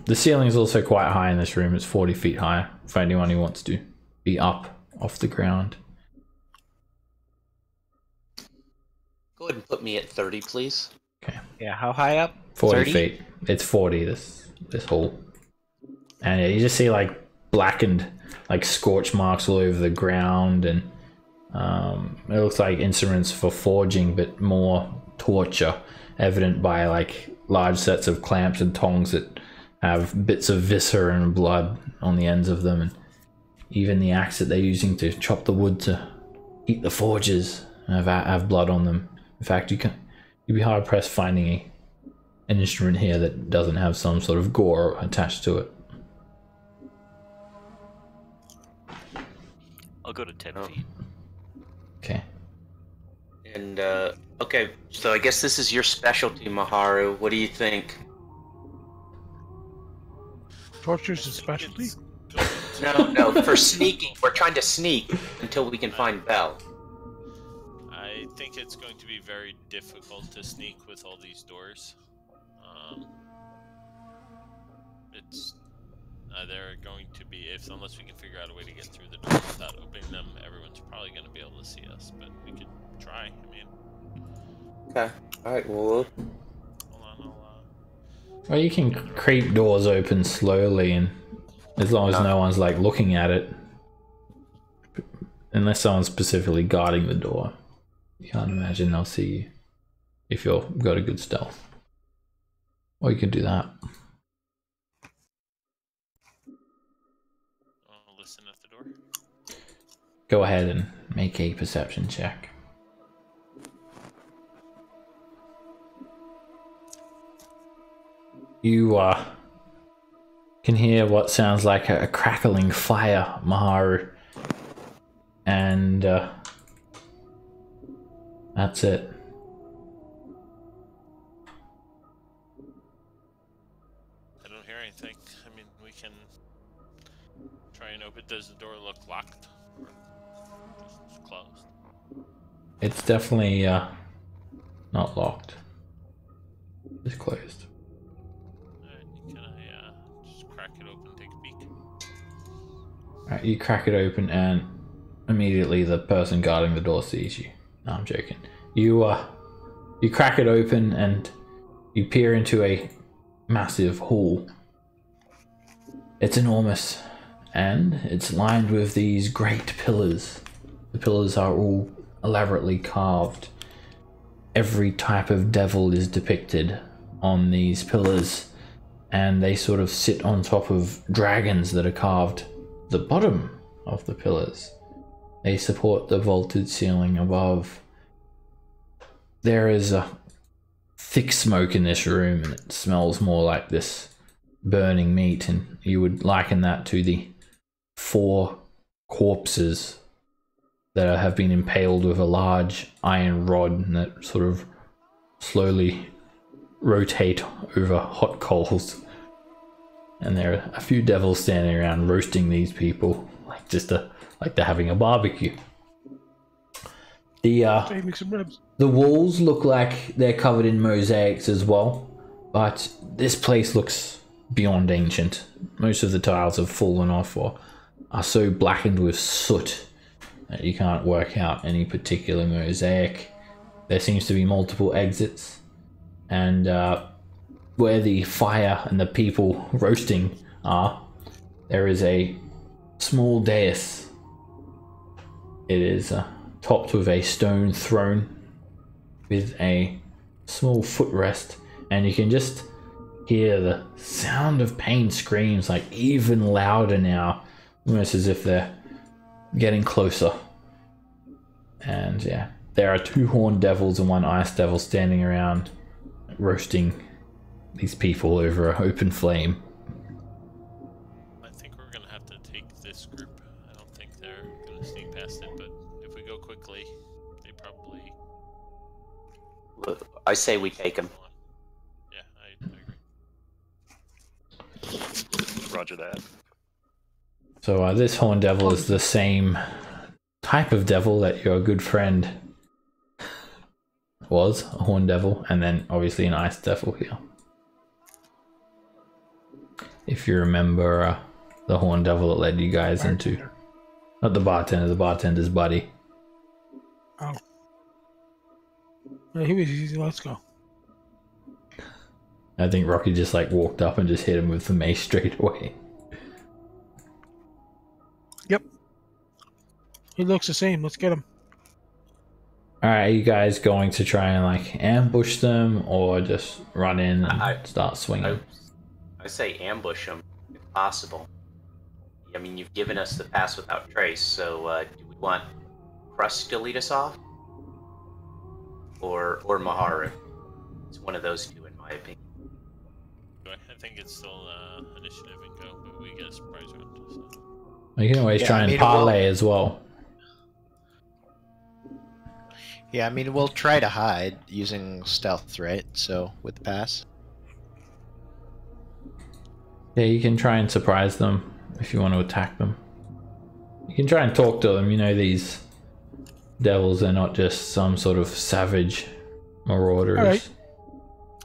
The ceiling is also quite high in this room. It's 40 feet high for anyone who wants to be up off the ground. Go ahead and put me at 30, please. Okay. Yeah, how high up? 40 30? feet. It's 40, this hall. And yeah, you just see like blackened, like scorch marks all over the ground, and it looks like instruments for forging, but more torture, evident by like large sets of clamps and tongs that have bits of viscera and blood on the ends of them, and even the axe that they're using to chop the wood to heat the forges have blood on them. In fact, you'd be hard pressed finding an instrument here that doesn't have some sort of gore attached to it. I'll go to 10 feet. Okay. And, okay, so I guess this is your specialty, Maharu. What do you think? Torture's a specialty? No, for sneaking. We're trying to sneak until we can find Bell. I think it's going to be very difficult to sneak with all these doors. It's they're going to be, unless we can figure out a way to get through the doors without opening them, everyone's probably going to be able to see us. But we could try. I mean. Okay. All right. Well. Hold on. Well, you can creep doors open slowly, and as long as no one's like looking at it, unless someone's specifically guarding the door, you can't imagine they'll see you if you've got a good stealth. Or you could do that. I'll listen at the door. Go ahead and make a perception check. You can hear what sounds like a crackling fire, Maharu. And that's it. I don't hear anything. I mean, we can try and open. Does the door look locked? Or just closed? It's definitely not locked. It's closed. Alright, can I just crack it open, take a peek? Alright, you crack it open and immediately the person guarding the door sees you. No, I'm joking. You crack it open and you peer into a massive hall. It's enormous and it's lined with these great pillars The pillars are all elaborately carved. Every type of devil is depicted on these pillars, and they sort of sit on top of dragons that are carved at the bottom of the pillars. They support the vaulted ceiling above. There is a thick smoke in this room, and it smells more like this burning meat, and you would liken that to the 4 corpses that have been impaled with a large iron rod and that sort of slowly rotate over hot coals. And there are a few devils standing around roasting these people like they're having a barbecue. The walls look like they're covered in mosaics as well, but this place looks beyond ancient. Most of the tiles have fallen off or are so blackened with soot that you can't work out any particular mosaic. There seems to be multiple exits, and where the fire and the people roasting are, there is a small dais. It is topped with a stone throne with a small footrest, and you can just hear the sound of pain screams, like even louder now, almost as if they're getting closer. And yeah, there are 2 horned devils and 1 ice devil standing around roasting these people over an open flame. I think we're gonna have to take this group. I don't think they're gonna sneak past it, but if we go quickly, they probably. I say we take them. Yeah, I agree. Roger that. So this horn devil is the same type of devil that your good friend was, a horn devil, and then obviously an ice devil here. If you remember the horn devil that led you guys into, not the bartender, the bartender's buddy. Oh. Yeah, he was easy. Let's go. I think Rocky just like walked up and just hit him with the mace straight away. Yep. He looks the same. Let's get him. Alright, are you guys going to try and like ambush them or just run in and start swinging? I say ambush them if possible. I mean, you've given us the pass without trace, so do we want Crust to lead us off? Or Maharu? It's one of those 2 in my opinion. I think it's still initiative and go, but we get a surprise round. So. You can always try and parlay as well. Yeah, I mean, we'll try to hide using stealth, right? So, with the pass. Yeah, you can try and surprise them if you want to attack them. You can try and talk to them. You know, these devils are not just some sort of savage marauders. All right.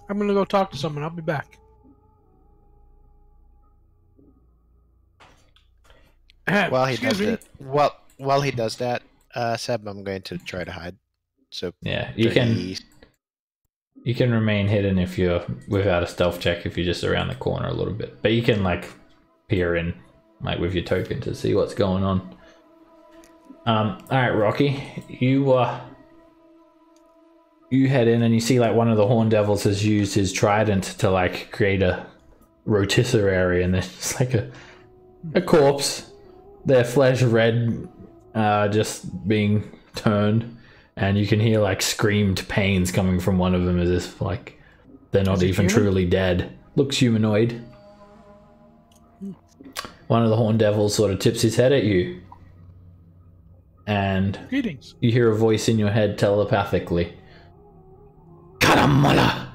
I'm going to go talk to someone. I'll be back. While he does that, while he does that, Seb, I'm going to try to hide. So yeah, you can remain hidden if you're without a stealth check if you're just around the corner a little bit, but you can like peer in like with your token to see what's going on. All right, Rocky, you head in and you see like one of the horn devils has used his trident to like create a rotisserie, and there's just like a corpse, their flesh red, just being turned. And you can hear like screamed pains coming from one of them as if like they're not even truly dead. Looks humanoid. One of the horn devils sort of tips his head at you. And greetings. You hear a voice in your head telepathically. Karamala!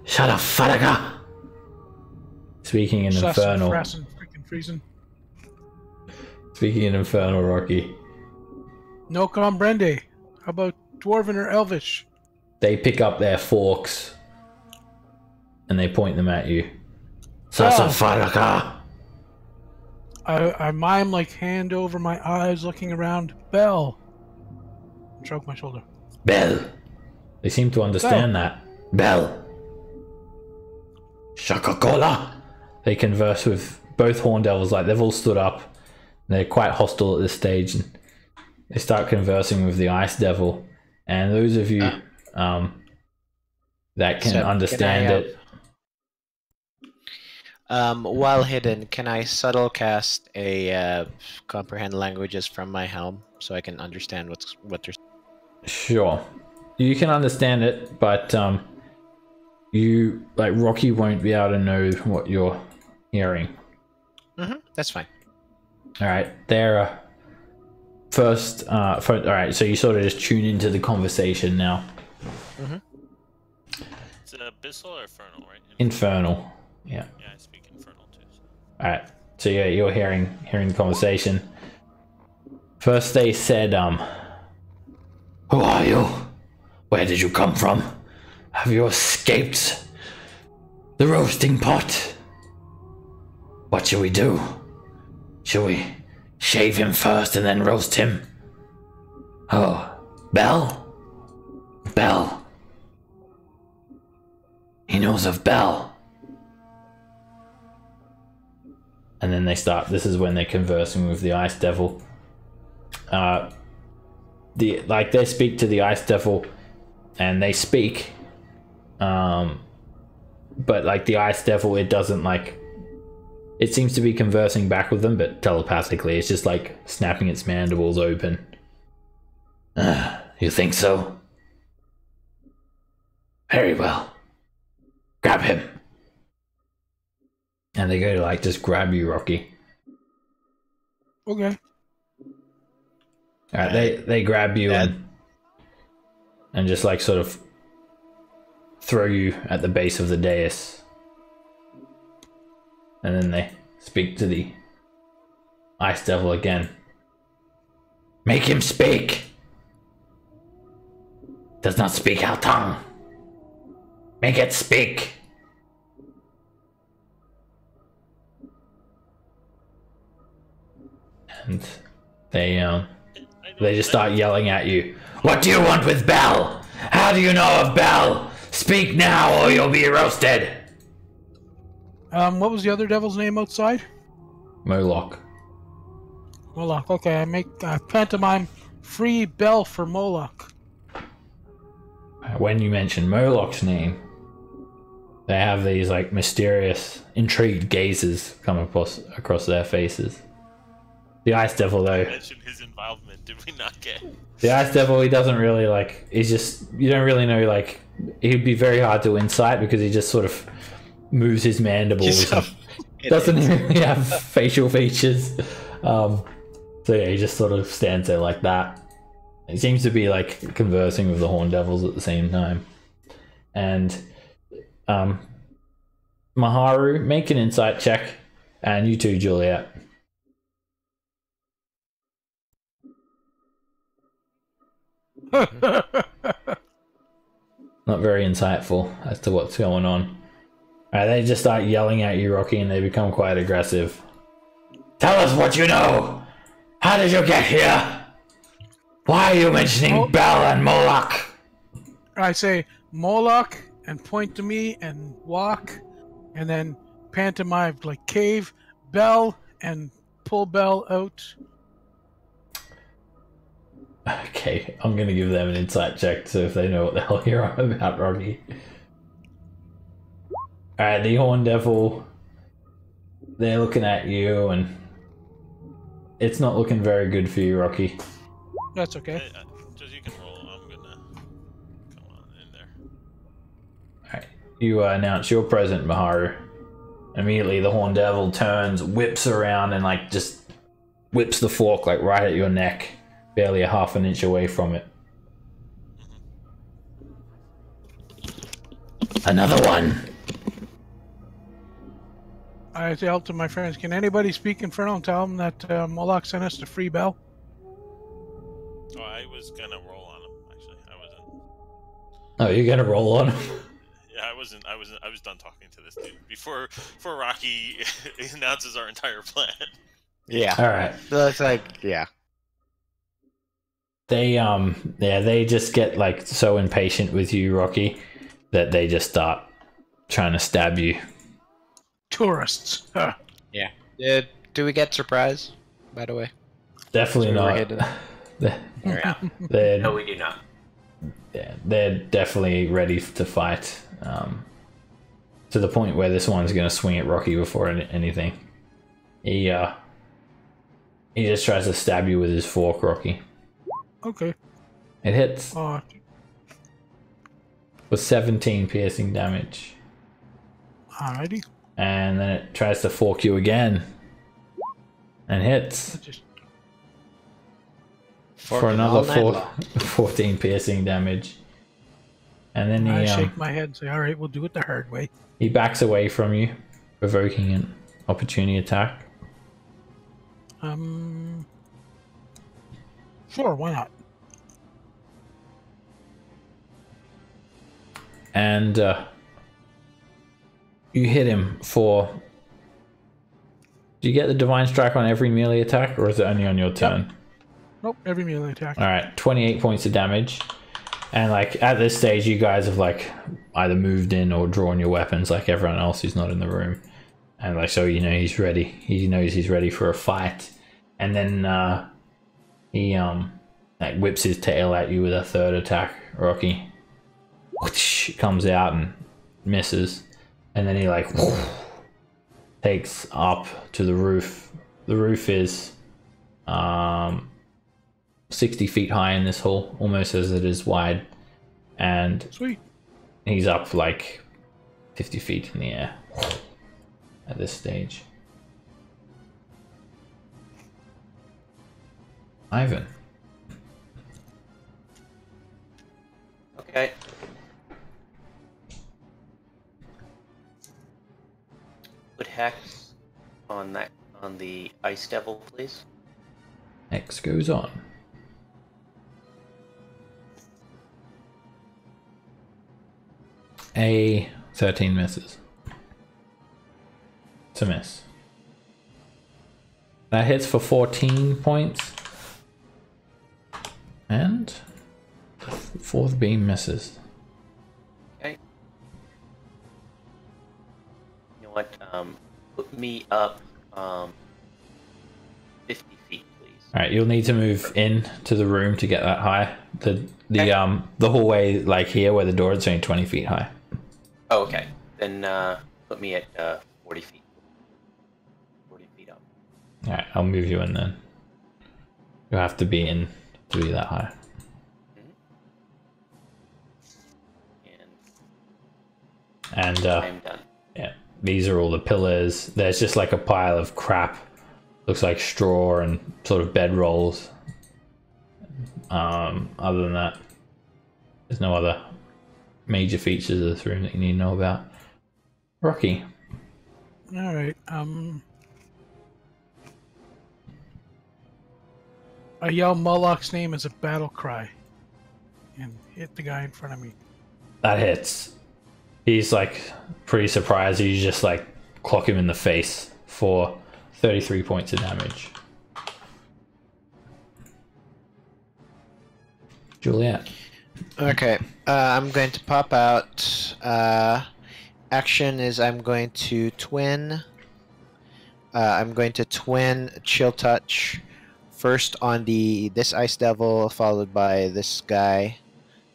Sharafaraga! Speaking in Infernal. Speaking in Infernal, Rocky. No comprende. How about Dwarven or Elvish? They pick up their forks and they point them at you. Sasafaraga! I mime like hand over my eyes looking around. Bell. Stroke my shoulder. Bell. They seem to understand that. Bell. Shaka-cola. They converse with both horn devils, like they've all stood up. They're quite hostile at this stage. And they start conversing with the ice devil, and those of you that can understand it. While hidden, can I subtle cast a comprehend languages from my helm so I can understand what they're? Sure, you can understand it, but you Rocky won't be able to know what you're hearing. That's fine. All right, they're first. All right, so you sort of just tune into the conversation now. It's abyssal or infernal, right? Infernal. Yeah. Yeah, I speak infernal too. So. All right. So yeah, you're hearing the conversation. First, they said, "Who are you? Where did you come from? Have you escaped the roasting pot? What shall we do? Shall we shave him first and then roast him? Oh, Bell? Bell. He knows of Bell." And then they start, this is when they're conversing with the ice devil. They speak to the ice devil, and they speak, but the ice devil, it doesn't it seems to be conversing back with them, but telepathically. It's just snapping its mandibles open. You think so? Very well. Grab him. And they go to just grab you, Rocky. Okay. Alright, they grab you and just sort of throw you at the base of the dais. And then they speak to the ice devil again. Make him speak. Does not speak our tongue. Make it speak. And they just start yelling at you. What do you want with Bell? How do you know of Bell? Speak now or you'll be roasted. What was the other devil's name outside? Moloch. Moloch. Okay, I make pantomime free Bell for Moloch. When you mention Moloch's name, they have these mysterious, intrigued gazes come across their faces. The ice devil, though. Mention his involvement. Did we not get? The ice devil, he doesn't really he's just, you don't really know, he'd be very hard to insight because he just sort of moves his mandibles. Doesn't really have facial features. So yeah, he just sort of stands there like that. He seems to be conversing with the horn devils at the same time. And Maharu, make an insight check, and you too, Juliet. Not very insightful as to what's going on. Alright, they just start yelling at you, Rocky, and they become quite aggressive. Tell us what you know! How did you get here? Why are you mentioning Bell and Moloch? I say Moloch and point to me and walk, and then pantomime cave, Bell, and pull Bell out. Okay, I'm gonna give them an insight check so if they know what the hell you're on about, Rocky. Alright, the Horn Devil, they're looking at you and it's not looking very good for you, Rocky. That's okay. Hey, just you can roll. I'm gonna come on in there. Alright, you announce you're present, Maharu. Immediately the Horn Devil turns, whips around and just whips the fork right at your neck. Barely a half an inch away from it. Another one. I tell to my friends, can anybody speak Infernal and tell them that Moloch sent us to free Bell? Oh, I was gonna roll on him. Actually, I wasn't. Oh, you're gonna roll on him? Yeah, I wasn't. I was done talking to this dude before Rocky announces our entire plan. Yeah. All right. So it's yeah. They just get so impatient with you, Rocky, that they just start trying to stab you. Tourists. Huh. Yeah. Do we get surprise, by the way? Definitely So we were not. hidden. They're, Yeah. they're, No, we do not. yeah, they're definitely ready to fight. To the point where this one's going to swing at Rocky before anything. He just tries to stab you with his fork, Rocky. Okay. It hits Oh, for 17 piercing damage. alrighty. And then it tries to fork you again. And hits Just for another 14 piercing damage. And then I he shake my head and say, "All right, we'll do it the hard way." he backs away from you, provoking an opportunity attack. Sure, why not? And you hit him for... Do you get the Divine Strike on every melee attack, or is it only on your turn? Nope, every melee attack. Alright, 28 points of damage. And like at this stage you guys have like either moved in or drawn your weapons like everyone else who's not in the room. And like so you know he's ready. He knows he's ready for a fight. And then he like whips his tail at you with a third attack, Rocky. It comes out and misses. And then he like takes up to the roof. The roof is 60 feet high in this hall, almost as it is wide, and Sweet. he's up like 50 feet in the air at this stage. Ivan. Okay. Put hex on that on the ice devil, please. X goes on. A 13 misses. It's a miss. That hits for 14 points. And the fourth beam misses. Okay. You know what? Put me up 50 feet, please. Alright, you'll need to move in to the room to get that high. The hallway like here where the door is only 20 feet high. Oh, okay. Then put me at 40 feet. 40 feet up. Alright, I'll move you in then. You'll have to be in to be that high. And I'm done. yeah, these are all the pillars. There's just like a pile of crap. Looks like straw and sort of bed rolls. Other than that, there's no other major features of this room that you need to know about. Rocky. All right. I yell Moloch's name as a battle cry, and hit the guy in front of me. That hits. He's like pretty surprised. You just like clock him in the face for 33 points of damage. Juliet. Okay, I'm going to pop out. Action is I'm going to twin. I'm going to twin Chill Touch first on this Ice Devil, followed by this guy.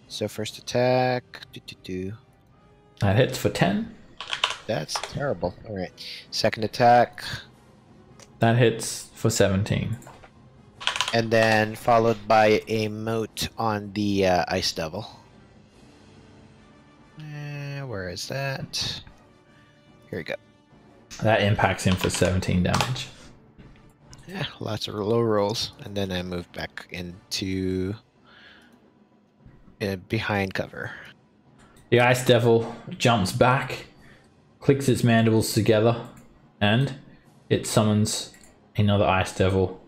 So first attack. That hits for 10. That's terrible. All right. Second attack. That hits for 17. And then followed by a moat on the Ice Devil. Where is that? Here we go. That impacts him for 17 damage. Yeah, lots of low rolls. And then I move back into behind cover. The Ice Devil jumps back, clicks its mandibles together, and it summons another Ice Devil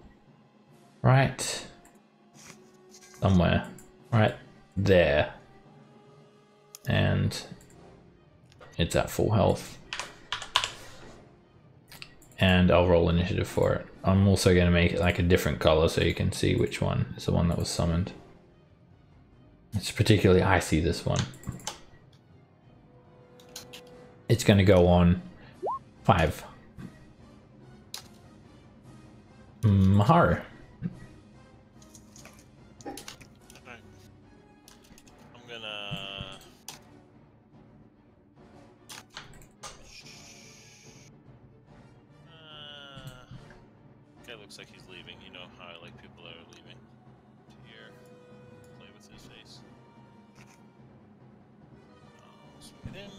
right somewhere, right there. And it's at full health. And I'll roll initiative for it. I'm also going to make it like a different color so you can see which one is the one that was summoned. It's particularly icy, this one. It's going to go on 5. Maharu. gonna. Okay, looks like he's leaving. You know how I like people that are leaving. To hear, play with his face. I'll swing it in.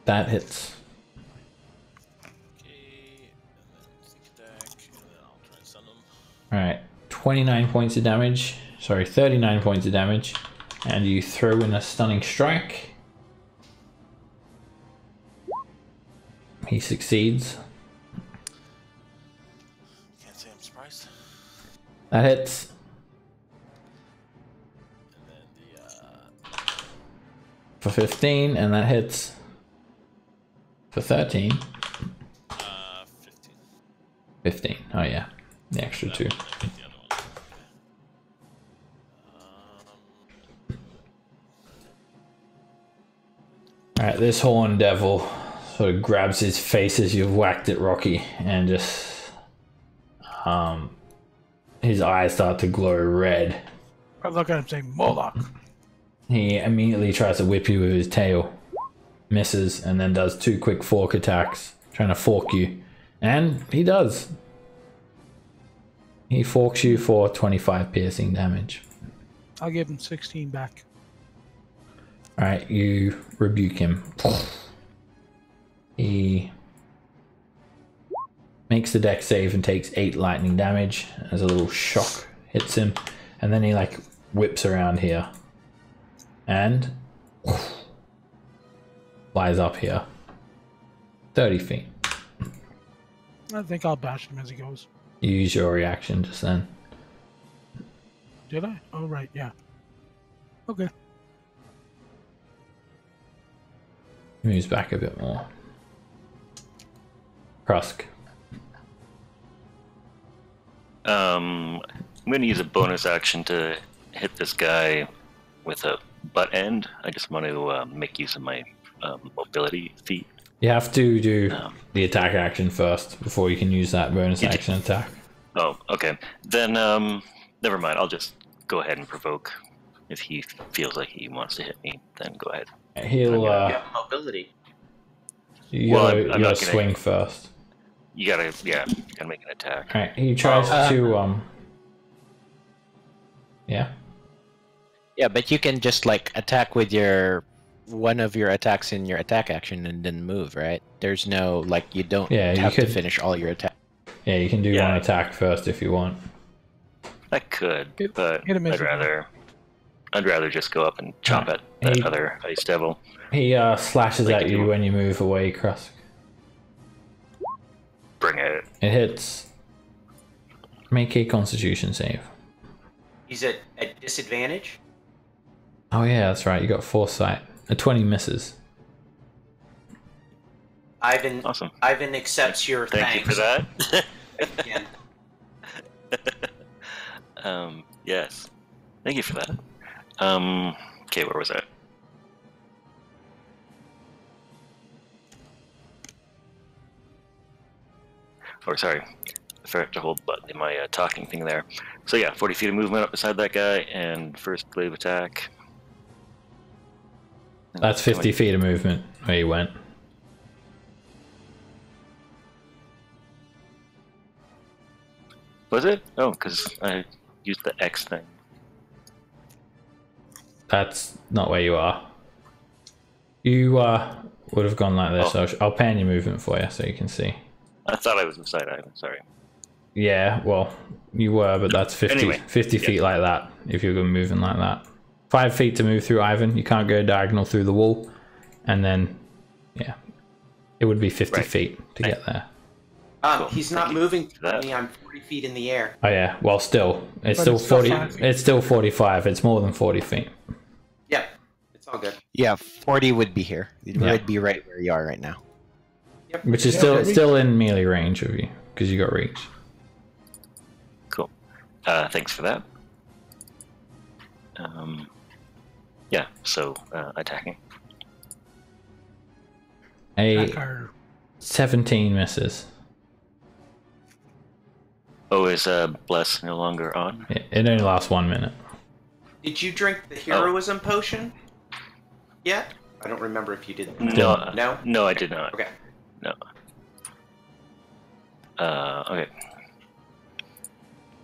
That hits. Okay, and then sneak attack, and then I'll try and stun him. Alright, 29 points of damage. Sorry, 39 points of damage. And you throw in a stunning strike. He succeeds. Can't say I'm surprised. That hits. And then the For 15, and that hits. For 13. 15. 15. Oh yeah. The extra That 2. one, I think the other one. Alright, this horn devil sort of grabs his face as you've whacked it, Rocky, and just his eyes start to glow red. I look at him saying, Moloch. He immediately tries to whip you with his tail, misses, and then does 2 quick fork attacks, trying to fork you. And he does. He forks you for 25 piercing damage. I'll give him 16 back. Alright, you rebuke him. He makes the dex save and takes 8 lightning damage as a little shock hits him. And then he like whips around here. And flies up here. 30 feet. I think I'll bash him as he goes. You use your reaction just then. Did I? Oh, right, yeah. Okay. Moves back a bit more. Krusk. I'm going to use a bonus action to hit this guy with a butt end. I just want to make use of my mobility feat. You have to do the attack action first before you can use that bonus action attack. Oh, okay. Then, never mind. I'll just go ahead and provoke. If he feels like he wants to hit me, then go ahead. He'll, You have mobility. you Well, gotta, I'm you not gotta gonna- swing first. You gotta make an attack. Alright, he tries to, yeah. Yeah, but you can just like attack with your one of your attacks in your attack action and then move, right? There's no like you don't Yeah, you have to could- finish all your attacks. Yeah, you can do Yeah. one attack first if you want. I could, but hit him as I'd you go. rather just go up and chop at that He- other ice devil. He slashes Like at you you do. when you move away, Krusk. Bring it. It hits. Make a constitution save. He's at disadvantage. Oh yeah, that's right, you got foresight. A 20 misses. Ivan Awesome. Ivan accepts your Thank you thanks. for that. Again. Yes. Thank you for that. Okay, where was I? Oh, sorry. I forgot to hold button in my talking thing there. So yeah, 40 feet of movement up beside that guy, and first wave attack. And That's 50 feet of movement where you went. Was it? Oh, because I used the X thing. That's not where you are. You would have gone like this. Oh. I'll pan your movement for you so you can see. I thought I was beside Ivan, sorry. Yeah, well, you were, but that's 50, Anyway, 50 yeah. feet like that if you're moving like that. 5 feet to move through Ivan. You can't go diagonal through the wall. And then, yeah, it would be 50 Right. feet to get there. Cool. He's Thank not you moving for that. to me. I'm 40 feet in the air. Oh yeah, well still, it's But still it's still 40, 5 feet. it's still 45. It's more than 40 feet. Yep. It's all good. Yeah, 40 would be here. It Yeah. would be right where you are right now. Yep. Which is Yeah, still in melee range of you, because you got reach. Cool. Thanks for that. Yeah, so attacking. A Back our 17 misses. Oh, is Bless no longer on? It only lasts 1 minute. Did you drink the heroism potion yet? I don't remember if you did. No, No? no, I did not. Okay. No. Okay.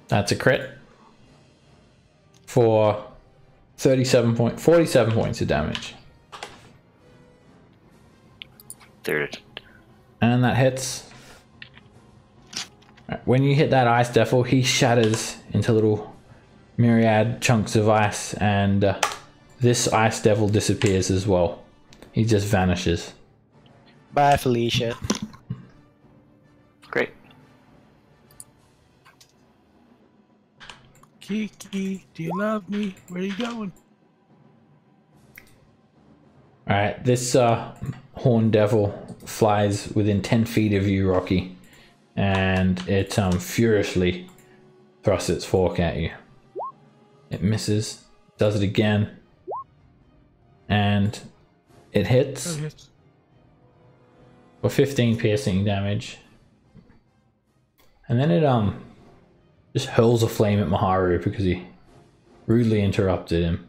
That's a crit for 47 points of damage. Third. And that hits. Right, when you hit that ice devil, he shatters into little myriad chunks of ice, and this ice devil disappears as well. He just vanishes. Bye, Felicia. Great. Kiki, do you love me? Where you going? Alright, this horn devil flies within 10 feet of you, Rocky, and it furiously thrusts its fork at you. It misses, does it again, and it hits Oh, yes. for 15 piercing damage. And then it just hurls a flame at Maharu because he rudely interrupted him.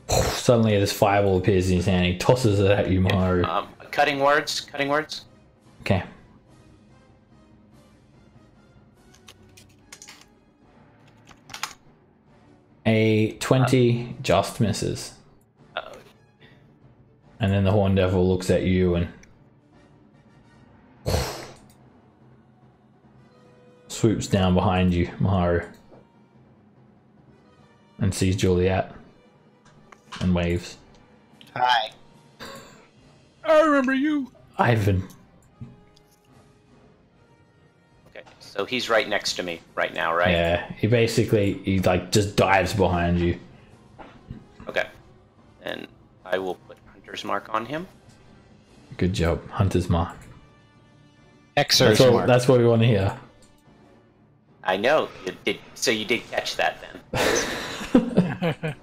Suddenly this fireball appears in his hand. He tosses it at you, Maharu. Cutting words. Okay. A 20 just misses. Uh-oh. And then the horn devil looks at you and swoops down behind you, Maharu, and sees Juliet and waves. Hi. I remember you. Ivan. Okay, so he's right next to me right now, right? Yeah, he like just dives behind you. Okay. And I will put Hunter's Mark on him. Good job, Hunter's Mark. Xer's mark. That's what we want to hear. I know. You did. So you did catch that then.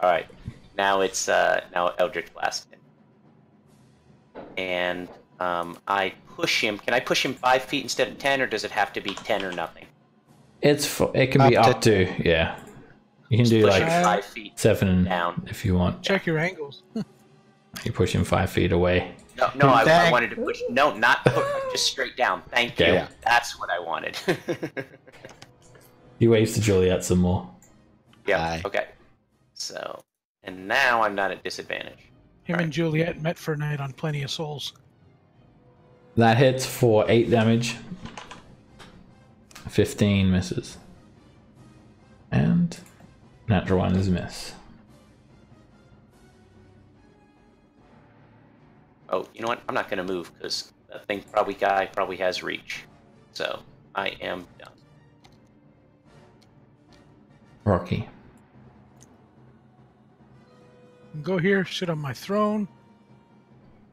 All right. Now it's now Eldritch Blast. And I push him. Can I push him 5 feet instead of 10, or does it have to be 10 or nothing? It can be up to, yeah. You can do Push like him 5 feet 7 down. if you want. Check your angles. You push him 5 feet away. No, I wanted to push. No, not just straight down. Thank you. Okay. That's what I wanted. He waves to Juliet some more. Yeah. Aye. Okay. So, and now I'm not at disadvantage. Him and Juliet met for a night on Plenty of Souls. That hits for 8 damage. 15 misses. And natural one is a miss. Oh, you know what? I'm not going to move because that guy probably has reach. So I am done. Rocky. Go here, sit on my throne.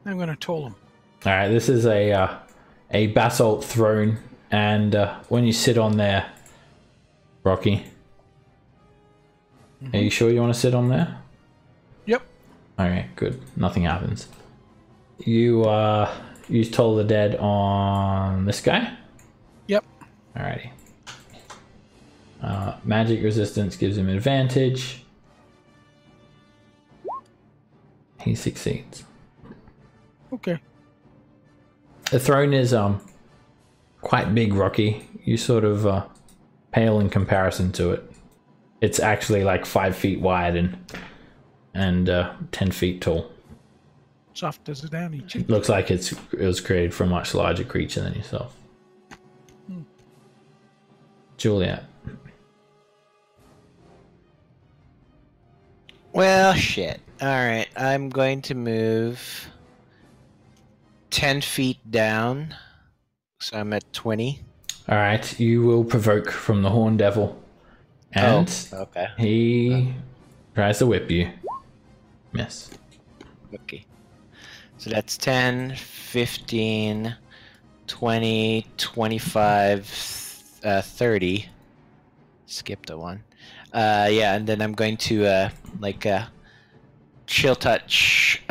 I'm gonna toll him. All right, this is a basalt throne, and when you sit on there, Rocky, are you sure you want to sit on there? Yep. Okay, good. Nothing happens. You toll the dead on this guy? Yep. Alrighty. Magic resistance gives him advantage. He succeeds. Okay. The throne is quite big, Rocky. You sort of pale in comparison to it. It's actually like 5 feet wide and 10 feet tall. Soft as a downy chick. It looks like it was created for a much larger creature than yourself. Juliet. Well, shit. Alright, I'm going to move 10 feet down. So I'm at 20. Alright, you will provoke from the Horn Devil. And okay. he tries to whip you. Miss. Okay. So that's 10, 15, 20, 25, 30. Skipped a one. Yeah, and then I'm going to chill touch,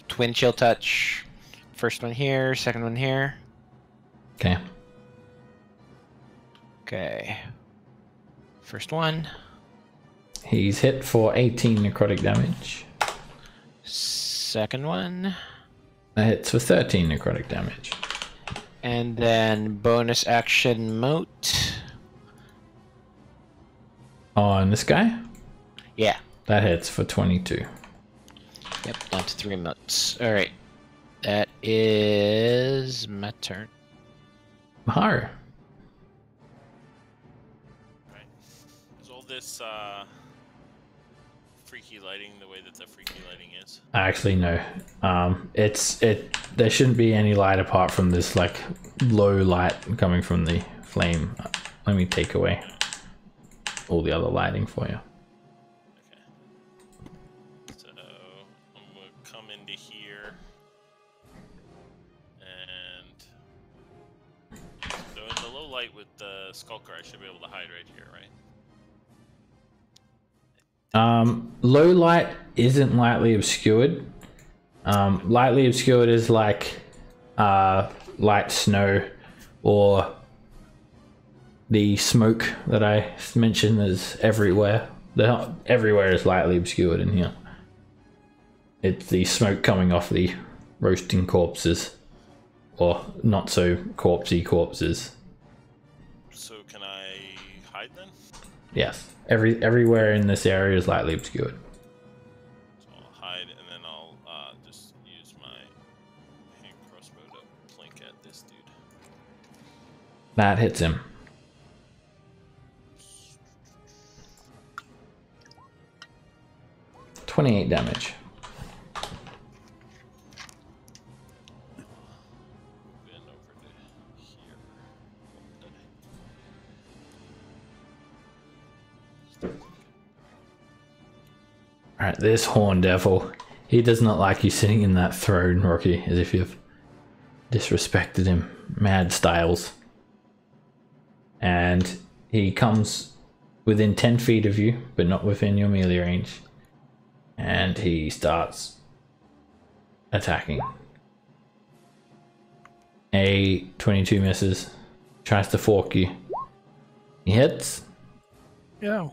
twin chill touch. First one here, second one here. Okay. Okay. First one. He's hit for 18 necrotic damage. Second one. That hits for 13 necrotic damage. And then bonus action moat. On this guy? Yeah. That hits for 22. Yep, down to 3 moats. Alright. That is my turn. Maharu. Right. Is all this freaky lighting the way that the freaky lighting is? Actually, no. There shouldn't be any light apart from this like low light coming from the flame. Let me take away all the other lighting for you. Okay. So I'm gonna come into here, and so in the low light with the skulker, I should be able to hide right here, right? Low light isn't lightly obscured. Lightly obscured is like light snow, or the smoke that I mentioned is everywhere. Everywhere is lightly obscured in here. It's the smoke coming off the roasting corpses, or not so corpsey corpses. So can I hide then? Yes, everywhere in this area is lightly obscured. So I'll hide, and then I'll just use my hand crossbow to plink at this dude. That hits him. $28 damage. Been over to here. Alright, this horn devil. He does not like you sitting in that throne, Rocky, as if you've disrespected him. Mad styles. And he comes within 10 feet of you, but not within your melee range. And he starts attacking. A 22 misses. Tries to fork you. He hits Yeah.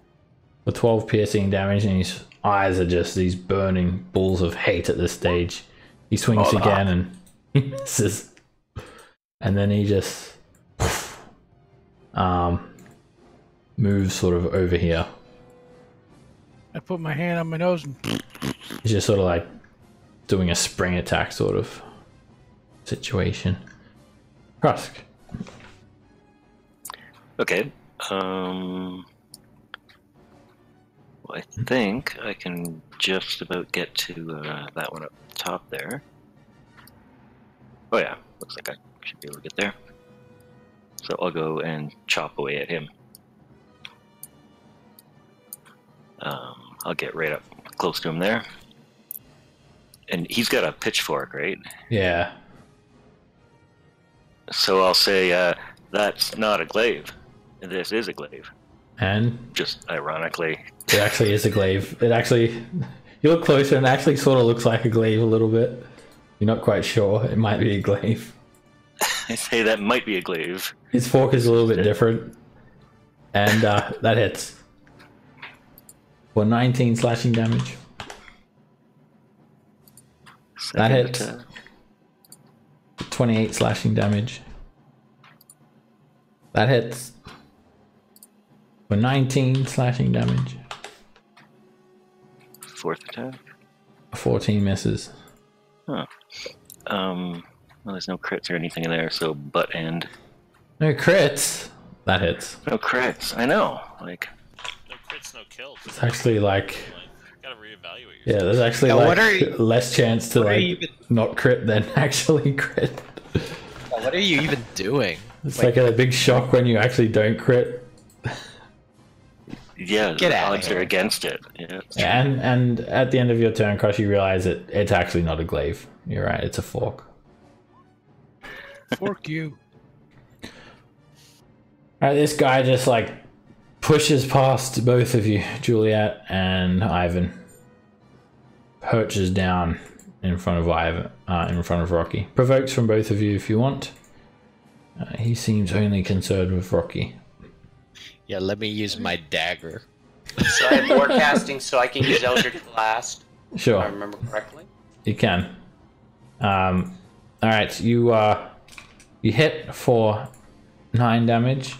for 12 piercing damage, and his eyes are just these burning balls of hate at this stage. He swings again and he misses. And then he just moves sort of over here. I put my hand on my nose and He's just sort of like doing a spring attack sort of situation. Krusk. Okay. Well, I think I can just about get to that one up top there. Oh yeah, looks like I should be able to get there. So I'll go and chop away at him. I'll get right up close to him there. And he's got a pitchfork, right? Yeah. So I'll say, that's not a glaive. This is a glaive. And Just ironically. it actually is a glaive. It actually, you look closer and it actually sort of looks like a glaive a little bit. You're not quite sure. It might be a glaive. I say that might be a glaive. His fork is a little bit different. And that hits. For 19 slashing damage. That hits. 28 slashing damage. That hits. For 19 slashing damage. Fourth attack. 14 misses. Huh. Well, there's no crits or anything in there, so butt end. No crits. That hits. No crits. I know. Like, No crits, no kills. It's actually like, Gotta reevaluate yeah, yourself. there's actually Yeah, like what are you- less chance to what are like you even- not crit than actually crit. What are you even doing? It's like a big shock when you actually don't crit. yeah, Get the outta odds here. are against it. Yeah. it's true. And at the end of your turn, Crush, you realize that it's actually not a glaive. You're right, it's a fork. fork you. Alright, this guy just like pushes past both of you, Juliet and Ivan. Perches down in front of Ivan, in front of Rocky. Provokes from both of you if you want. He seems only concerned with Rocky. Yeah, let me use my dagger. So I have forecasting, so I can use Eldritch Blast. If I Sure, remember correctly. you can. All right, you hit for 9 damage.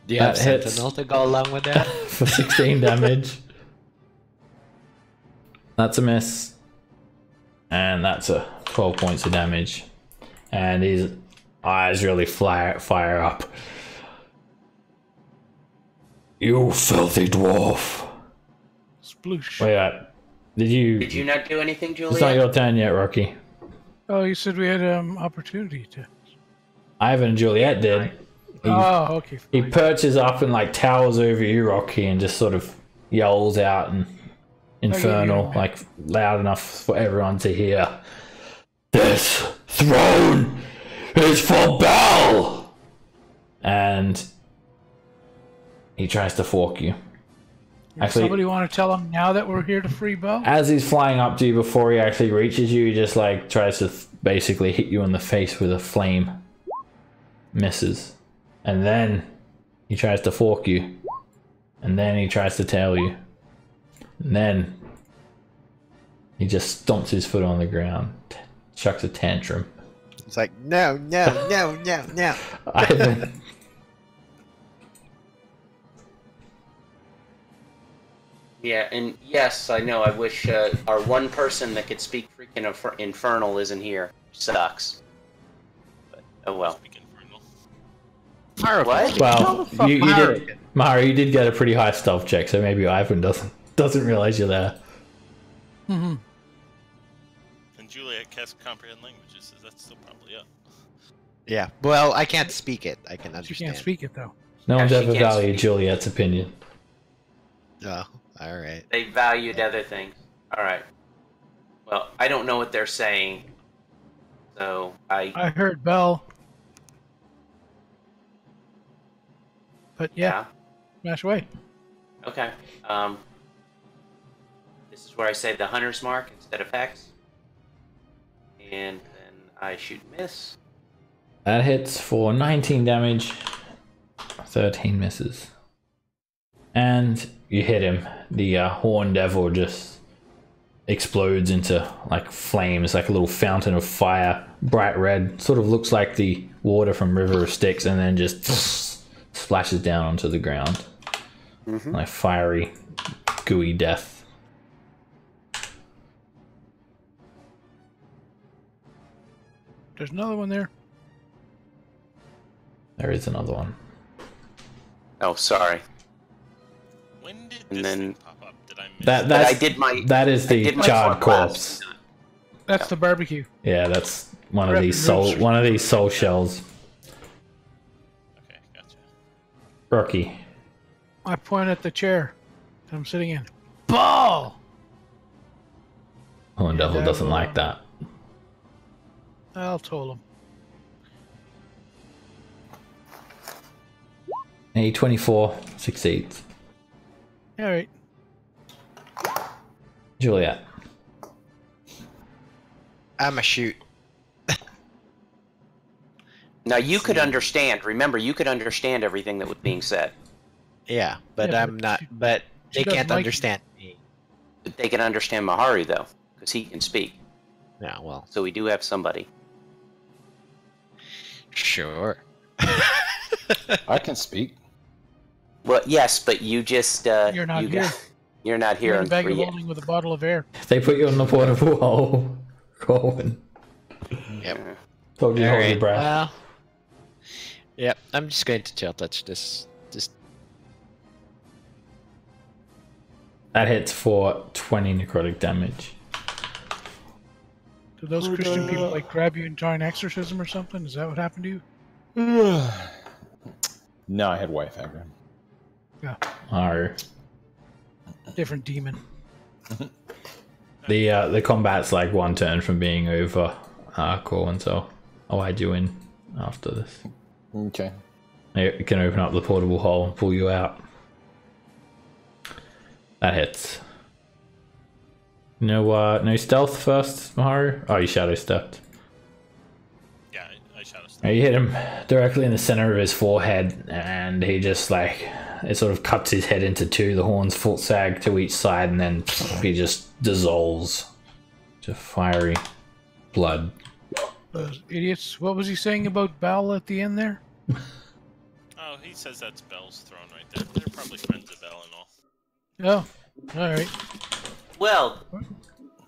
Do you have That hits. Sentinel to go along with that? For 16 damage. That's a miss. And that's a 12 points of damage. And his eyes really fire up. You filthy dwarf. Sploosh. Wait, did you not do anything, It's not Juliet? your turn yet, Rocky. Oh, you said we had opportunity to. Ivan and Juliet did. Oh, okay. He Fine. perches up and like towers over you, Rocky, and just sort of yells out in infernal, yeah. like loud enough for everyone to hear. This throne is for Bel! And he tries to fork you. Actually, Somebody want to tell him now that we're here to free Bell? as he's flying up to you before he actually reaches you, he just like tries to basically hit you in the face with a flame. Misses. And then he tries to fork you. And then he tries to tail you. And then he just stomps his foot on the ground. Chucks a tantrum. It's like, no, no, no, no, no. Ivan. Yeah, and yes, I know. I wish our one person that could speak freaking infernal isn't here. Sucks. But, oh well. Speak infernal. What? Well, fuck you Mari. did. Mari, you did get a pretty high stealth check, so maybe Ivan doesn't realize you're there. Mm-hmm. And Juliet casts comprehend languages, so that's still probably up. Yeah, well, I can't speak it. I can She understand. can't speak it though. No one's she ever can't valued speak. Juliet's opinion. Oh, all right. They valued other things. All right. Well, I don't know what they're saying, so I heard Bell. But yeah, smash away. Okay. This is where I say the hunter's mark instead of hex, and then I shoot miss. That hits for 19 damage. 13 misses. And you hit him. The horn devil just explodes into like flames, like a little fountain of fire, bright red. Sort of looks like the water from River of Styx, and then just splashes down onto the ground. Like fiery, gooey death. There's another one there. There is another one. Oh, sorry. When did And this then- thing pop up? Did I miss That it? But that's I did my. that is I the did my charred forecast. corpse. That's the barbecue. Yeah, that's one of Rapid these soul roast. shells. Okay, gotcha. Rocky. I point at the chair that I'm sitting in. Ball! Horn devil Yeah, doesn't well, like that. I'll told him. A 24 succeeds. All right. Juliet. I'm a shoot. Now you could understand. Remember, you could understand everything that was being said. Yeah, but Yeah, I'm but not. she- But she they doesn't can't like you. understand me. But they can understand Mahari though, because he can speak. Yeah, well, So we do have somebody. sure. I can speak. Well, yes, but you just You're not here. You're not here You're in a on bag of 3 holding with a bottle of air. They put you on the portable hole. Colin. Yet. Told you to hold your Alright, breath. well, yep. I'm just going to chill touch this. Just That hits for 20 necrotic damage. Do those Christian people like grab you and join exorcism or something? Is that what happened to you? No, I had wife aggro. Arr. Different demon. The combat's like one turn from being over, Colin, so I'll add you in after this. Okay. You can open up the portable hole and pull you out. That hits. No stealth first, Maharu? Oh, you shadow stepped. Yeah, I shadow step. You hit him directly in the center of his forehead, and he just like it sort of cuts his head into two. The horns full sag to each side, and then he just dissolves to fiery blood. Those idiots. What was he saying about Bell at the end there? Oh, he says that's Bell's throne right there. They're probably friends of Bell and all. Oh, all right. Well,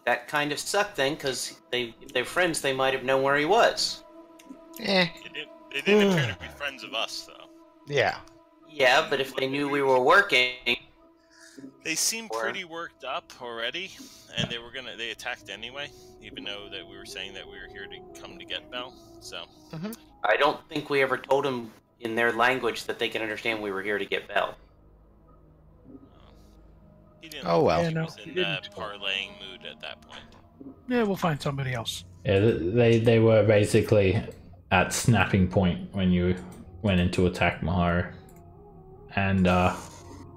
that kind of sucked then, because if they're friends, they might have known where he was. Eh. They didn't appear to be friends of us, though. Yeah. Yeah, but if they knew we were working... They seemed pretty worked up already, and they attacked anyway, even though that we were saying that we were here to come to get Bell, so... I don't think we ever told them in their language that they can understand we were here to get Bell. He didn't Oh, well. He Yeah, was no, in he the didn't. parlaying mood at that point. Yeah, we'll find somebody else. Yeah, they were basically at snapping point when you went in to attack Maharu. And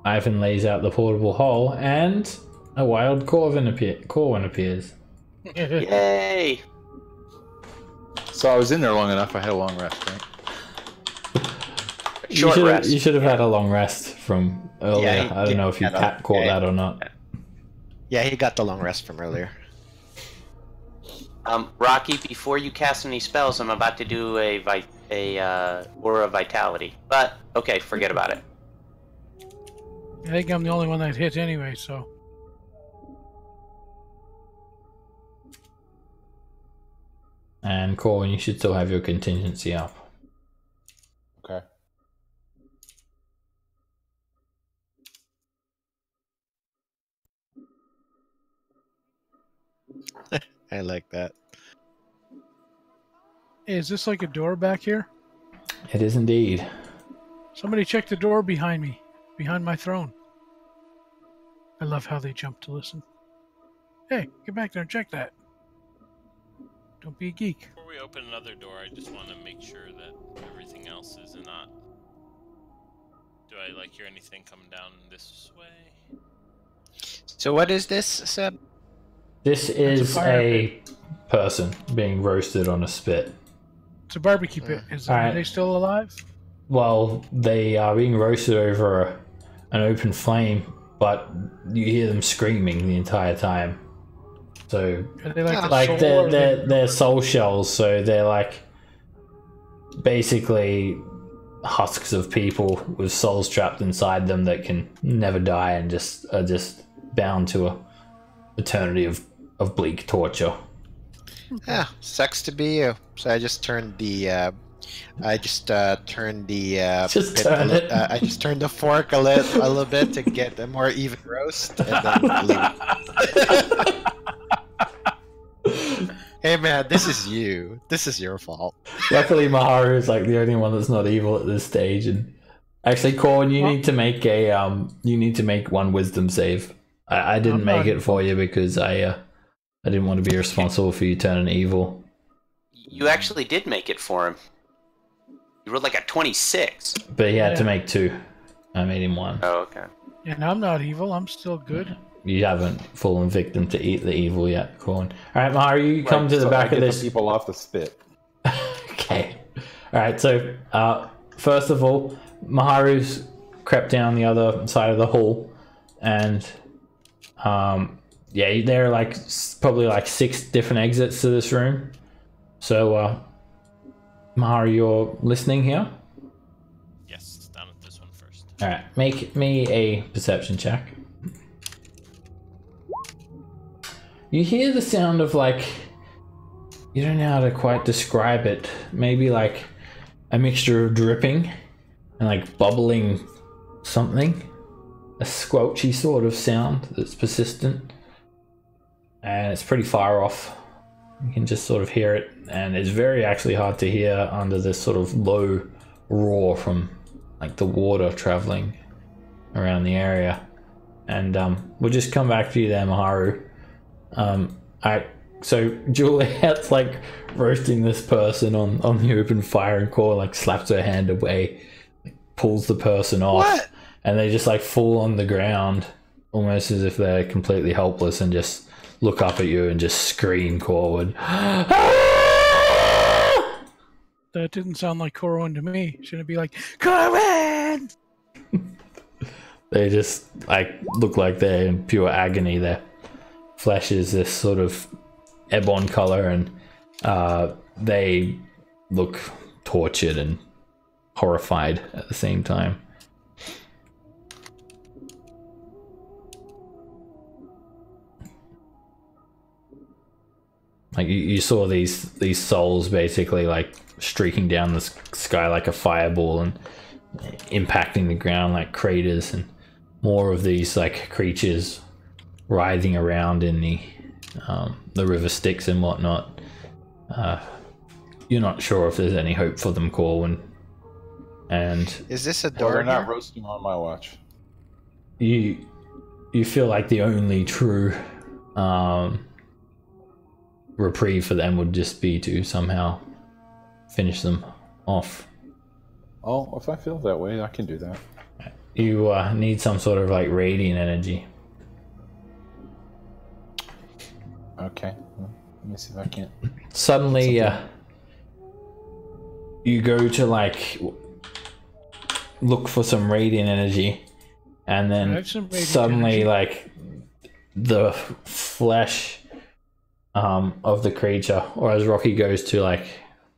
Ivan lays out the portable hole, and a wild Corwin appears. Yay! So I was in there long enough. I had a long rest, right? Short rest. You should have had a long rest from earlier. Yeah, I don't know if you caught that or not. Yeah, he got the long rest from earlier. Rocky, before you cast any spells, I'm about to do a Aura of Vitality. But, okay, forget about it. I think I'm the only one that hit anyway, so. And Corwin, you should still have your contingency up. Okay. I like that. Hey, is this like a door back here? It is indeed. Somebody check the door behind me, behind my throne. I love how they jump to listen. Hey, get back there and check that. Don't be a geek. Before we open another door, I just want to make sure that everything else is not... Do I, hear anything coming down this way? So what is this, Seb? This is fire a person being roasted on a spit. It's a barbecue pit. Are they still alive? Well, they are being roasted over an open flame, but you hear them screaming the entire time. So, Are they like they're soul shells, so they're basically husks of people with souls trapped inside them that can never die and are just bound to a eternity of bleak torture. Yeah, sucks to be you. So I just turned the Just turn it. I just turned the fork a little bit to get a more even roast, and then leave. Hey man, this is you. This is your fault. Luckily, Maharu is the only one that's not evil at this stage. And actually, Corwin, you need to make one wisdom save. I didn't make it for you because I didn't want to be responsible for you turning evil. You actually did make it for him. You rolled a 26. But he had to make 2. I made him 1. Oh, okay. And I'm not evil. I'm still good. You haven't fallen victim to eat the evil yet, Corwin. All right, Maharu, you come to the back of this. The people off the spit. Okay. All right. So first of all, Maharu's crept down the other side of the hall, and there are probably 6 different exits to this room. So Maharu, you're listening here. Yes, down at this one first. All right. Make me a perception check. You hear the sound of you don't know how to quite describe it. Maybe a mixture of dripping and bubbling something. A squelchy sort of sound that's persistent. And it's pretty far off. You can just sort of hear it. And it's very actually hard to hear under this sort of low roar from the water traveling around the area. And we'll just come back to you there, Maharu. So Juliet's roasting this person on the open fire, and Cora slaps her hand away, pulls the person off. What? And they just fall on the ground, almost as if they're completely helpless, and just look up at you and just scream, Corwin. That didn't sound like Corwin to me. Shouldn't it be like, Corwin! They just like look like they're in pure agony. Their flesh is this sort of ebon color, and they look tortured and horrified at the same time. Like you saw these souls basically like streaking down the sky like a fireball and impacting the ground like craters, and more of these like creatures writhing around in the river Styx and whatnot. You're not sure if there's any hope for them, Corwin. And Is this a Well, door they're not here? roasting on my watch. you feel like the only true reprieve for them would just be to somehow finish them off. Oh, if I feel that way, I can do that. You need some sort of like radiant energy. Okay. Well, let me see if I can. Suddenly, you go to like look for some radiant energy, and I then have some radiant suddenly, energy. like the flesh of the creature, or as Rocky goes to like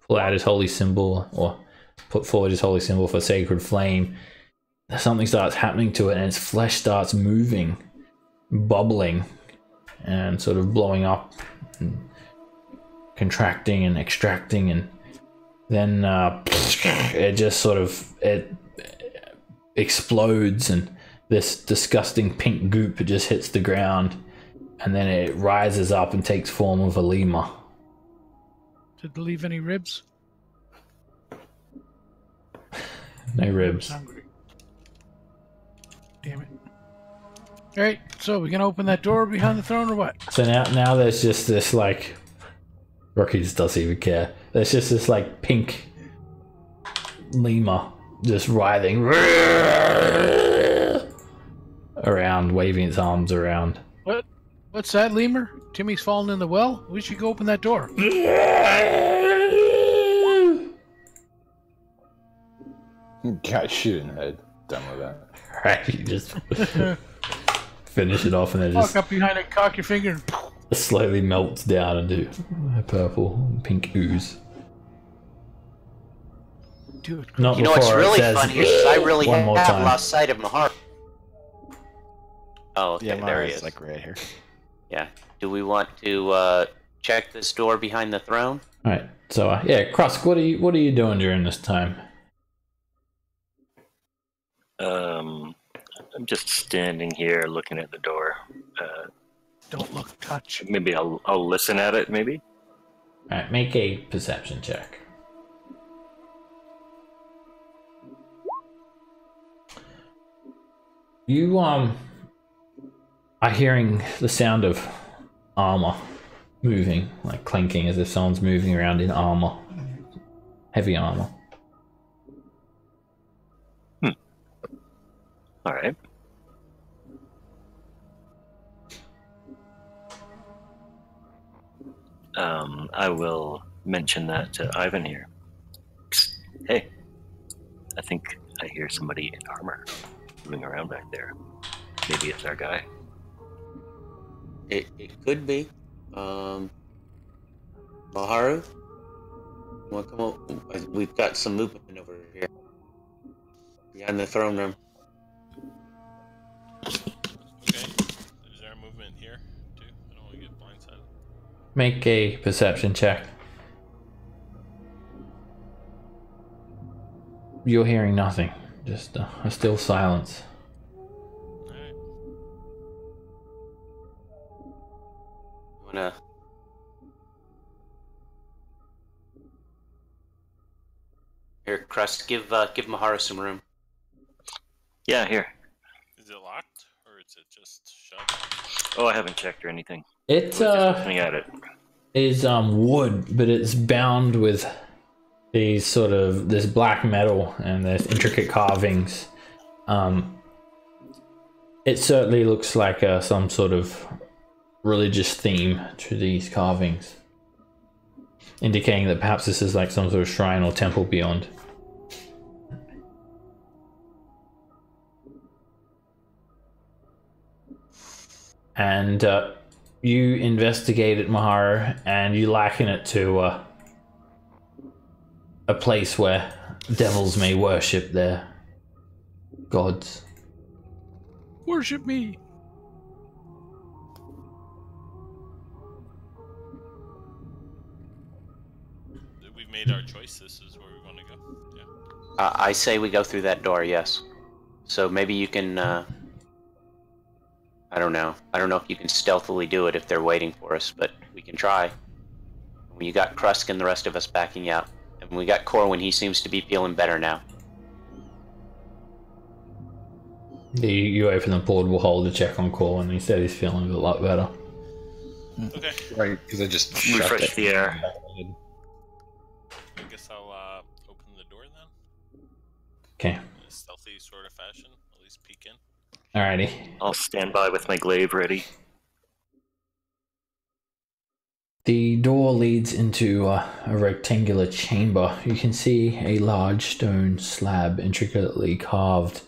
pull out his holy symbol or put forward his holy symbol for sacred flame, something starts happening to it, and its flesh starts moving, bubbling, and sort of blowing up, and contracting and extracting, and then it just sort of explodes, and this disgusting pink goop just hits the ground, and then it rises up and takes form of a lemur. Did it leave any ribs? No I was ribs. hungry. Damn it. Alright, so we gonna open that door behind the throne or what? So now there's just this like, Rocky just doesn't even care. There's just this like pink lemur just writhing around, waving its arms around. What's that, lemur? Timmy's fallen in the well? We should go open that door. Got shit in the head. Done with that. Right, you just finish it off, and then Walk just up behind it, cock your finger, and slowly melts down into a purple and pink ooze. do it. Not You know what's before it really says, funny is I really one more have time. lost sight of Mahar. Oh, okay, Yeah, there mine he is is. like right here. Yeah. Do we want to check this door behind the throne? All right, so yeah, Krusk, what are you doing during this time? I'm just standing here looking at the door. Don't look, touch. Maybe I'll listen at it. Maybe. All right, make a perception check. You are hearing the sound of armor moving, like clinking, as if someone's moving around in armor, heavy armor. All right. I will mention that to Ivan here. Psst, hey, I think I hear somebody in armor moving around back there. Maybe it's our guy. It could be. Maharu? You want to come up? We've got some movement over here. Behind the throne room. Okay. Is there a movement here too? I don't want to get blindsided. Make a perception check. You're hearing nothing, just a still silence. Alright. You wanna? Here, Crust, give Maharu some room. Yeah, here. Is it locked or is it just shut? Oh, I haven't checked or anything. It I was just looking at it. is wood, but it's bound with these sort of this black metal, and there's intricate carvings. It certainly looks like some sort of religious theme to these carvings, indicating that perhaps this is like some sort of shrine or temple beyond. and you investigate it, Mahara, and you liken it to a place where devils may worship their gods. Worship me. We've made our choice. This is where we want to go. Yeah. I say we go through that door, yes. So maybe you can, I don't know. I don't know if you can stealthily do it if they're waiting for us, but we can try. You got Krusk and the rest of us backing out. And we got Corwin, he seems to be feeling better now. You open the portable hole to check on Corwin, and he said he's feeling a lot better. Okay. Right, because I just Refresh the air. I guess I'll open the door then. Okay. In a stealthy sort of fashion. At least peek in. Alrighty. I'll stand by with my glaive ready. The door leads into a rectangular chamber. You can see a large stone slab intricately carved,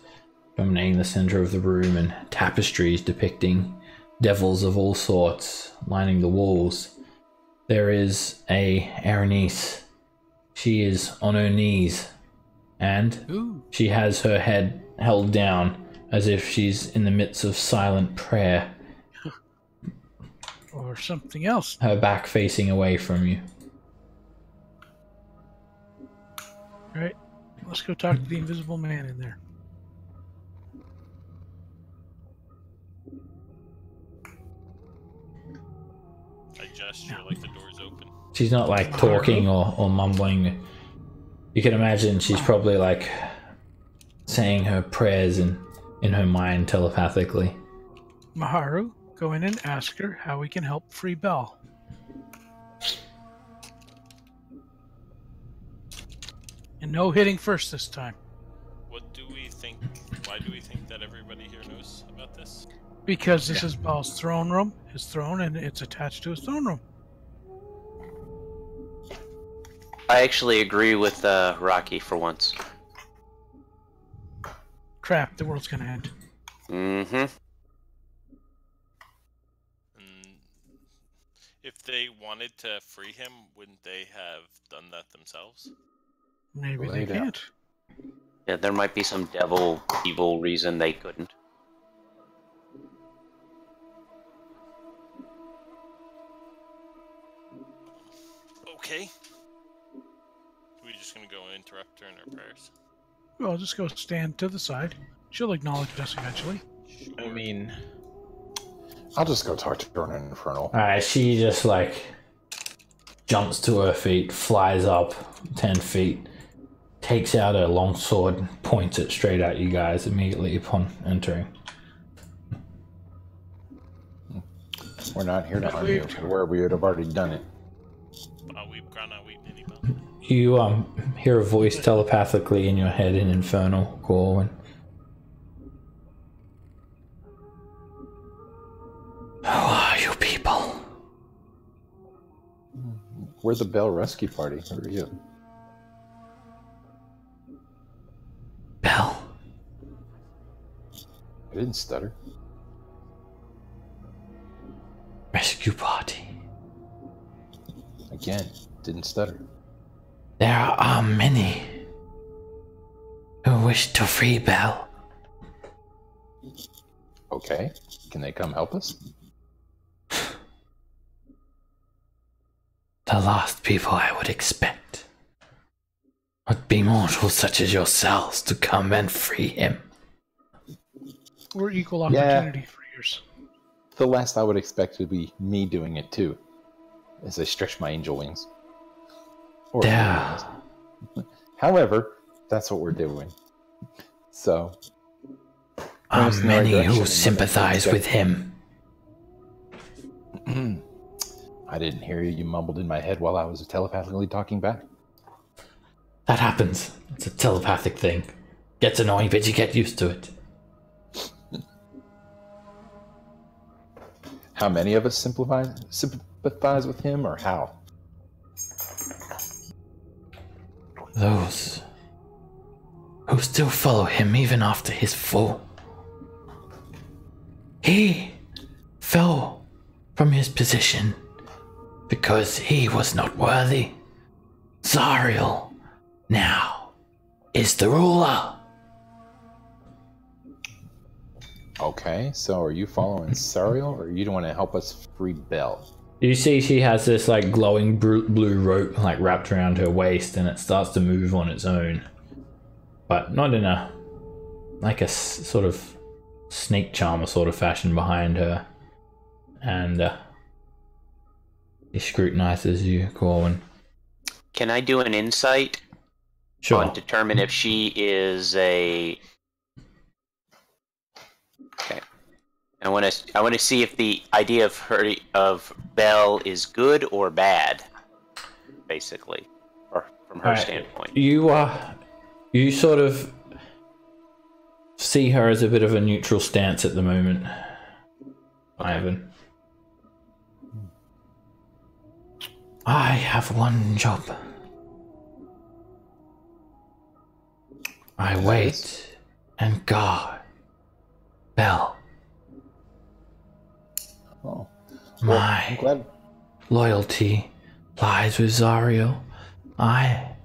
dominating the center of the room, and tapestries depicting devils of all sorts lining the walls. There is a Erenice. She is on her knees, and she has her head held down as if she's in the midst of silent prayer. Or something else. Her back facing away from you. Alright, let's go talk to the invisible man in there. I gesture like the door's open. She's not like talking or mumbling. You can imagine she's probably like saying her prayers in her mind telepathically. Maharu, go in and ask her how we can help free Belle. And no hitting first this time. What do we think? Why do we think that everybody here knows about this? Because this is Belle's throne room, his throne, and it's attached to his throne room. I actually agree with Rocky for once. Crap, the world's gonna end. Mm-hmm. If they wanted to free him, wouldn't they have done that themselves? Maybe they Laid out. can't. Yeah, there might be some devil, evil reason they couldn't. Okay. We're just gonna go interrupt her in her prayers. Well, just go stand to the side. She'll acknowledge us eventually. I mean, I'll just go talk to her in Infernal. Alright, she just like jumps to her feet, flies up 10 feet, takes out her long sword, and points it straight at you guys immediately upon entering. We're not here to But harm you, where we would have already done it. You hear a voice telepathically in your head in Infernal, Corwin. Who are you people? We're the Bell Rescue Party. Who are you? Bell. I didn't stutter. Rescue party. Again, didn't stutter. There are many who wish to free Bell. Okay, can they come help us? The last people I would expect would be mortals such as yourselves to come and free him. We're equal opportunity freers. The last I would expect would be me doing it too, as I stretch my angel wings. Or There wings. However, that's what we're doing. So, are us in the right many direction who and sympathize with him. I didn't hear you. You mumbled in my head while I was telepathically talking back. That happens. It's a telepathic thing. Gets annoying, but you get used to it. How many of us sympathize with him, or how? Those who still follow him even after his fall. He fell from his position because he was not worthy. Zariel now is the ruler. Okay, so are you following Sariel, or you don't want to help us free Bell? You see she has this like glowing blue rope like wrapped around her waist, and it starts to move on its own. But not in a like a sort of snake charmer sort of fashion behind her. And he scrutinizes you, Corwin. Can I do an insight? Sure. On determine if she is a. Okay. I want to see if the idea of Belle is good or bad, basically, or from her standpoint. You sort of see her as a bit of a neutral stance at the moment, Ivan. I have one job. I wait and guard Belle. Oh. My loyalty lies with Zariel. I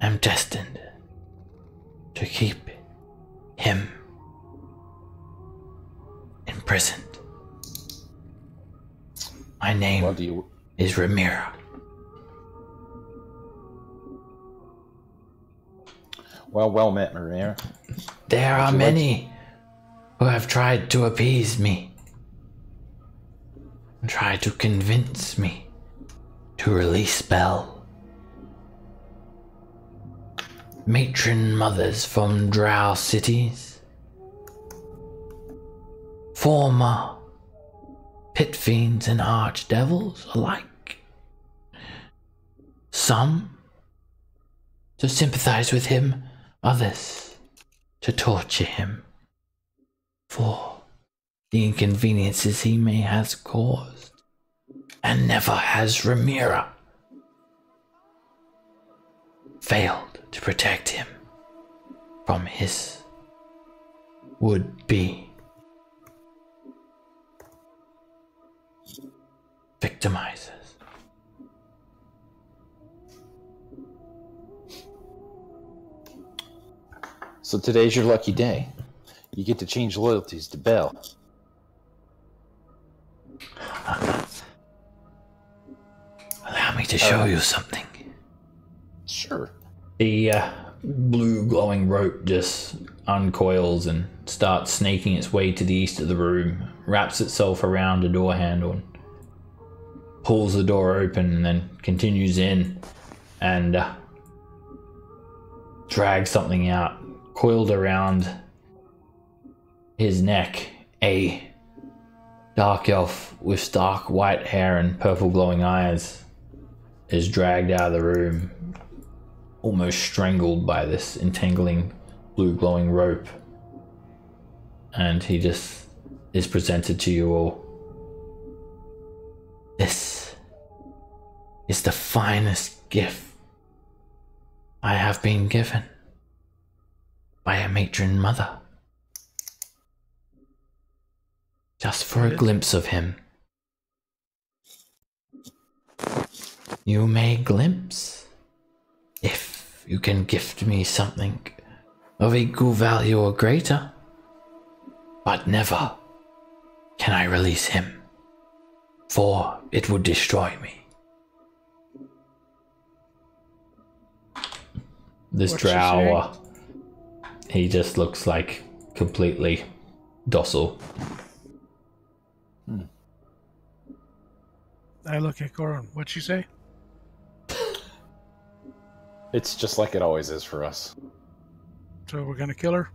am destined to keep him imprisoned. My name is Ramira. Well met, Ramira. There are many who have tried to appease me and tried to convince me to release Belle. Matron mothers from drow cities, former pit fiends and archdevils alike. Some to sympathize with him, others to torture him for the inconveniences he may have caused. And never has Ramira failed to protect him from his would-be victimizers. So today's your lucky day. You get to change loyalties to Belle. Allow me to show you something. Sure. The blue glowing rope just uncoils and starts snaking its way to the east of the room, wraps itself around a door handle, and pulls the door open, and then continues in and drags something out, coiled around his neck. A dark elf with dark white hair and purple glowing eyes is dragged out of the room, almost strangled by this entangling blue glowing rope. And he just is presented to you all. This is the finest gift I have been given by a matron mother. Just for a glimpse of him. You may glimpse if you can gift me something of equal value or greater, but never can I release him, for it would destroy me. This drow, he just looks like completely docile. I look at Goron. What'd she say? It's just like it always is for us. So we're gonna kill her?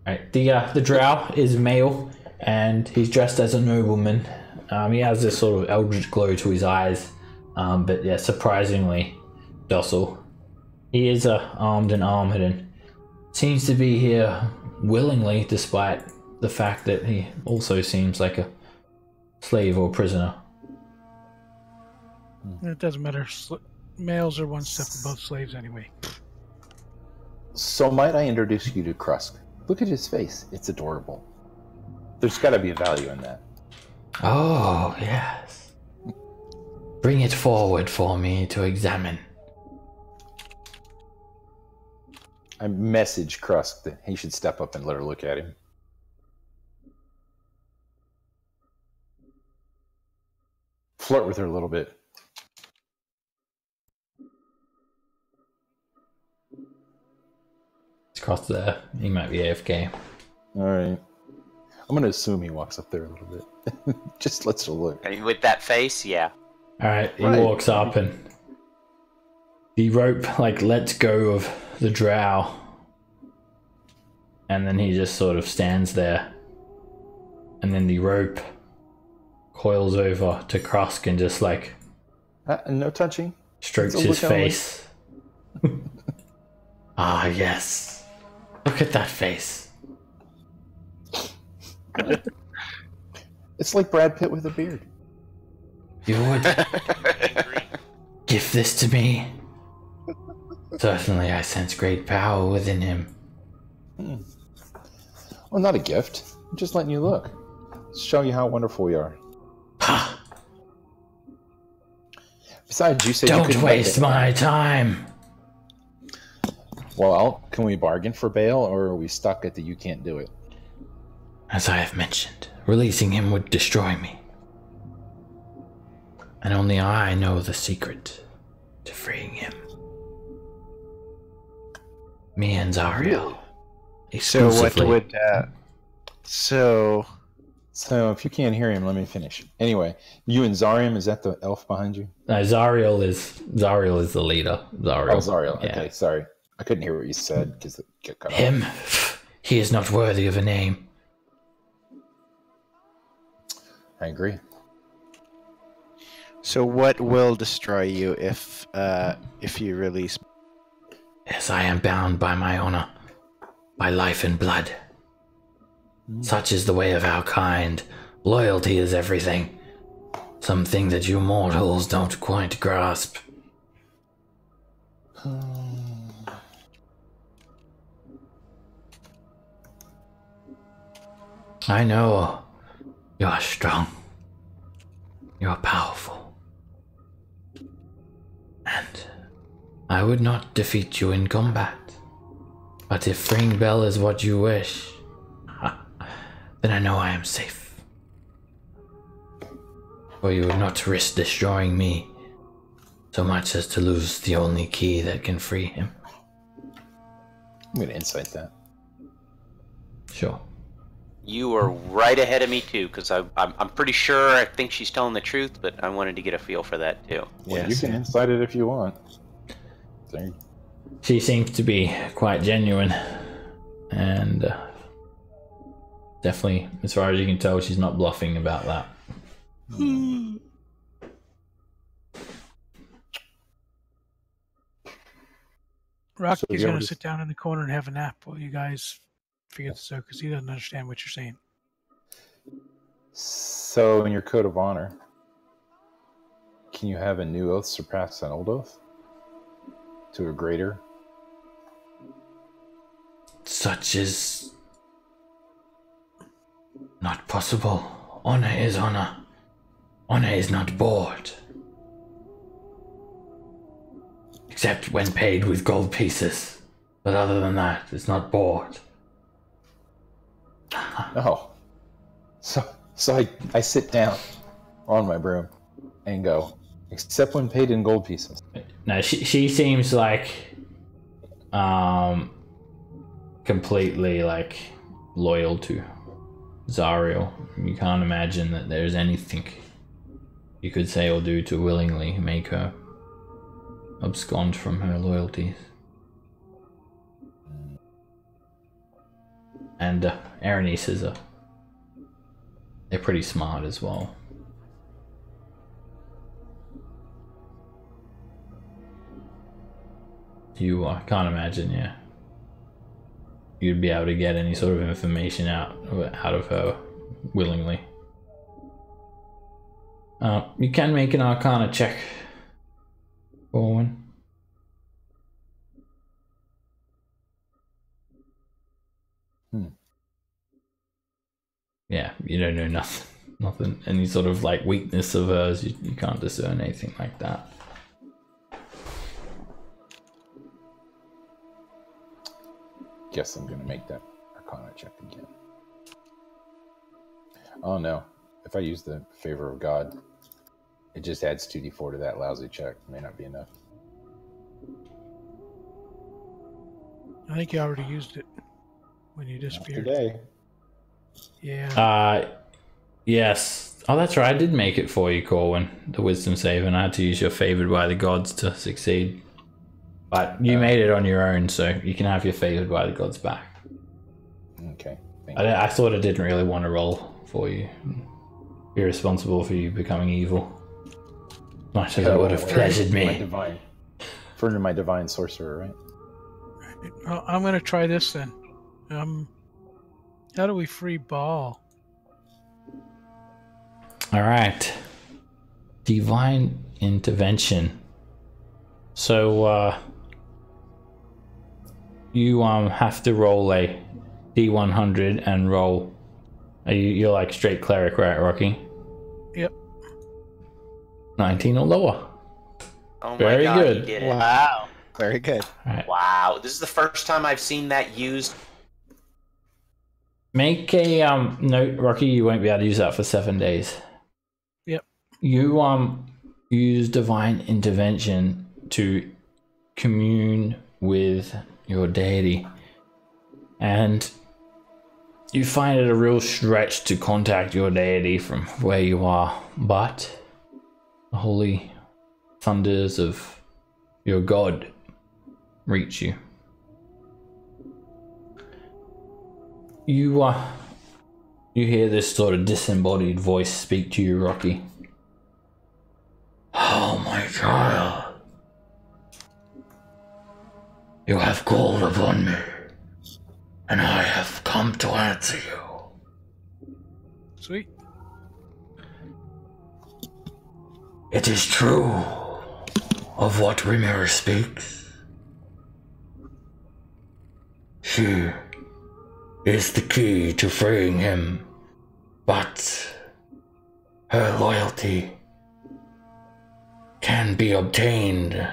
Alright, the drow is male, and he's dressed as a nobleman. He has this sort of eldritch glow to his eyes, but yeah, surprisingly docile. He is armed and armored, and seems to be here willingly, despite the fact that he also seems like a slave or prisoner. It doesn't matter. Males are one step above slaves anyway. So might I introduce you to Krusk? Look at his face. It's adorable. There's got to be a value in that. Oh, yes. Bring it forward for me to examine. I message Krusk that he should step up and let her look at him. Flirt with her a little bit. It's across there. He might be AFK. All right. I'm going to assume he walks up there a little bit. Just lets her look. With that face, yeah. Alright, he Right. walks up and the rope lets go of the drow. And then he just sort of stands there. And then the rope coils over to Krusk and just No touching. strokes It's a his look only. face. Ah, yes. Look at that face. It's like Brad Pitt with a beard. You would Angry. give this to me? Certainly, I sense great power within him. Well, not a gift. I'm just letting you look. Show you how wonderful we are. Ha! Besides, you said you Don't couldn't waste bail. my time. Well, can we bargain for bail, or are we stuck at the you can't do it? As I have mentioned, releasing him would destroy me. And only I know the secret to freeing him. Me and Zariel. So what Exclusively. would so So if you can't hear him, let me finish. Anyway, you and Zarium, is that the elf behind you? Zariel is the leader. Zariel. Oh, Zariel. Yeah. Okay, sorry. I couldn't hear what you said because it got cut off. Him? He is not worthy of a name. I agree. so what will destroy you if you release? Yes, I am bound by my honor, by life and blood. Such is the way of our kind. Loyalty is everything. Something that you mortals don't quite grasp. I know you are strong. You are powerful. And I would not defeat you in combat. But if freeing Bell is what you wish, then I know I am safe. For you would not risk destroying me so much as to lose the only key that can free him. I'm going to insight that. Sure. You are right ahead of me too, because I'm pretty sure I think she's telling the truth, but I wanted to get a feel for that too. Well, Yes. you can insight it if you want. There. She seems to be quite genuine, and definitely, as far as you can tell, she's not bluffing about that. Rocky's So the going to eldest- sit down in the corner and have a nap while you guys figure this out because he doesn't understand what you're saying. So, in your code of honor, can you have a new oath surpass an old oath? To a greater? Such is not possible. Honor is honor. Honor is not bought. Except when paid with gold pieces. But other than that, it's not bought. Oh. So I sit down on my broom and go, except when paid in gold pieces. No, she seems like completely loyal to Zariel. You can't imagine that there's anything you could say or do to willingly make her abscond from her loyalties. And Aaroneses they're pretty smart as well. You can't imagine, yeah. You'd be able to get any sort of information out of her willingly. You can make an Arcana check, Owen. yeah, you don't know nothing. Any sort of like weakness of hers, you can't discern anything like that. Guess I'm gonna make that Arcana check again. Oh no! If I use the favor of God, it just adds 2d4 to that lousy check. May not be enough. I think you already used it when you Not disappeared. today. Yeah. Yes. Oh, that's right. I did make it for you, Corwin. The wisdom save, and I had to use your favored by the gods to succeed. But you made it on your own, so you can have your favored by the gods back. Okay. Thank you. I thought I didn't really want to roll for you. Be responsible for you becoming evil. Much as it would have pleasured me. For my divine sorcerer, right? Well, I'm going to try this then. How do we free Ball? Alright. Divine intervention. So, you have to roll a D100 and roll. You're like straight cleric, right, Rocky? Yep. 19 or lower. Oh my Very god, good. he did it. Wow. Very good. Right. Wow, this is the first time I've seen that used. Make a note, Rocky. You won't be able to use that for 7 days. Yep. You use divine intervention to commune with your deity, and you find it a real stretch to contact your deity from where you are, but the holy thunders of your god reach you. You hear this sort of disembodied voice speak to you, Rocky. Oh, my child. You have called upon me, and I have come to answer you. Sweet. It is true of what Rimmer speaks. She is the key to freeing him, but her loyalty can be obtained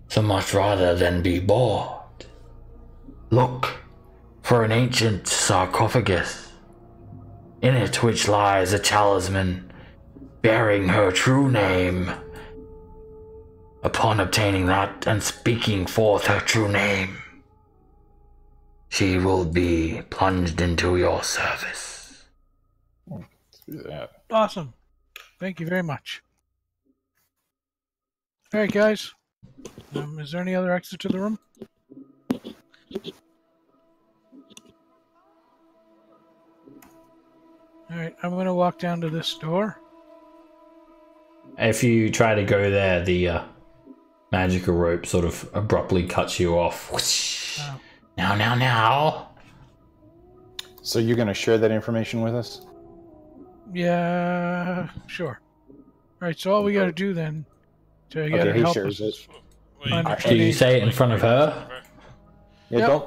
so much rather than be bought. Look for an ancient sarcophagus, in it which lies a talisman bearing her true name. Upon obtaining that and speaking forth her true name, she will be plunged into your service. Let's do that. Awesome. Thank you very much. All right, guys. Is there any other exit to the room? All right, I'm going to walk down to this door. If you try to go there, the magical rope sort of abruptly cuts you off. Whoosh. Oh. Now. So you're going to share that information with us? Yeah, sure. All right, so all we got to do then to get her he help shares us. it. Do you say it in front of her? Yeah,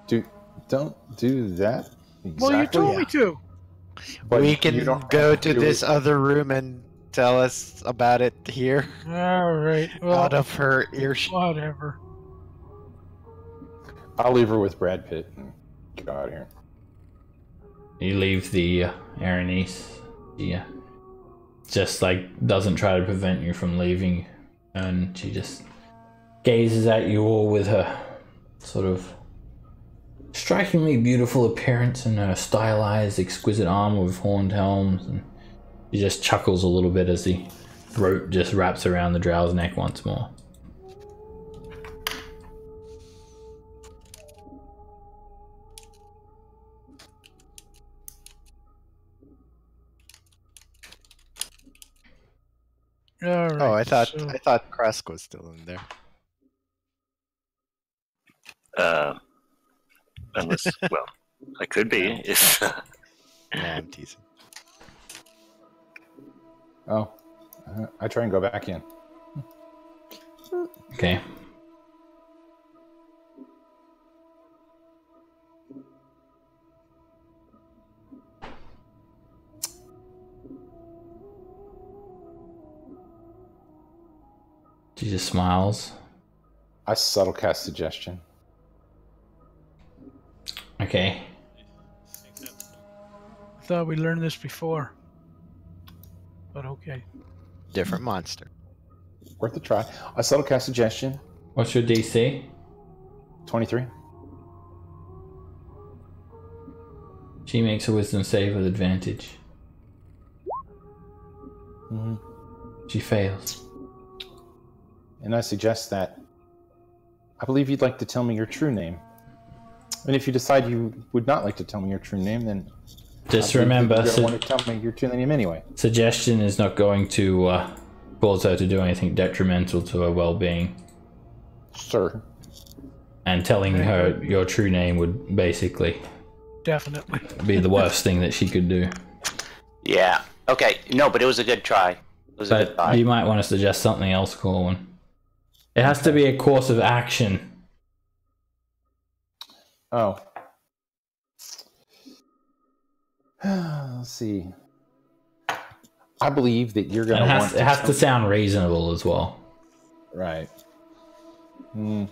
Yep. don't do that. Exactly. Well, you told me to. But we you can don't go have to do this it. other room and tell us about it here, All right. Well, out of her earshot. whatever. I'll leave her with Brad Pitt and get out of here. You leave the Erenice. Yeah. Just like doesn't try to prevent you from leaving, and she just gazes at you all with her sort of strikingly beautiful appearance and her stylized, exquisite armor with horned helms, and she just chuckles a little bit as the rope just wraps around the drow's neck once more. All right. Oh, I thought so- Kresk was still in there. Unless, well, I could be if. Yeah, I'm teasing. Oh, I try and go back in. Okay. She just smiles. I subtle cast suggestion. Okay. I thought we learned this before. But okay. Different monster. Worth a try. I subtle cast suggestion. What's your DC? 23. She makes a wisdom save with advantage. Mm-hmm. She fails. And I suggest that I believe you'd like to tell me your true name. And if you decide you would not like to tell me your true name, then Just I believe remember, that you don't want to tell me your true name anyway. suggestion is not going to cause her to do anything detrimental to her well-being. Sir. And telling her your true name would basically Definitely. be the worst thing that she could do. Yeah. Okay. No, but it was a good try. It was a good But try. you might want to suggest something else, Corwin. It has to be a course of action. Oh. Let's see. I believe that you're going to want It has to sound reasonable as well. Right. Hmm.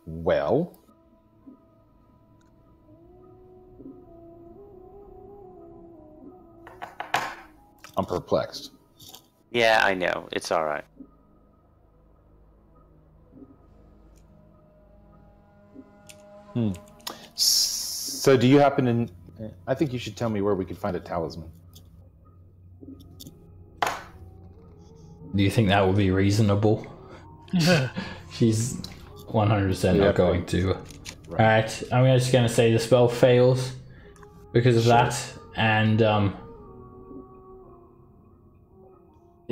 Well, I'm perplexed. Yeah, I know. It's all right. So do you happen to... I think you should tell me where we could find a talisman. Do you think that would be reasonable? She's 100% not going to. Right. Alright, I'm just going to say the spell fails because of that. And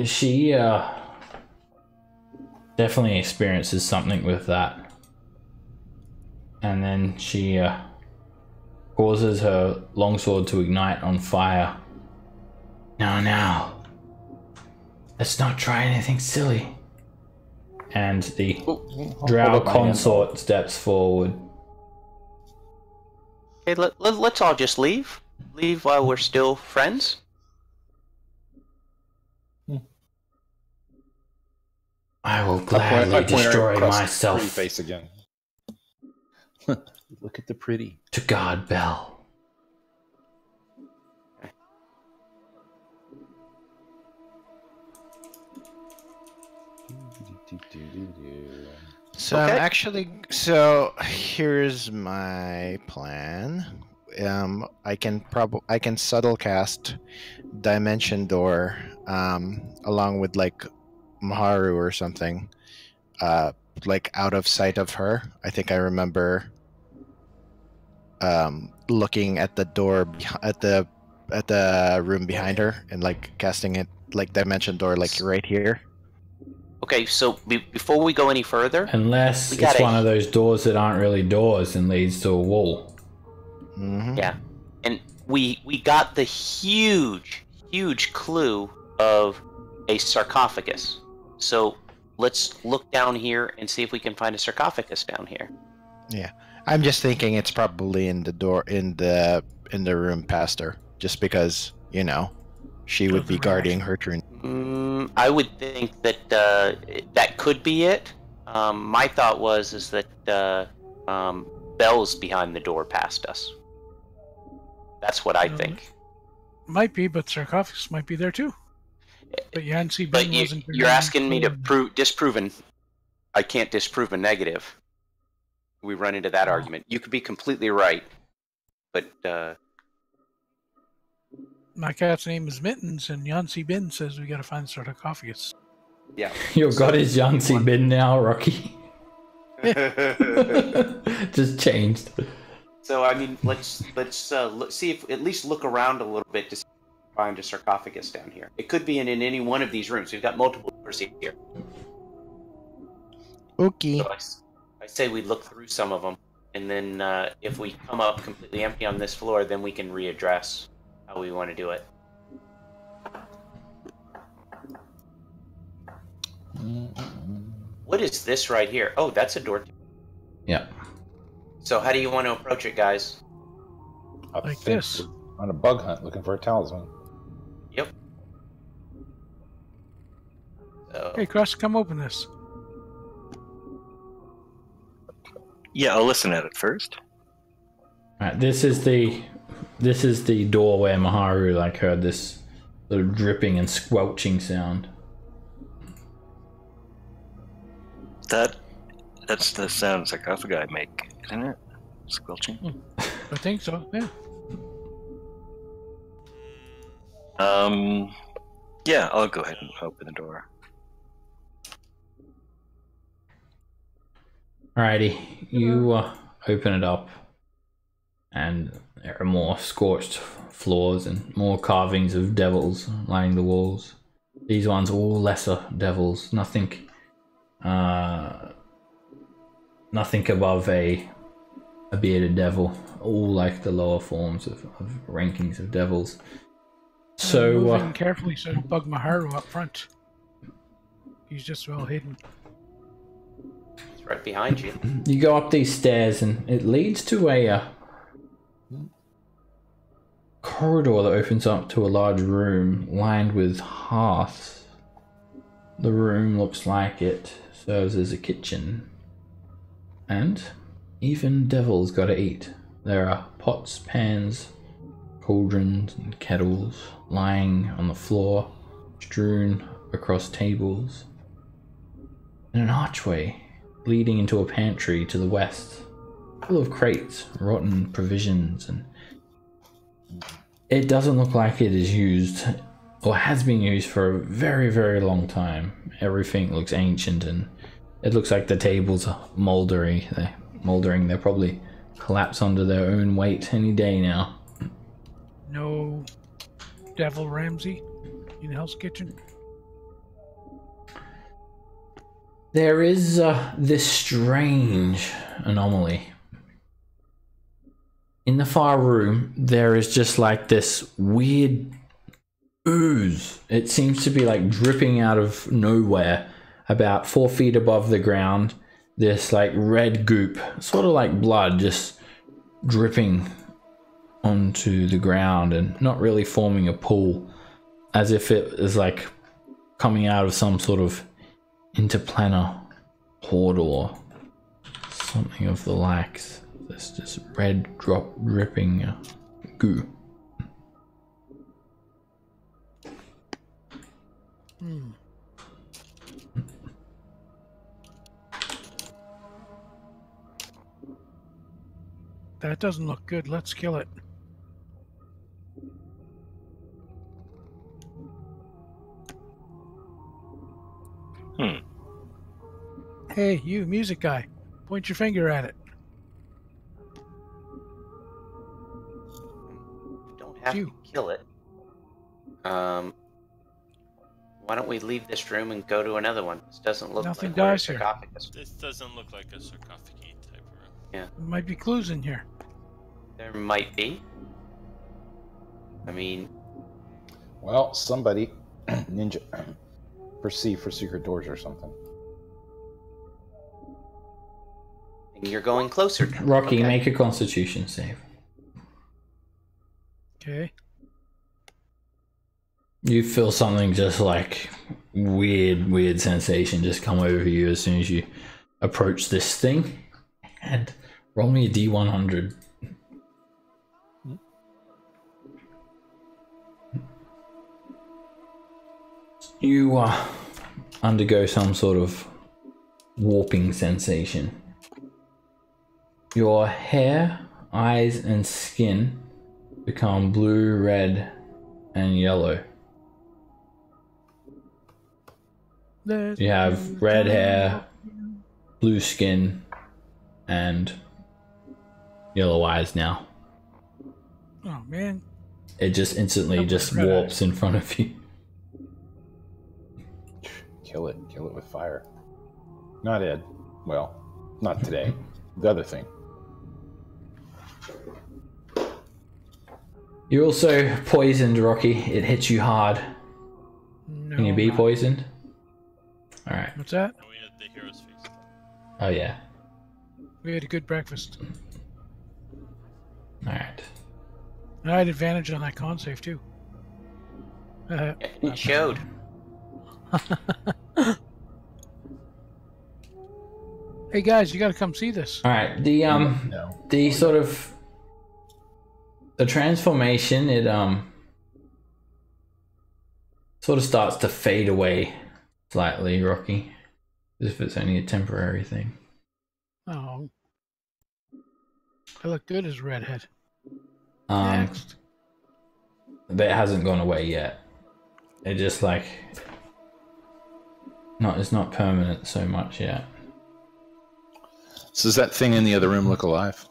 she definitely experiences something with that. And then she causes her longsword to ignite on fire. Now. Let's not try anything silly. And the drow consort steps forward. Okay, let's all just leave. Leave while we're still friends. I will gladly destroy myself Pretty face again. Look at the pretty. to guard Bell. So Okay. so here's my plan. I can subtle cast Dimension Door, along with like Maharu or something, like out of sight of her. I think I remember looking at the door at the room behind her and like casting it like Dimension Door like right here. Okay, so before we go any further, Unless We it's gotta- one of those doors that aren't really doors and leads to a wall. Mm-hmm. yeah, and we got the huge clue of a sarcophagus. So let's look down here and see if we can find a sarcophagus down here. Yeah, I'm just thinking it's probably in the door in the room past her, just because she would be guarding her turn. I would think that that could be it. My thought is that Bell's behind the door past us. That's what I think. Might be, but sarcophagus might be there too. But Yancy But Ben wasn't. you're asking me to disprove I can't disprove a negative. We run into that argument. You could be completely right, but My cat's name is Mittens, and Yancy Ben says we gotta find sarcophagus. yeah. Your god is Yancy Bin now, Rocky. Just changed. So I mean, let's see if at least look around a little bit to see if we can find a sarcophagus down here. It could be in any one of these rooms. We've got multiple doors here. Okay. So I say we look through some of them, and then if we come up completely empty on this floor, then we can readdress how we want to do it. What is this right here? Oh, that's a door. Yeah. So how do you want to approach it, guys? I Like think this. on a bug hunt looking for a talisman. Yep. So, Hey, Crust, come open this. Yeah, I'll listen at it first. Alright, this is the door where Maharu like heard this sort of dripping and squelching sound. That's the sound sarcophagi make, isn't it? Squelching. I think so, yeah. Yeah, I'll go ahead and open the door. Alrighty, you open it up, and there are more scorched floors and more carvings of devils lining the walls. These ones are all lesser devils, nothing above a bearded devil, all like the lower forms of rankings of devils. So moving carefully so don't bug Maharu up front. He's just well hidden. it's right behind you. you go up these stairs and it leads to a corridor that opens up to a large room lined with hearths. The room looks like it serves as a kitchen. And even devils gotta eat. There are pots, pans, cauldrons and kettles lying on the floor, strewn across tables, and an archway leading into a pantry to the west, full of crates, rotten provisions, and it doesn't look like it is used or has been used for a very, very long time. Everything looks ancient and it looks like the tables are moldering. They'll probably collapse under their own weight any day now. No Devil Ramsay in Hell's Kitchen. There is this strange anomaly. In the far room, there is just like this weird ooze. It seems to be like dripping out of nowhere, about 4 feet above the ground. This like red goop, sort of like blood, just dripping onto the ground and not really forming a pool, as if it is like coming out of some sort of interplanar horde or something of the likes. This just red drop dripping goo. That doesn't look good. Let's kill it. Hey, you music guy. Point your finger at it. You don't have to kill it. Why don't we leave this room and go to another one? This doesn't look Nothing like we're a dies here. sarcophagus. This doesn't look like a sarcophagi type room. There might be clues in here. There might be. I mean, Well, somebody ninja perceive for secret doors or something. you're going closer. Rocky, Okay. make a Constitution save. Okay. You feel something just like weird sensation just come over you as soon as you approach this thing. And roll me a D100. You undergo some sort of warping sensation. Your hair, eyes, and skin become blue, red, and yellow. You have red hair, blue skin, and yellow eyes now. Oh man. It just instantly just warps in front of you. Kill it with fire. Not Ed. Well, not today. The other thing. You're also poisoned, Rocky. It hits you hard. No, Can you be not- poisoned? Alright. What's that? Oh, we had the hero's feast. Oh yeah. We had a good breakfast. Alright. And I had advantage on that con save too. It showed. Hey guys, you got to come see this. All right, the sort of the transformation, it sort of starts to fade away slightly, Rocky, as if it's only a temporary thing. Oh, I look good as redhead. Next. But it hasn't gone away yet. It just like it's not permanent so much yet. So does that thing in the other room look alive?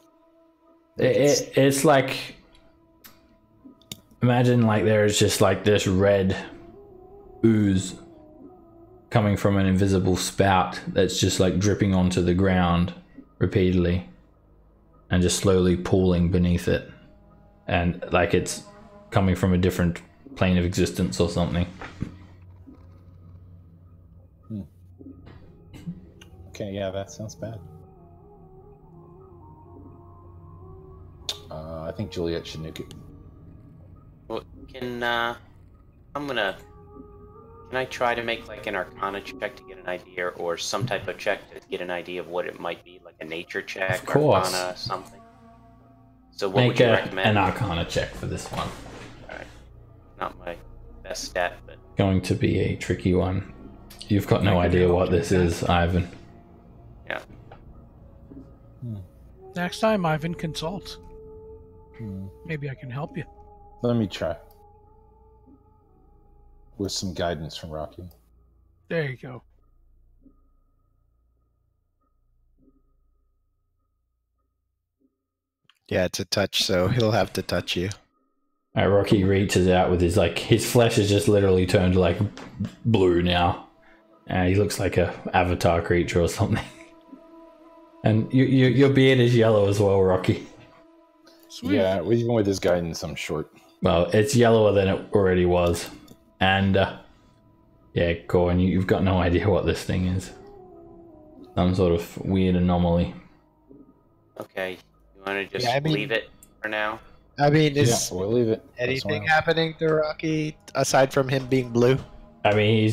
It's like, imagine like there's just like this red ooze coming from an invisible spout that's just like dripping onto the ground repeatedly and just slowly pooling beneath it, and like it's coming from a different plane of existence or something. Okay, yeah, that sounds bad. I think Juliet should nuke it. Well, can I try to make like an Arcana check to get an idea, or some type of check to get an idea of what it might be, like a nature check, Of course. Arcana, something? So what would Make you recommend? an Arcana check for this one. Alright. Not my best stat, but Going to be a tricky one. You've got no idea what this is, Ivan. yeah. Next time, Ivan, consult. Maybe I can help you. Let me try. With some guidance from Rocky. There you go. Yeah, it's a touch, so he'll have to touch you. Rocky reaches out with his flesh is just literally turned like blue now. He looks like a avatar creature or something. And your beard is yellow as well, Rocky. Sweet. Yeah, even with his guidance, I'm short. Well, it's yellower than it already was. And, yeah, Corin, you've got no idea what this thing is. Some sort of weird anomaly. Okay. You want to just leave it for now? I mean, is We'll leave it. anything happening to Rocky aside from him being blue? I mean,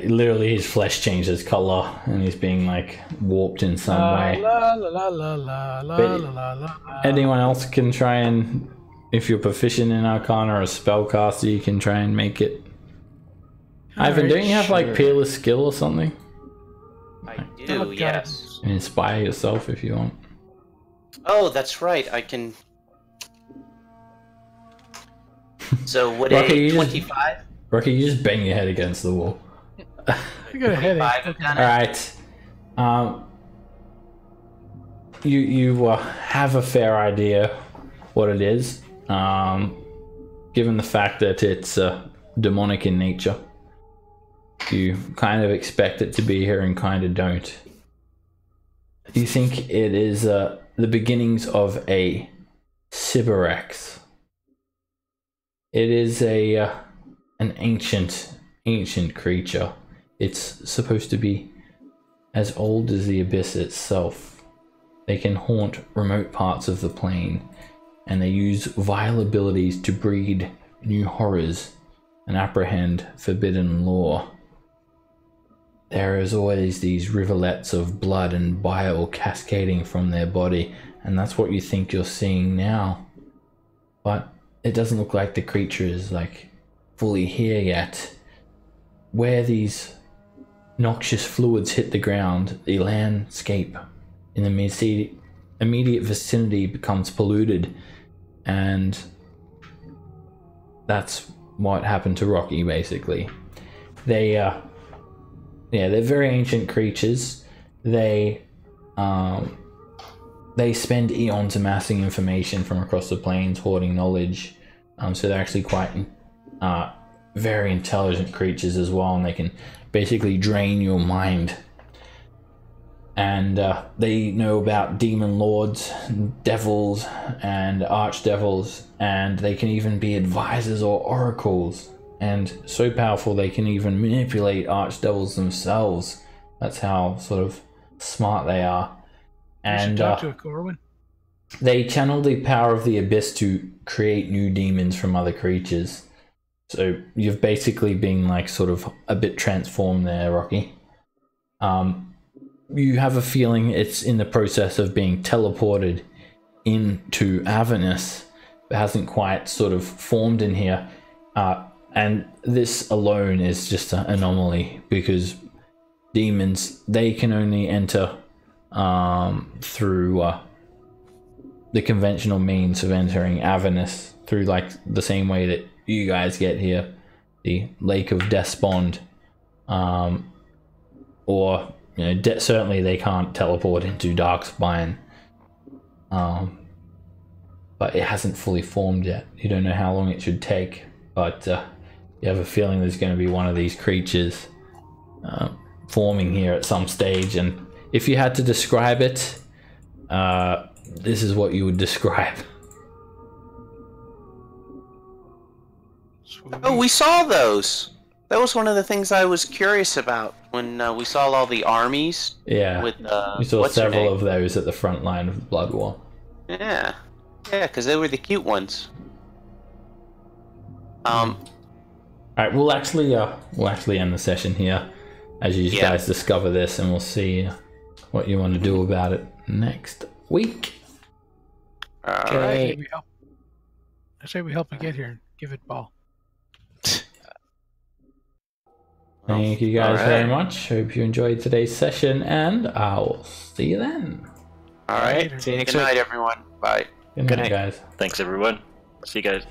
literally his flesh changes color and he's being, like, warped in some way. La la la la la But la la la. anyone else can try and, if you're proficient in Arcana or a spellcaster, you can try and make it. Ivan, don't you have, like, Peerless Skill or something? I do, yes. And inspire yourself if you want. Oh, that's right. I can. So would Rocky, a 25? Rocky, you just bang your head against the wall. You got a headache. 25 have done it? Alright. You have a fair idea what it is, given the fact that it's demonic in nature. You kind of expect it to be here and kind of don't. You think it is the beginnings of a Sybarex. It is an ancient creature. It's supposed to be as old as the abyss itself. They can haunt remote parts of the plane, and they use vile abilities to breed new horrors and apprehend forbidden lore. There is always these rivulets of blood and bile cascading from their body, and that's what you think you're seeing now. But it doesn't look like the creature is like fully here yet. Where these noxious fluids hit the ground, the landscape in the immediate vicinity becomes polluted, and that's what happened to Rocky, basically. They're very ancient creatures. They spend eons amassing information from across the plains, hoarding knowledge. So they're actually quite very intelligent creatures as well, and they can basically drain your mind. And they know about demon lords, devils, and archdevils, and they can even be advisors or oracles. And so powerful they can even manipulate archdevils themselves. That's how sort of smart they are. You should And talk to a Corwin. they channel the power of the abyss to create new demons from other creatures. So you've basically been like sort of a bit transformed there, Rocky. You have a feeling it's in the process of being teleported into Avernus, but hasn't quite sort of formed in here. And this alone is just an anomaly, because demons, they can only enter through the conventional means of entering Avernus, through like the same way that you guys get here, the Lake of Despond, or certainly they can't teleport into Darkspine, but it hasn't fully formed yet. You don't know how long it should take, but you have a feeling there's going to be one of these creatures forming here at some stage, and if you had to describe it, this is what you would describe. Oh, we saw those. That was one of the things I was curious about when we saw all the armies. Yeah, with we saw several of those at the front line of the Blood War. Yeah, because they were the cute ones. All right, we'll actually end the session here as you guys discover this, and we'll see what you want to do about it next week. All right. I say we help you get here and give it ball. Thank you guys very much. Hope you enjoyed today's session, and I'll see you then. All right. See you next Good week. night, everyone. Bye. Good night, guys. Thanks, everyone. See you guys.